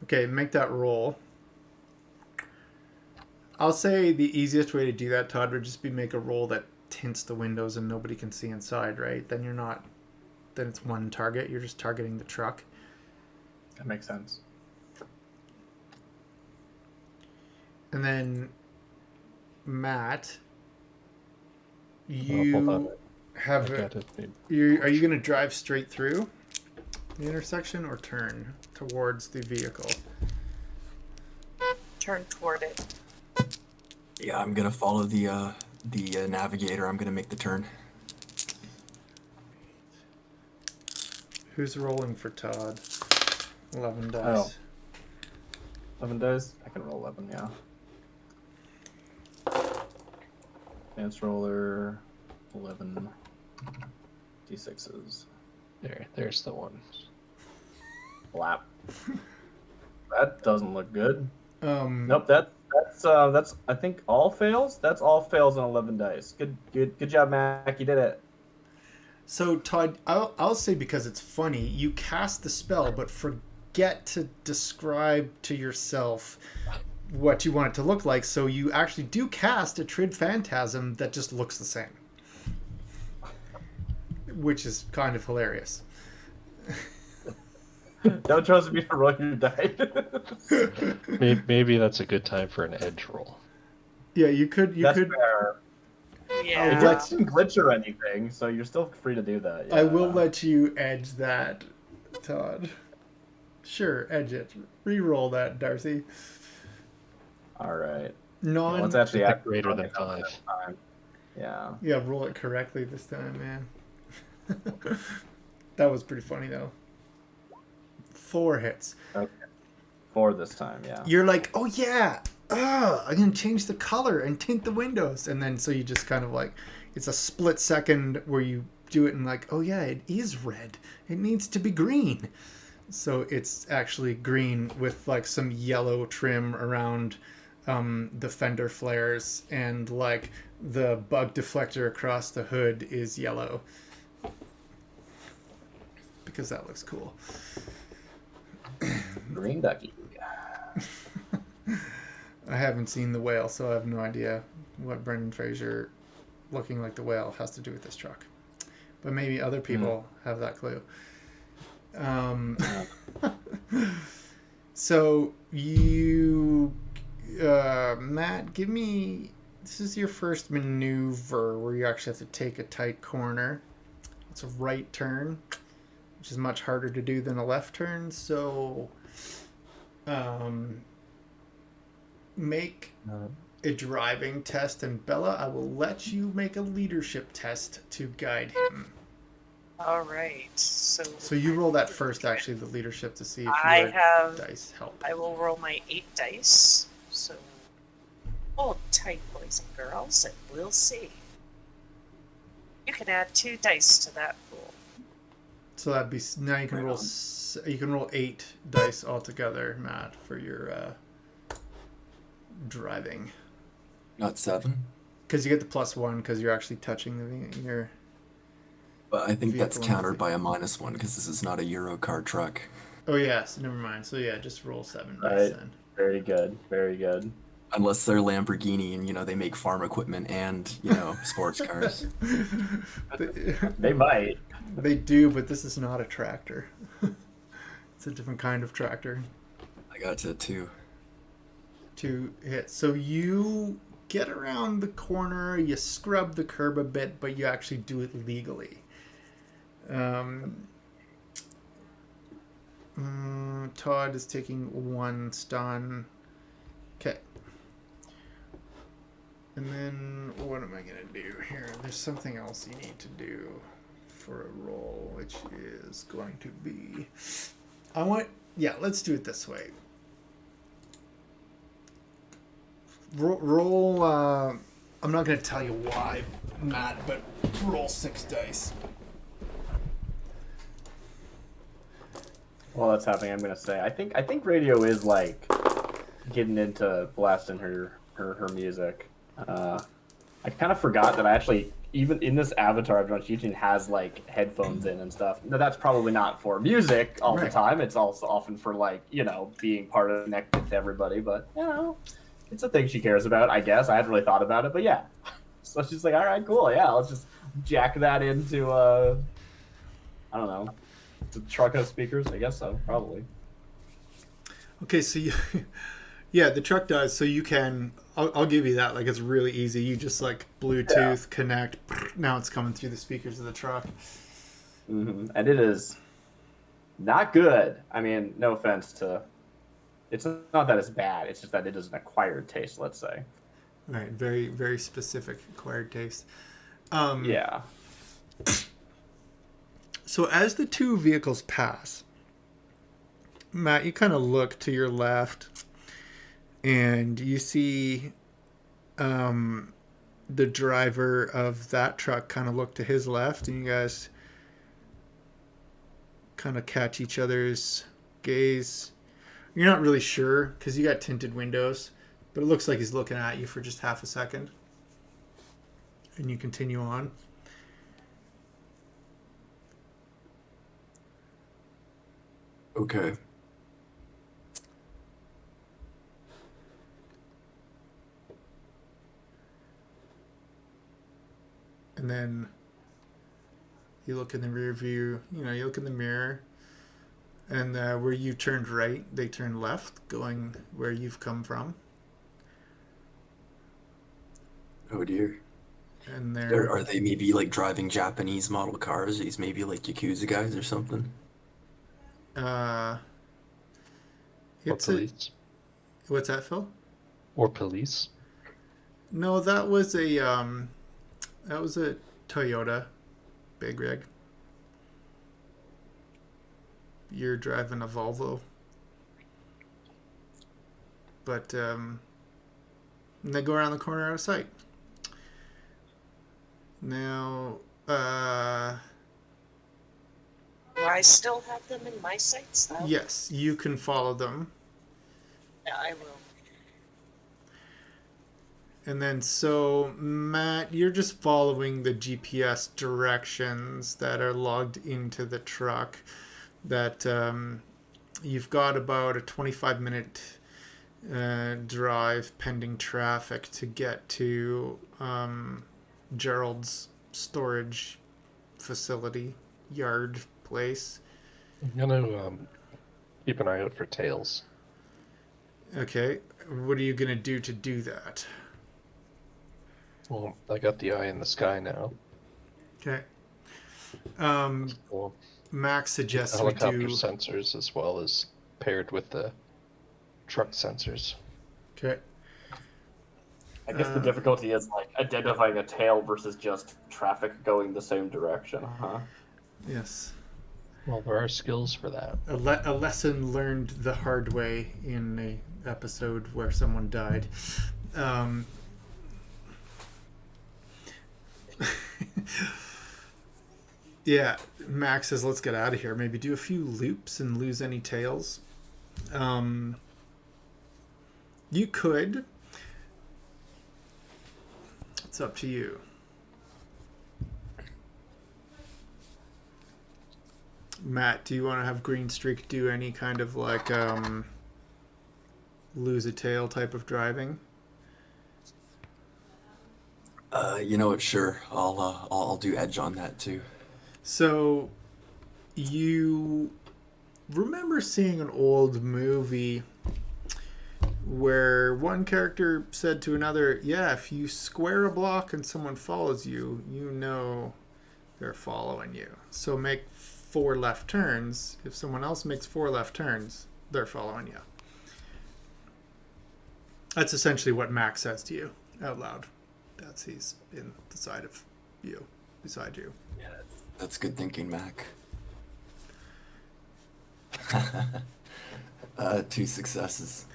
Okay, make that roll. I'll say the easiest way to do that, Todd, would just be make a roll that tints the windows and nobody can see inside, right? Then it's one target. You're just targeting the truck. That makes sense. And then, Matt, Hold on. have I a, got it. are you going to drive straight through the intersection or turn towards the vehicle? Turn toward it. Yeah, I'm gonna follow the navigator. I'm gonna make the turn. Who's rolling for Todd? 11 dice. Oh. 11 dice? I can roll 11, yeah. Advanced roller, 11 d6s. There's the one. Flap. That doesn't look good. Nope. Nope, that's I think all fails. That's all fails on 11 dice. Good job, Mac. You did it. So, Todd, I'll say because it's funny, you cast the spell, but forget to describe to yourself what you want it to look like, so you actually do cast a Trid Phantasm that just looks the same. Which is kind of hilarious. Don't trust me to roll your dice. Maybe that's a good time for an edge roll. Yeah, you could. That's fair. Yeah. It didn't glitch or anything, so you're still free to do that. I will yeah. let you edge that, Todd. Sure, edge it. Reroll that, Darcy. All right. Non. Let's actually Get act greater than 5. time. Yeah. Yeah, roll it correctly this time, man. That was pretty funny though. 4 hits. Okay. 4 this time. Yeah. You're like, oh yeah, I'm gonna change the color and tint the windows, and then so you just kind of like, it's a split second where you do it and like, oh yeah, it is red. It needs to be green. So it's actually green with like some yellow trim around the fender flares, and like the bug deflector across the hood is yellow because that looks cool. Green ducky. I haven't seen The Whale, so I have no idea what Brendan Fraser looking like the whale has to do with this truck. But maybe other people have that clue. So you, Matt, give me. This is your first maneuver where you actually have to take a tight corner. It's a right turn, which is much harder to do than a left turn. So, make a driving test, and Bella, I will let you make a leadership test to guide him. All right. So you roll that first, actually, the leadership, to see if I your have. dice help. I will roll my 8 dice. So hold tight, boys and girls, and we'll see. You can add 2 dice to that pool. So that'd be now you can roll. You can roll 8 dice altogether, Matt, for your driving. Not 7? Because you get the +1 because you're actually touching your. But I think that's Vehicle countered by a -1 because this is not a Euro car truck. Oh yes, never mind. So yeah, just roll 7 dice Right. then. Very good. Very good. Unless they're Lamborghini and, they make farm equipment and, sports cars. They might. They do, but this is not a tractor. It's a different kind of tractor. I got to 2. 2 hits. So you get around the corner, you scrub the curb a bit, but you actually do it legally. Todd is taking 1 stun. Okay. And then what am I going to do here? There's something else you need to do for a roll, which is going to be... let's do it this way. Roll I'm not going to tell you why, Matt, but roll 6 dice. While that's happening, I'm gonna say I think radio is like getting into blasting her music. I kind of forgot that I actually, even in this avatar I've drawn, she even has like headphones in and stuff. Now that's probably not for music all the time. It's also often for like being part of connected to everybody. But it's a thing she cares about, I guess. I hadn't really thought about it, but yeah. So she's like, all right, cool, yeah, let's just jack that into I don't know. The truck has speakers, I guess so, probably. Okay, so yeah, the truck does. So you can, I'll give you that. Like, it's really easy. You just like Bluetooth connect. Now it's coming through the speakers of the truck. Mm-hmm. And it is not good. I mean, no offense to. It's not that it's bad. It's just that it is an acquired taste. Let's say. All right, very very specific acquired taste. Yeah. So as the 2 vehicles pass, Matt, you kind of look to your left, and you see the driver of that truck kind of look to his left, and you guys kind of catch each other's gaze. You're not really sure because you got tinted windows, but it looks like he's looking at you for just half a second, and you continue on. Okay. And then you look in the rear view, you look in the mirror, And where you turned right, they turned left, going where you've come from. Oh dear. And Are, they're are they maybe like driving Japanese model cars? These maybe like Yakuza guys or something? Or it's police. what's that, Phil? Or police. No, that was a Toyota big rig. You're driving a Volvo. But they go around the corner out of sight. Now, Do I still have them in my sights though? yes, you can follow them. Yeah, I will. And then, so, Matt, you're just following the GPS directions that are logged into the truck. That you've got about a 25-minute drive pending traffic to get to Gerald's storage facility, yard place. I'm gonna keep an eye out for tails. Okay, what are you going to do that? Well, I got the eye in the sky now. Okay. Cool. Max suggests we Helicopter do. sensors as well as paired with the truck sensors. Okay. I guess the difficulty is like identifying a tail versus just traffic going the same direction, huh? Yes. Well, there are skills for that. A lesson learned the hard way in a episode where someone died. Yeah, Max says, let's get out of here. Maybe do a few loops and lose any tails. You could. It's up to you. Matt, do you want to have Green Streak do any kind of like lose a tail type of driving? You know what? Sure, I'll do edge on that too. So, you remember seeing an old movie where one character said to another, yeah, if you square a block and someone follows you, you know they're following you. So make 4 left turns. If someone else makes 4 left turns, they're following you. That's essentially what Max says to you out loud. He's in the side of you, beside you. Yeah, that's good thinking, Mac. 2 successes.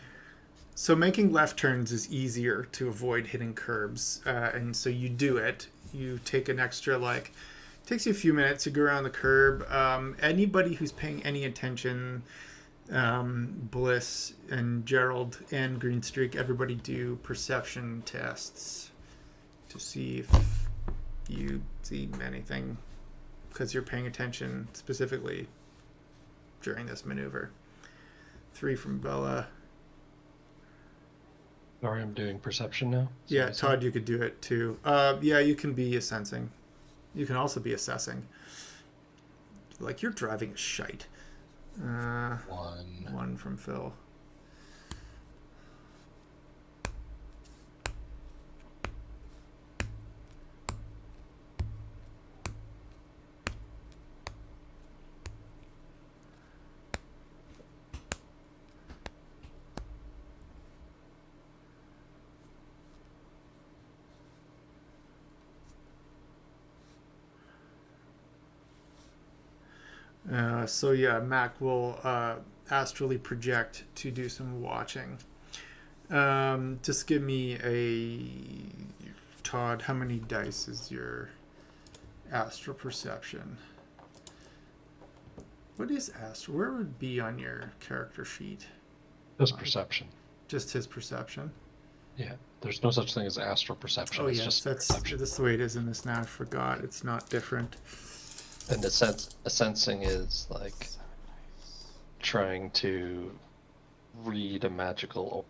So making left turns is easier to avoid hitting curbs, and so you do it. You take an extra, takes you a few minutes to go around the curb. Anybody who's paying any attention, Bliss and Gerald and Green Streak, everybody do perception tests to see if you see anything, because you're paying attention specifically during this maneuver. 3 from Bella. Sorry, I'm doing perception now. Yeah, Todd, you could do it too. Yeah, you can be sensing. You can also be assessing. Like, you're driving a shite. 1 from Phil. So yeah, Mac will astrally project to do some watching. Just give me Todd, how many dice is your astral perception? What is astral? Where would it be on your character sheet? Just perception. Just his perception? Yeah, there's no such thing as astral perception. Oh it's yes, just that's perception. the way it is in this now. I forgot. It's not different. And the sensing is like trying to read a magical.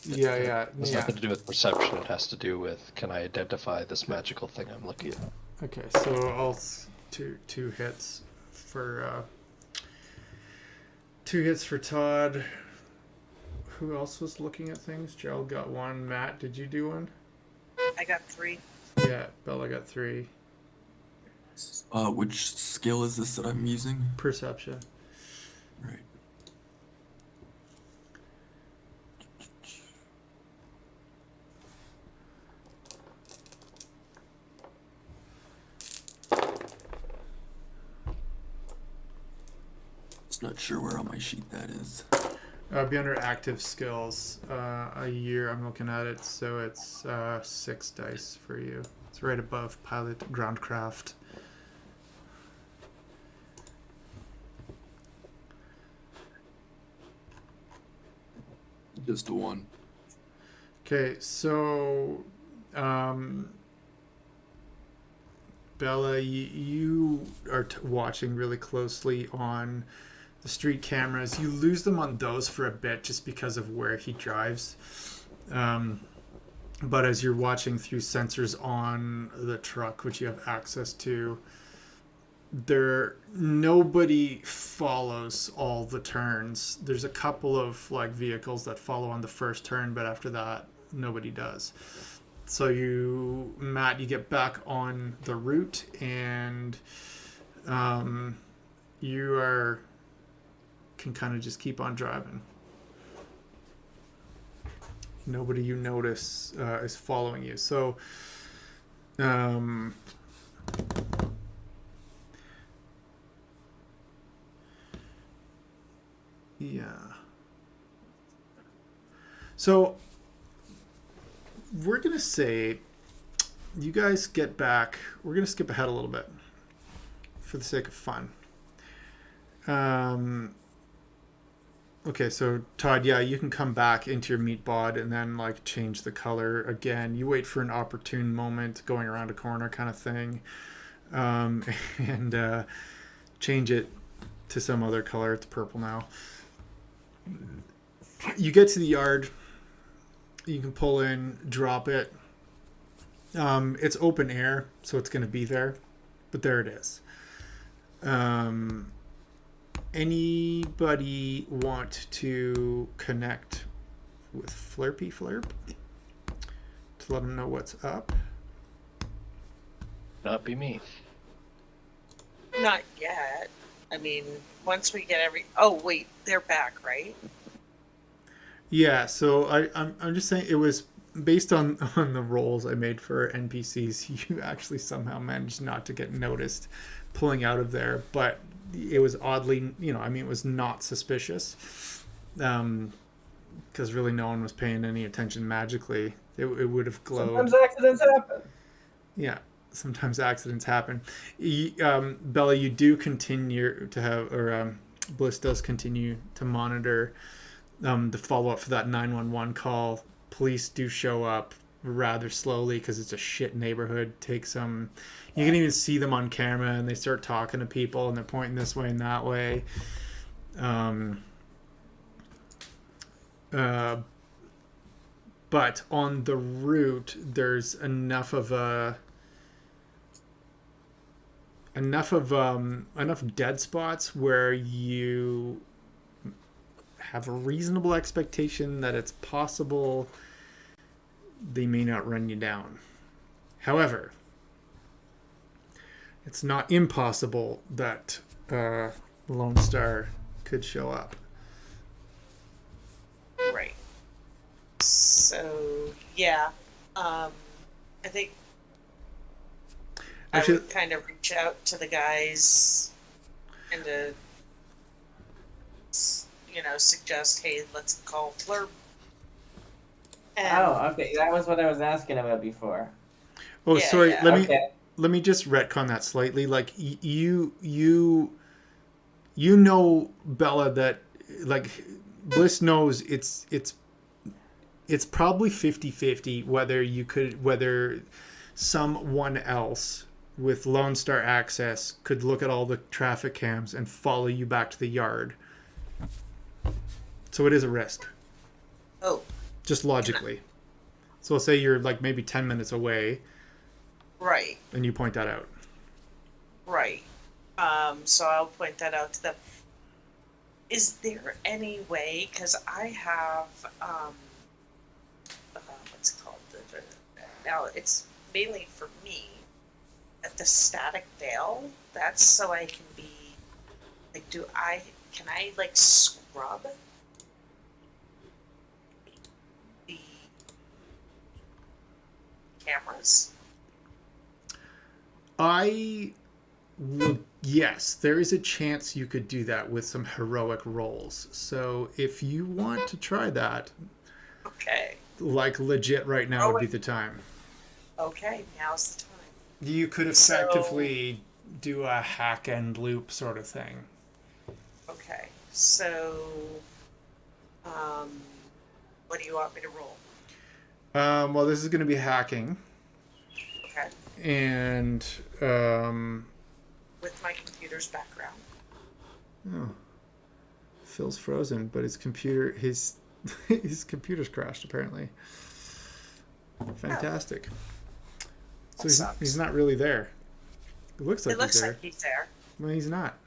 Yeah. It has nothing to do with perception. It has to do with, can I identify this magical thing I'm looking at? Okay, so all two hits for 2 hits for Todd. Who else was looking at things? Gerald got 1. Matt, did you do 1? I got 3. Yeah, Bella got 3. Which skill is this that I'm using? Perception. Right. Just not sure where on my sheet that is. Be under active skills. A year, I'm looking at it, so it's 6 dice for you. It's right above pilot groundcraft. Just a 1. Okay, so Bella, you are watching really closely on the street cameras. You lose them on those for a bit just because of where he drives. But as you're watching through sensors on the truck, which you have access to, nobody follows all the turns. There's a couple of like vehicles that follow on the first turn, but after that, nobody does. So Matt, you get back on the route, and you can kind of just keep on driving. Nobody you notice is following you. So, yeah. So, we're going to say you guys get back. We're going to skip ahead a little bit for the sake of fun. Okay, so Todd, yeah, you can come back into your meat bod and then like change the color again. You wait for an opportune moment, going around a corner kind of thing, and change it to some other color. It's purple now. You get to the yard. You can pull in, drop it. It's open air, so it's going to be there, but there it is. Anybody want to connect with Flirpy Flirp to let him know what's up? Not be me. Not yet. I mean, once we get oh wait, they're back, right? Yeah, so I'm just saying it was based on the roles I made for NPCs. You actually somehow managed not to get noticed pulling out of there, but it was oddly, it was not suspicious, because really no one was paying any attention magically. It would have glowed. Sometimes accidents happen. Yeah, sometimes accidents happen. Bella, you do continue to have, or Bliss does continue to monitor the follow-up for that 911 call. Police do show up rather slowly because it's a shit neighborhood. You can even see them on camera, and they start talking to people, and they're pointing this way and that way. But on the route, there's enough dead spots where you have a reasonable expectation that it's possible they may not run you down. However, it's not impossible that Lone Star could show up. Right. So yeah, I think Actually, I would kind of reach out to the guys and to, suggest, hey, let's call Flirp. Oh, okay. That was what I was asking about before. Oh, Yeah, sorry. yeah. Let me just retcon that slightly. Like you know, Bella, that like Bliss knows it's probably 50-50 whether someone else with Lone Star access could look at all the traffic cams and follow you back to the yard. So it is a risk. Oh, Just logically. So let's say you're like maybe 10 minutes away right, and you point that out. right. So I'll point that out to them. is there any way, because I have, what's it called? Now, it's mainly for me, at the static veil, that's so I can be, like, can I, like, scrub the cameras? Yes, there is a chance you could do that with some heroic rolls. So if you want to try that, Okay. like legit right now would be the time. Okay, now's the time. You could effectively do a hack and loop sort of thing. Okay, so, what do you want me to roll? Well, this is going to be hacking. Okay. And, With my computer's background. oh, Phil's frozen, but his computer's crashed apparently. Fantastic. So he's not really there. It looks like He's there. Well, he's not.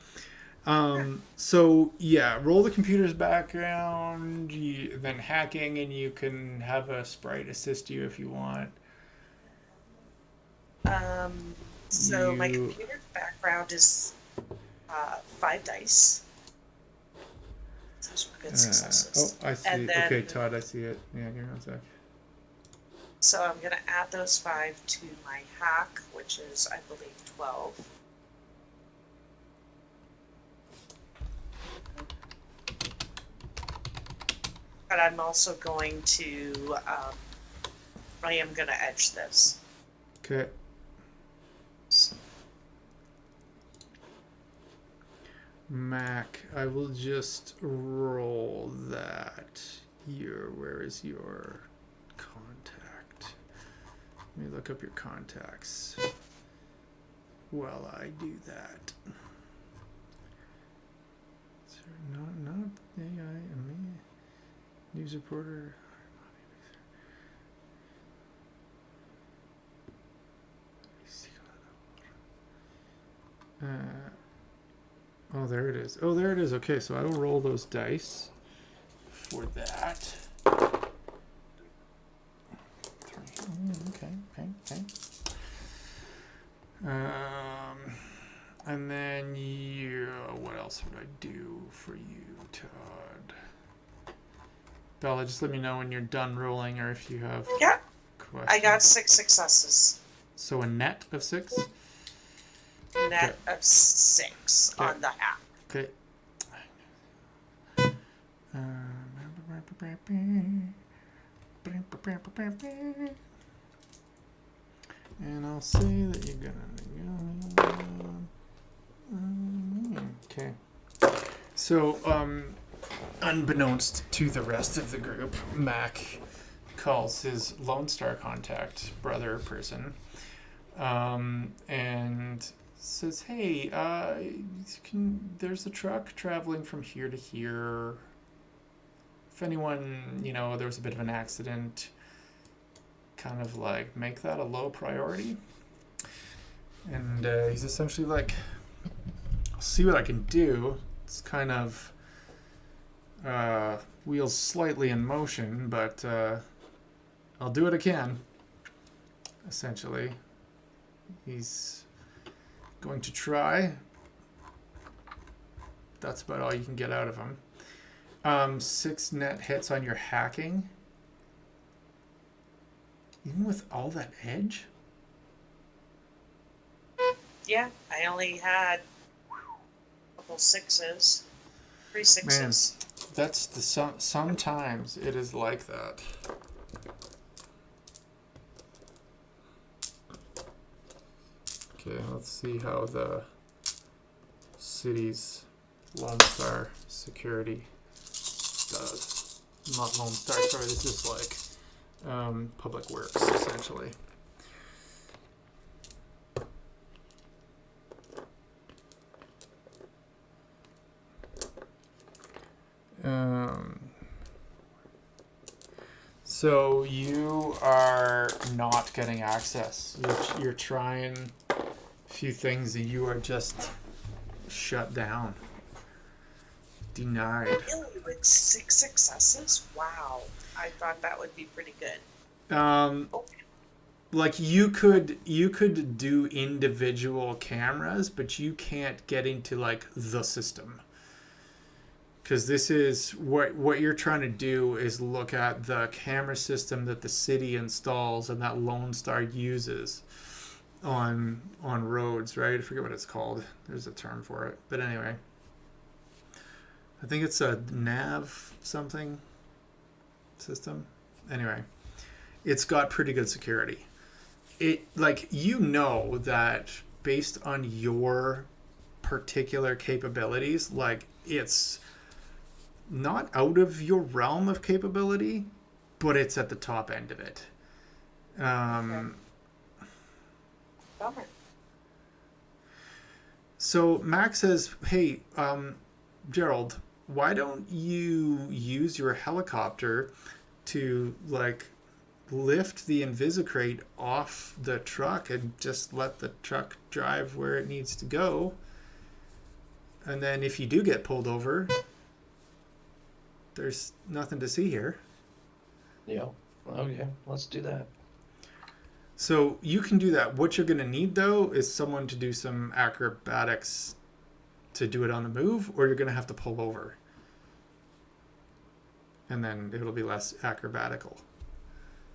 So yeah, roll the computer's background, then hacking, and you can have a sprite assist you if you want. So my computer's background is 5 dice. Those were good successes. Oh, I see. And then, okay, Todd, I see it. Yeah, here on sec. So I'm going to add those 5 to my hack, which is, I believe, 12. But I'm also going to, I am going to edge this. Okay. So, Mac, I will just roll that. Where is your contact? Let me look up your contacts while I do that. So not AI, news reporter. Oh, there it is. Oh, there it is. Okay, so I will roll those dice for that. Okay. And then what else would I do for you, Todd? Bella, just let me know when you're done rolling or if you have questions. I got 6 successes. So a net of 6? Net of 6 on the hack. Okay. And I'll say that you're gonna. Okay. So, unbeknownst to the rest of the group, Mac calls his Lone Star contact brother person, and says, "Hey, there's a truck traveling from here to here. If anyone, there was a bit of an accident, kind of like make that a low priority." And he's essentially like, "I'll see what I can do." It's kind of wheels slightly in motion, but I'll do what I can. Essentially, he's going to try. That's about all you can get out of him. 6 net hits on your hacking. Even with all that edge? Yeah, I only had a couple 6s. 3 6s. Man, that's sometimes it is like that. Okay, let's see how the city's Lone Star security does. Not Lone Star, sorry, this is like Public Works, essentially. So you are not getting access. You're trying a few things and you are just shut down. Denied. Really, with 6 successes? Wow. I thought that would be pretty good. Like you could do individual cameras, but you can't get into like the system. Because this is what you're trying to do is look at the camera system that the city installs and that Lone Star uses on roads, right? I forget what it's called. There's a term for it. But anyway, I think it's a nav something system. Anyway, it's got pretty good security. It like that based on your particular capabilities, like it's not out of your realm of capability, but it's at the top end of it. Bummer. So Max says, "Hey, Gerald, why don't you use your helicopter to like lift the Invisicrate off the truck and just let the truck drive where it needs to go? And then if you do get pulled over, there's nothing to see here." Yeah. Okay, let's do that. So you can do that. What you're going to need, though, is someone to do some acrobatics to do it on the move, or you're going to have to pull over. And then it'll be less acrobatical.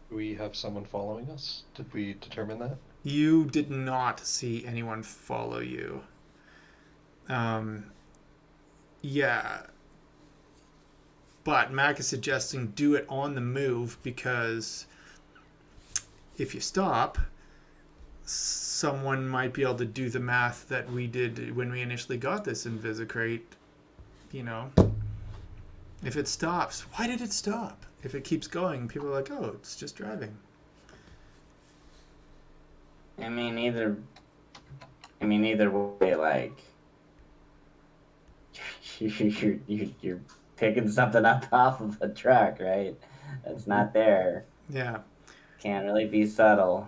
Do we have someone following us? Did we determine that? You did not see anyone follow you. Yeah. But Mac is suggesting do it on the move because if you stop, someone might be able to do the math that we did when we initially got this Invisicrate. You know, if it stops, why did it stop? If it keeps going, people are like, oh, it's just driving. I mean, either way, like, you're picking something up off of a truck, right? That's not there. Yeah. Can't really be subtle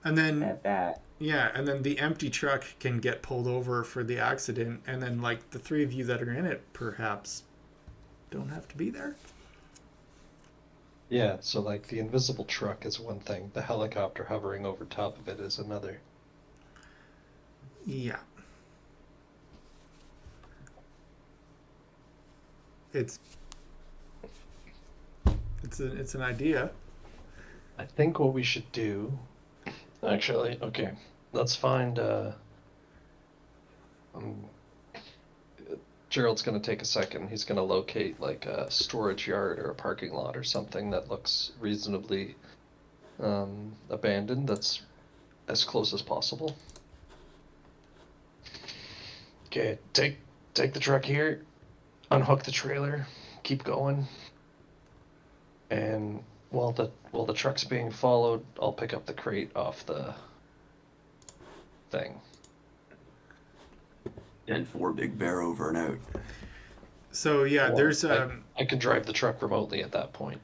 And then at that. yeah, and then the empty truck can get pulled over for the accident, and then like the three of you that are in it perhaps don't have to be there. Yeah, so like the invisible truck is one thing, the helicopter hovering over top of it is another. Yeah. It's an idea. I think what we should do, actually, okay, let's find, Gerald's gonna take a second. He's gonna locate like a storage yard or a parking lot or something that looks reasonably abandoned, that's as close as possible. Okay, take the truck here, unhook the trailer, keep going, and while the truck's being followed, I'll pick up the crate off the thing. And 4 Big Bear over and out. So yeah, Or there's I can drive the truck remotely at that point.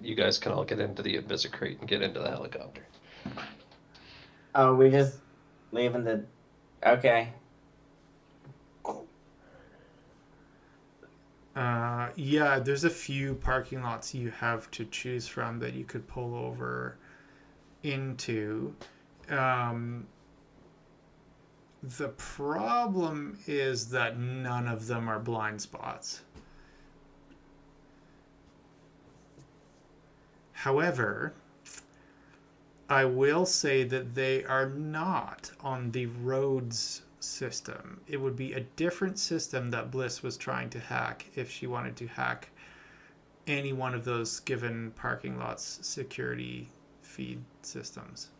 You guys can all get into the Invisicrate and get into the helicopter. Oh, we just leaving the. Okay. yeah, there's a few parking lots you have to choose from that you could pull over into. The problem is that none of them are blind spots. However, I will say that they are not on the roads system. It would be a different system that Bliss was trying to hack if she wanted to hack any one of those given parking lots security feed systems.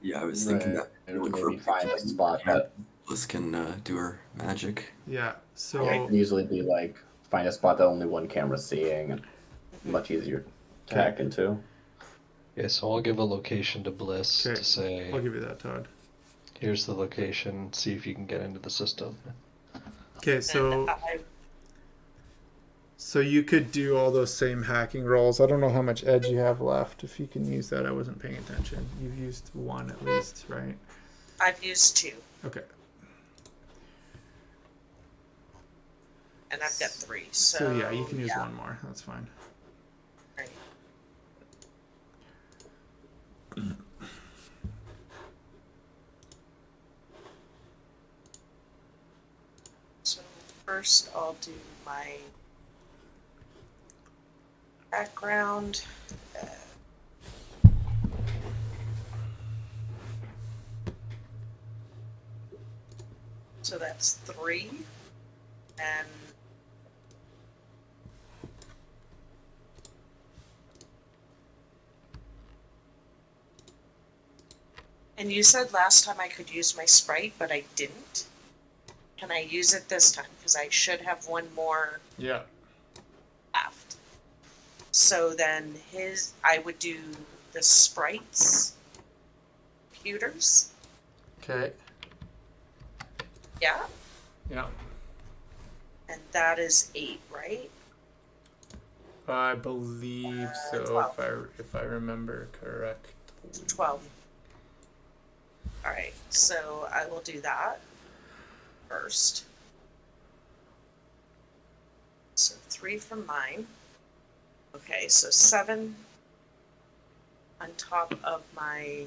Yeah, I was thinking Right. that. It would Look for maybe find a spot that Bliss can do her magic. Yeah, so might easily be like find a spot that only one camera's seeing, and much easier to hack into. Yeah, so I'll give a location to Bliss Okay, to say, I'll give you that, Todd. here's the location, see if you can get into the system. Okay, so I, so you could do all those same hacking rolls. I don't know how much edge you have left. If you can use that, I wasn't paying attention. You've used one at least, right? I've used 2. Okay. And I've got 3. So yeah, you can use yeah. one more. That's fine. Right. So first I'll do my background. So that's 3. And you said last time I could use my sprite, but I didn't. Can I use it this time? Because I should have one more Yeah. left. So then I would do the sprites, computers. Okay. Yeah. Yeah. And that is 8, right? I believe so. 12. If I remember correct. 12. All right. So I will do that first. So 3 from mine. Okay, so 7 on top of my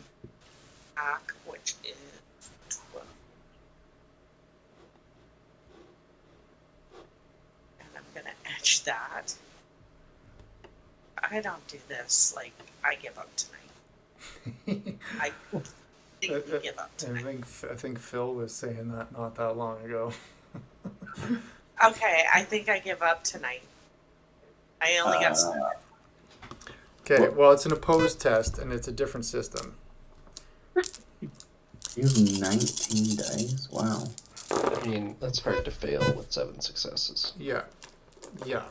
pack, which is 12. And I'm gonna etch that. I don't do this. Like, I give up tonight. I think we give up tonight. I think Phil was saying that not that long ago. Okay, I think I give up tonight. I only got 7. Okay, well, it's an opposed test, and it's a different system. You have 19 dice? Wow. I mean, that's hard to fail with 7 successes. Yeah. Yeah.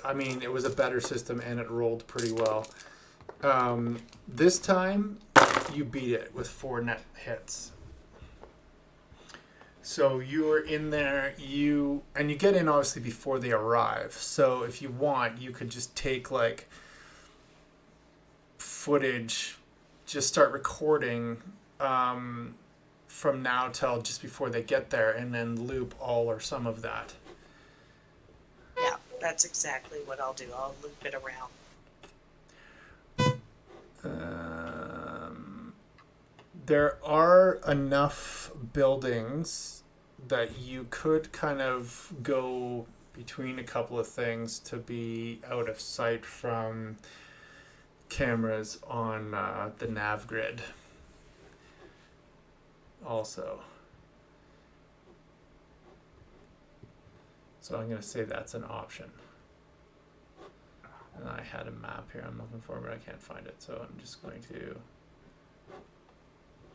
I mean, it was a better system, and it rolled pretty well. This time, you beat it with 4 net hits. So you were in there, and you get in obviously before they arrive. So if you want, you could just take like footage, just start recording from now till just before they get there, and then loop all or some of that. Yeah, that's exactly what I'll do. I'll loop it around. There are enough buildings that you could kind of go between a couple of things to be out of sight from cameras on the nav grid also. So I'm going to say that's an option. And I had a map here I'm looking for, but I can't find it. So I'm just going to...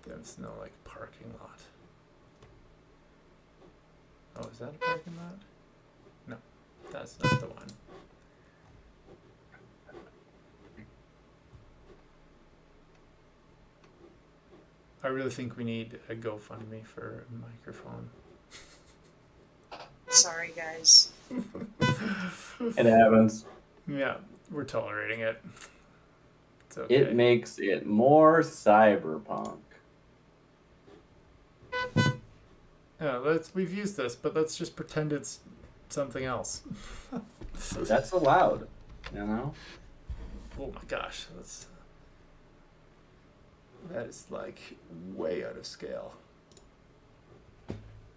There's no like parking lot. Oh, is that a parking lot? No, that's not the one. I really think we need a GoFundMe for a microphone. Sorry, guys. It happens. Yeah, we're tolerating it. It's okay. It makes it more cyberpunk. Yeah, we've used this, but let's just pretend it's something else. That's allowed, you know? Oh my gosh, that is like way out of scale.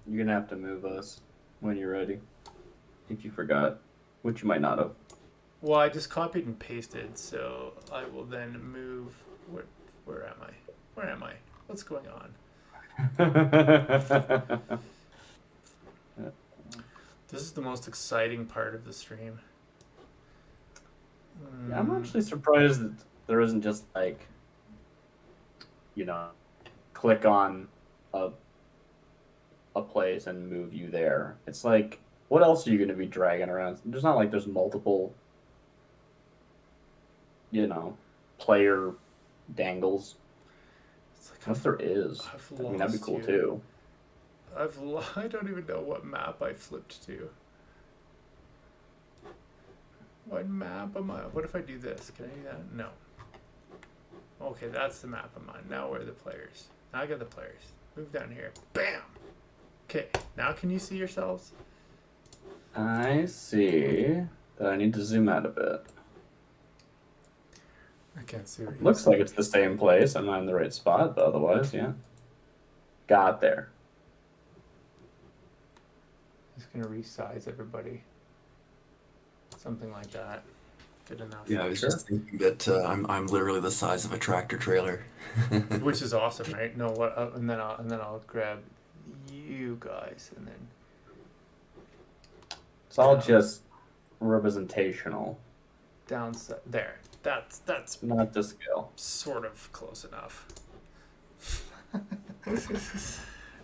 You're gonna have to move us when you're ready. If you forgot, which you might not have. Well, I just copied and pasted, so I will then move. Where am I? Where am I? What's going on? This is the most exciting part of the stream. Yeah, I'm actually surprised that there isn't just like, you know, click on a place and move you there. It's like, what else are you going to be dragging around? There's not like there's multiple, you know, player dangles. It's like Unless there is. I mean, that'd be cool too. I don't even know what map I flipped to. What map am I? What if I do this? Can I do that? No. Okay, that's the map I'm on. Now where are the players? Now I got the players. Move down here. Bam! Okay, now can you see yourselves? I see that I need to zoom out a bit. I can't see what Looks like it's the same place. I'm not in the right spot, but otherwise, yeah. Got there. Just gonna resize everybody. Something like that. Good enough. Yeah, I was Sure. just thinking that I'm literally the size of a tractor trailer. Which is awesome, right? No, what? And then I'll grab you guys, and then It's all just representational, down there. That's not to scale. sort of close enough.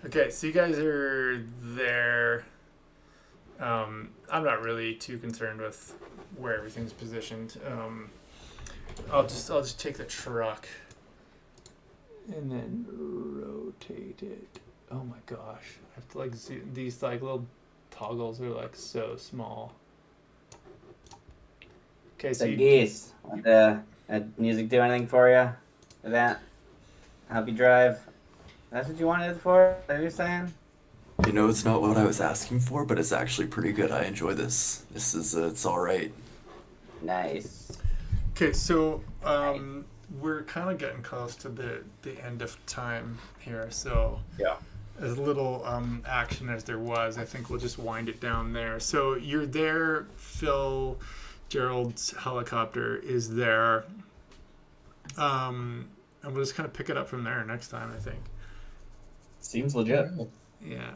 Okay, so you guys are there. I'm not really too concerned with where everything's positioned. I'll just take the truck and then rotate it. Oh my gosh, I have to like zoom. These like little toggles are like so small. Okay, so The geese. Did music do anything for you? Did that help you drive? That's what you wanted it for? Is that what you're saying? You know, it's not what I was asking for, but it's actually pretty good. I enjoy this. This is it's all right. Nice. okay, so we're kind of getting close to the end of time here. So Yeah. as little action as there was, I think we'll just wind it down there. So you're there, Phil. Gerald's helicopter is there. And we'll just kind of pick it up from there next time, I think. Seems legit. Yeah.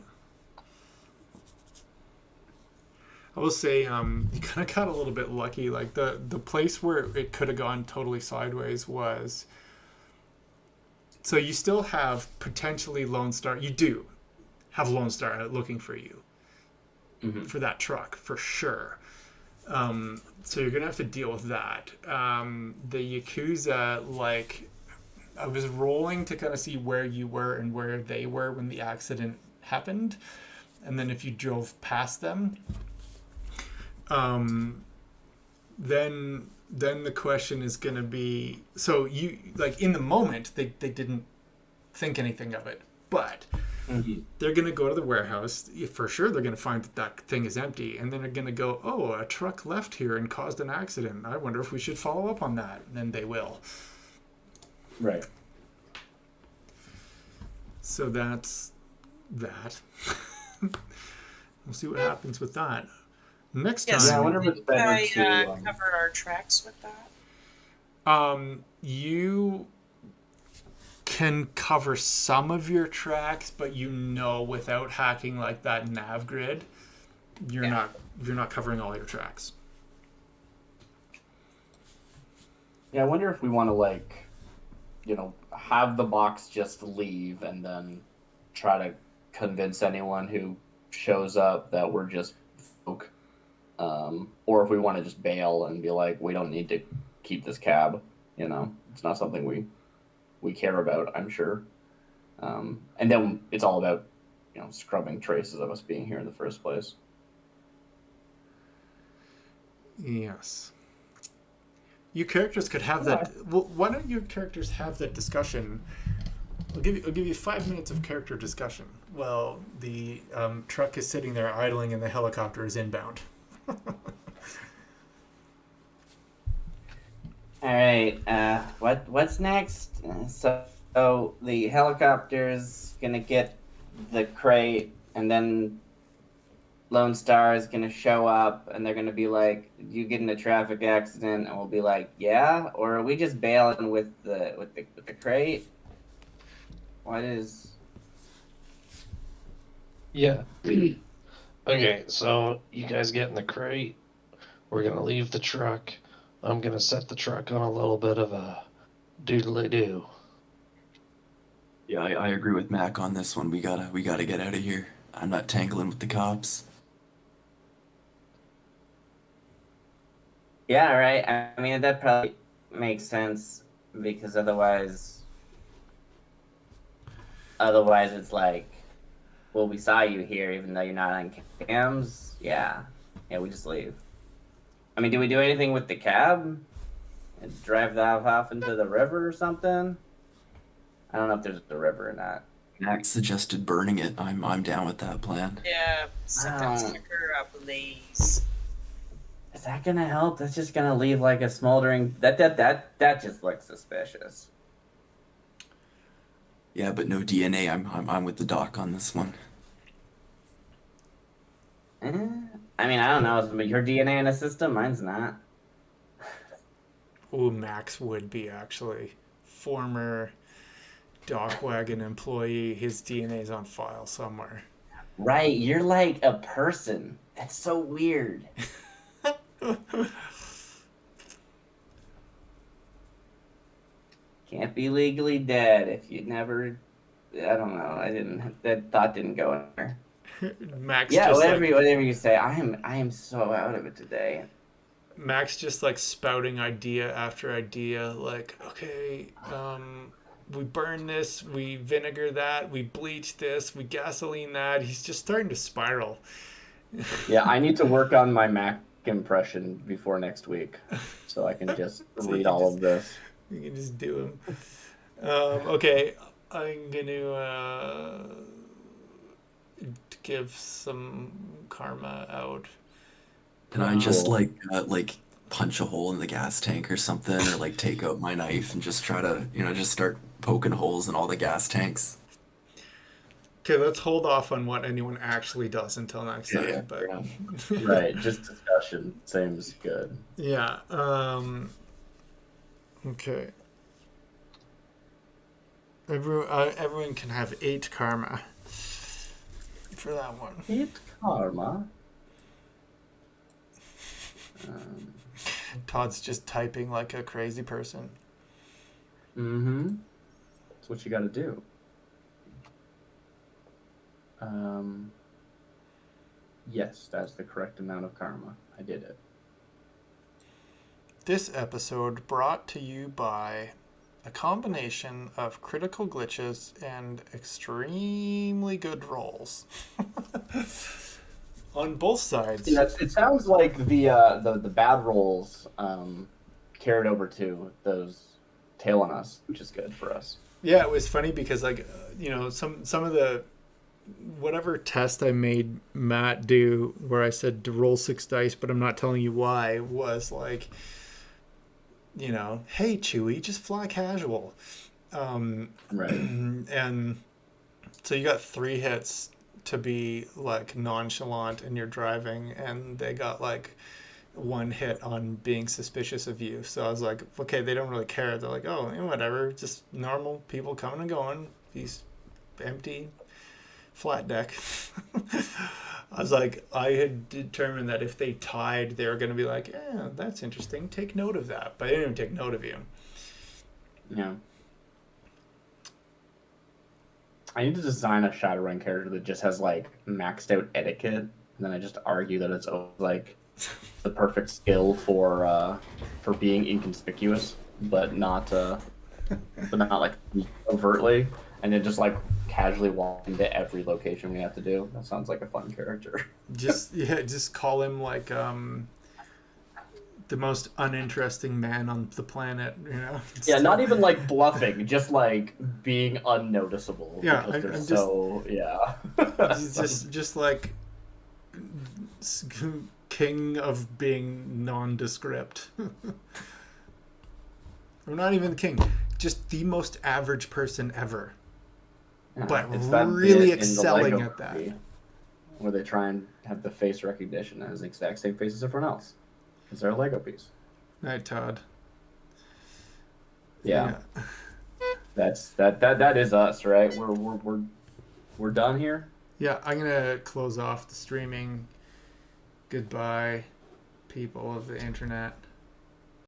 I will say, you kind of got a little bit lucky. Like the place where it could have gone totally sideways was. So you still have potentially Lone Star. You do have Lone Star looking for you for that truck for sure. So you're gonna have to deal with that. The Yakuza, like, I was rolling to kind of see where you were and where they were when the accident happened, and then if you drove past them, then the question is gonna be, so you, like, in the moment they didn't think anything of it, but they're going to go to the warehouse. For sure, they're going to find that thing is empty. And then they're going to go, oh, a truck left here and caused an accident. I wonder if we should follow up on that. And then they will. Right. So that's that. We'll see what happens with that. Next Yes, Yeah, I time, wonder if it's better I to. cover our tracks with that. you can cover some of your tracks, but without hacking like that nav grid, you're not covering all your tracks. Yeah, I wonder if we want to, like, have the box just leave and then try to convince anyone who shows up that we're just folk. Or if we want to just bail and be like, we don't need to keep this cab. It's not something we care about, I'm sure. And then it's all about, scrubbing traces of us being here in the first place. Yes. You characters could have that. Well, why don't your characters have that discussion? I'll give you 5 minutes of character discussion. Well, the truck is sitting there idling and the helicopter is inbound. All right. What's next? So the helicopter's gonna get the crate, and then Lone Star is gonna show up, and they're gonna be like, "You get in a traffic accident," and we'll be like, "Yeah," or are we just bailing with the crate? What is? Yeah. Okay, so you guys get in the crate. We're gonna leave the truck. I'm gonna set the truck on a little bit of a doodly-doo. Yeah, I agree with Mac on this one. We gotta get out of here. I'm not tangling with the cops. Yeah, right. I mean, that probably makes sense because otherwise it's like, well, we saw you here even though you're not on cams. Yeah, we just leave. I mean, do we do anything with the cab and drive that off into the river or something? I don't know if there's a river or not. Max suggested burning it. I'm down with that plan. Yeah, set that Wow. sucker ablaze. Is that gonna help? That's just gonna leave like a smoldering. That just looks suspicious. Yeah, but no DNA. I'm with the doc on this one. Eh, I mean, I don't know. But your DNA in a system, mine's not. Ooh, Max would be actually former Dock Wagon employee. His DNA's on file somewhere. Right, you're like a person. That's so weird. Can't be legally dead if you never. I don't know. I didn't. That thought didn't go in there. Max Yeah, just whatever, like whatever you say. I am so out of it today. Max just like spouting idea after idea, like, okay, we burn this, we vinegar that, we bleach this, we gasoline that. He's just starting to spiral. Yeah, I need to work on my Mac impression before next week, so I can just So read you all just- of this. You can just do him. Okay, I'm gonna give some karma out. Can I just Cool. like punch a hole in the gas tank or something, or like take out my knife and just try to, just start poking holes in all the gas tanks? Okay, let's hold off on what anyone actually does until next Yeah, time. yeah, But fair enough. Right, just discussion seems good. yeah. Okay. Everyone can have 8 karma for that one. Hit karma. Todd's just typing like a crazy person. Mm-hmm. That's what you got to do. Yes, that's the correct amount of karma. I did it. This episode brought to you by a combination of critical glitches and extremely good rolls. On both sides. Yeah, it sounds like the bad rolls carried over to those tail on us, which is good for us. Yeah, it was funny because some of the whatever test I made Matt do where I said to roll 6 dice, but I'm not telling you why, was like, hey Chewy, just fly casual. Right. And so you got 3 hits to be like nonchalant in your driving, and they got like 1 hit on being suspicious of you. So I was like, okay, they don't really care. They're like, oh, whatever, just normal people coming and going. These empty flat deck. I was like, I had determined that if they tied, they were going to be like, yeah, that's interesting. Take note of that. But I didn't even take note of you. Yeah. I need to design a Shadowrun character that just has like maxed out etiquette, and then I just argue that it's like the perfect skill for being inconspicuous, but not like overtly, and then just like casually walk into every location we have to do. That sounds like a fun character. Just call him like the most uninteresting man on the planet, Yeah, not even like bluffing, just like being unnoticeable. Yeah, because they're I'm so yeah. just like king of being nondescript. Or not even the king, just the most average person ever. Yeah, But it's that really bit in the excelling Lego at that. movie where they try and have the face recognition as the exact same face as everyone else, because they're a Lego piece. Night, Todd. Yeah. That is us, right? We're done here. Yeah, I'm gonna close off the streaming. Goodbye, people of the internet.